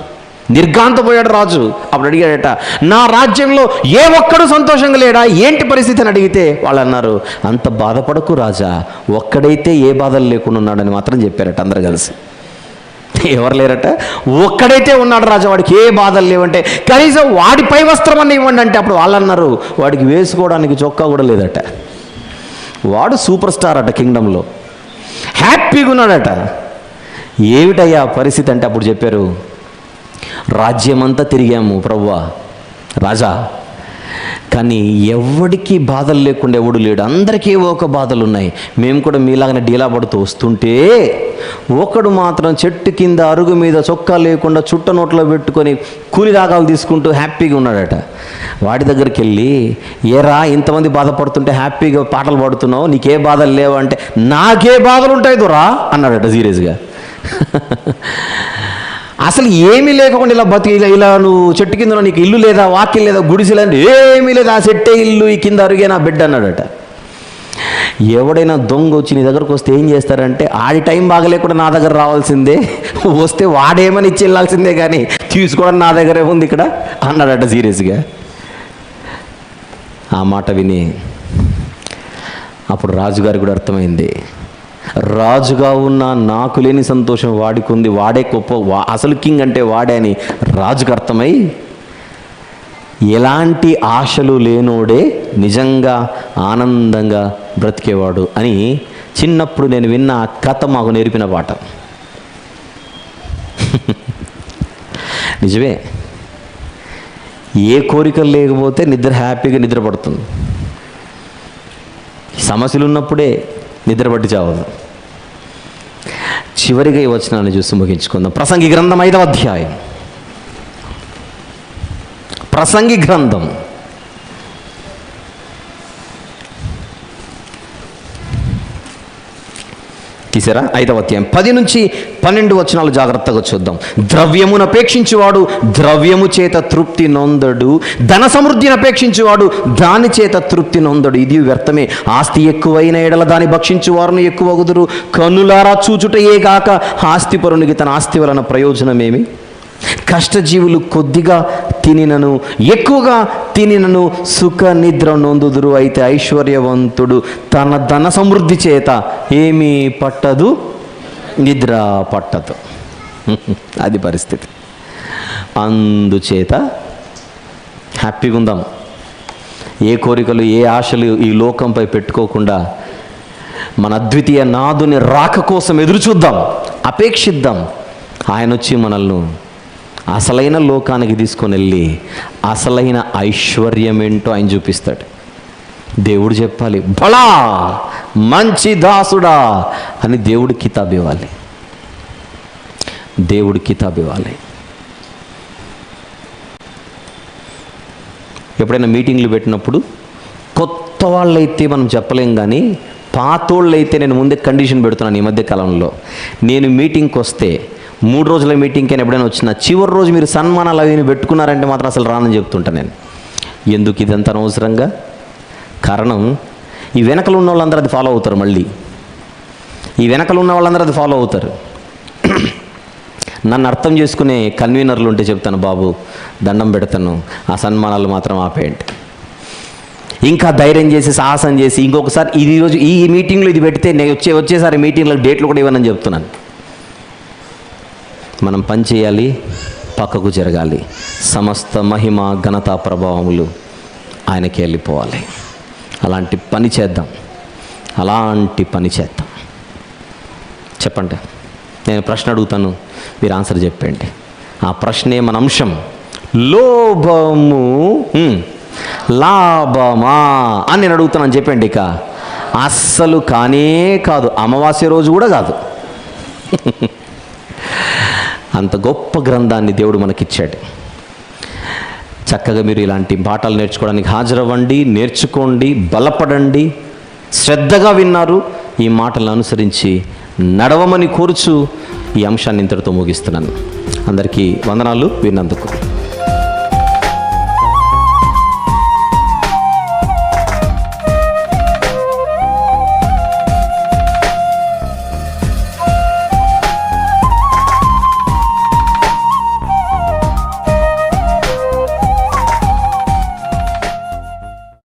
నిర్ఘాంతపోయాడు రాజు. అప్పుడు అడిగాడట, నా రాజ్యంలో ఏ ఒక్కడు సంతోషంగా లేడా, ఏంటి పరిస్థితి అని అడిగితే వాళ్ళు అన్నారు, అంత బాధపడకు రాజా, ఒక్కడైతే ఏ బాధలు లేకుండా ఉన్నాడని మాత్రం చెప్పారట అందరు కలిసి. ఎవరు లేరట, ఒక్కడైతే ఉన్నాడు రాజా, వాడికి ఏ బాధలు లేవంటే కనీసం వాడి పై వస్త్రం అన్న ఇవ్వండి అంటే అప్పుడు వాళ్ళు అన్నారు, వాడికి వేసుకోవడానికి చొక్కా కూడా లేదట. వాడు సూపర్ స్టార్ అట, కింగ్డంలో హ్యాపీగా ఉన్నాడట. ఏమిటయ్యా పరిస్థితి అంటే అప్పుడు చెప్పారు, రాజ్యమంతా తిరిగాము ప్రభువా రాజా, కానీ ఎవడికి బాధలు లేకుండా ఎవడు లేడు, అందరికీ ఒక బాధలు ఉన్నాయి. మేము కూడా మీలాగానే డీలా పడుతూ వస్తుంటే ఒకడు మాత్రం చెట్టు కింద అరుగు మీద చొక్కా లేకుండా చుట్ట నోట్లో పెట్టుకొని కూలి రాగాలు తీసుకుంటూ హ్యాపీగా ఉన్నాడట. వాడి దగ్గరికి వెళ్ళి, ఏరా ఇంతమంది బాధపడుతుంటే హ్యాపీగా పాటలు పాడుతున్నావు, నీకే బాధలు లేవు అంటే, నాకే బాధలు ఉంటాయి దొరా అన్నాడట సీరియస్గా. అసలు ఏమీ లేకుండా ఇలా బతికి ఇలా నువ్వు చెట్టు కింద నీకు ఇల్లు లేదా, వాకిల్ లేదా, గుడిసె లేదా, ఏమీ లేదా, ఆ చెట్టే ఇల్లు, ఈ కింద అరిగే నా బిడ్డ అన్నాడట. ఎవడైనా దొంగ వచ్చి నీ దగ్గరకు వస్తే ఏం చేస్తారంటే, ఆడి టైం బాగలేకుండా నా దగ్గర రావాల్సిందే, వస్తే వాడేమని ఇచ్చి వెళ్ళాల్సిందే కానీ తీసుకోవడం నా దగ్గరే ఉంది ఇక్కడ అన్నాడట సీరియస్గా. ఆ మాట విని అప్పుడు రాజుగారికి కూడా అర్థమైంది, రాజుగా ఉన్న నాకు లేని సంతోషం వాడికి ఉంది, వాడే గొప్ప, అసలు కింగ్ అంటే వాడే అని రాజుకు అర్థమై, ఎలాంటి ఆశలు లేనోడే నిజంగా ఆనందంగా బ్రతికేవాడు అని చిన్నప్పుడు నేను విన్న కథ మాకు నేర్పిన పాట. నిజమే, ఏ కోరికలు లేకపోతే నిద్ర హ్యాపీగా నిద్ర పడుతుంది. సమస్యలు ఉన్నప్పుడే నిద్ర పట్టి చావదు. చివరిగా ఈ వచనాన్ని చూసి ముగించుకుందాం. ప్రసంగి గ్రంథం 5వ అధ్యాయం. ప్రసంగి గ్రంథం తీసారా? 5వ అధ్యాయం 10 నుంచి 12 వచనాలు జాగ్రత్తగా చూద్దాం. ద్రవ్యమును అపేక్షించువాడు ద్రవ్యము చేత తృప్తి నొందడు, ధన సమృద్ధిని అపేక్షించువాడు దాని చేత తృప్తి నొందడు. ఇది వ్యర్థమే. ఆస్తి ఎక్కువైన ఎడల దాన్ని భక్షించువారును ఎక్కువగుదురు. కన్నులారా చూచుటయే గాక ఆస్తిపరునికి తన ఆస్తి వలన ప్రయోజనమేమి? కష్టజీవులు కొద్దిగా తినినను ఎక్కువగా తినినను సుఖ నిద్ర నొందుదురు. అయితే ఐశ్వర్యవంతుడు తన ధన సమృద్ధి చేత ఏమీ పట్టదు, నిద్ర పట్టదు. అది పరిస్థితి. అందుచేత హ్యాపీగా ఉందాం. ఏ కోరికలు ఏ ఆశలు ఈ లోకంపై పెట్టుకోకుండా మన అద్వితీయ నాదుని రాక కోసం ఎదురు చూద్దాం, అపేక్షిద్దాం. ఆయన వచ్చి మనల్ని అసలైన లోకానికి తీసుకొని వెళ్ళి అసలైన ఐశ్వర్యం ఏంటో ఆయన చూపిస్తాడు. దేవుడు చెప్పాలి, బలా మంచి దాసుడా అని దేవుడు కితాబ్ ఇవ్వాలి. దేవుడు కితాబ్ ఇవ్వాలి. ఎప్పుడైనా మీటింగ్లు పెట్టినప్పుడు కొత్త వాళ్ళైతే మనం చెప్పలేం, కానీ పాతోళ్ళైతే నేను ముందే కండిషన్ పెడుతున్నాను. ఈ మధ్య కాలంలో నేను మీటింగ్కి వస్తే 3 రోజుల మీటింగ్కి ఎప్పుడైనా వచ్చినా చివరి రోజు మీరు సన్మానాలు అవి పెట్టుకున్నారంటే మాత్రం అసలు రానని చెప్తుంటా నేను. ఎందుకు ఇదంతా అనవసరంగా? కారణం, ఈ వెనకలు ఉన్న వాళ్ళందరూ అది ఫాలో అవుతారు. మళ్ళీ ఈ వెనకలు ఉన్న వాళ్ళందరూ అది ఫాలో అవుతారు. నన్ను అర్థం చేసుకునే కన్వీనర్లు ఉంటే చెప్తాను, బాబు దండం పెడతాను, ఆ సన్మానాలు మాత్రం ఆపేయండి. ఇంకా ధైర్యం చేసి సాహసం చేసి ఇంకొకసారి ఈరోజు ఈ మీటింగ్లో ఇది పెడితే నేను వచ్చేసారి మీటింగ్లకు డేట్లు కూడా ఇవ్వనని చెప్తున్నాను. మనం పని చేయాలి, పక్కకు జరగాలి. సమస్త మహిమ ఘనత ప్రభావములు ఆయనకి వెళ్ళిపోవాలి. అలాంటి పని చేద్దాం, అలాంటి పని చేద్దాం. చెప్పండి, నేను ప్రశ్న అడుగుతాను, మీరు ఆన్సర్ చెప్పండి. ఆ ప్రశ్నే మన అంశం. లోభము లాభమా అని నేను అడుగుతున్నాను, చెప్పండి. ఇక అస్సలు కానే కాదు, అమావాస్య రోజు కూడా కాదు. అంత గొప్ప గ్రంథాన్ని దేవుడు మనకిచ్చాడు. చక్కగా మీరు ఇలాంటి పాఠాలు నేర్చుకోవడానికి హాజరవ్వండి, నేర్చుకోండి, బలపడండి. శ్రద్ధగా విన్నారు, ఈ మాటలను అనుసరించి నడవమని కోరుచు ఈ అంశాన్ని ఇంతటితో ముగిస్తున్నాను. అందరికీ వందనాలు విన్నందుకు.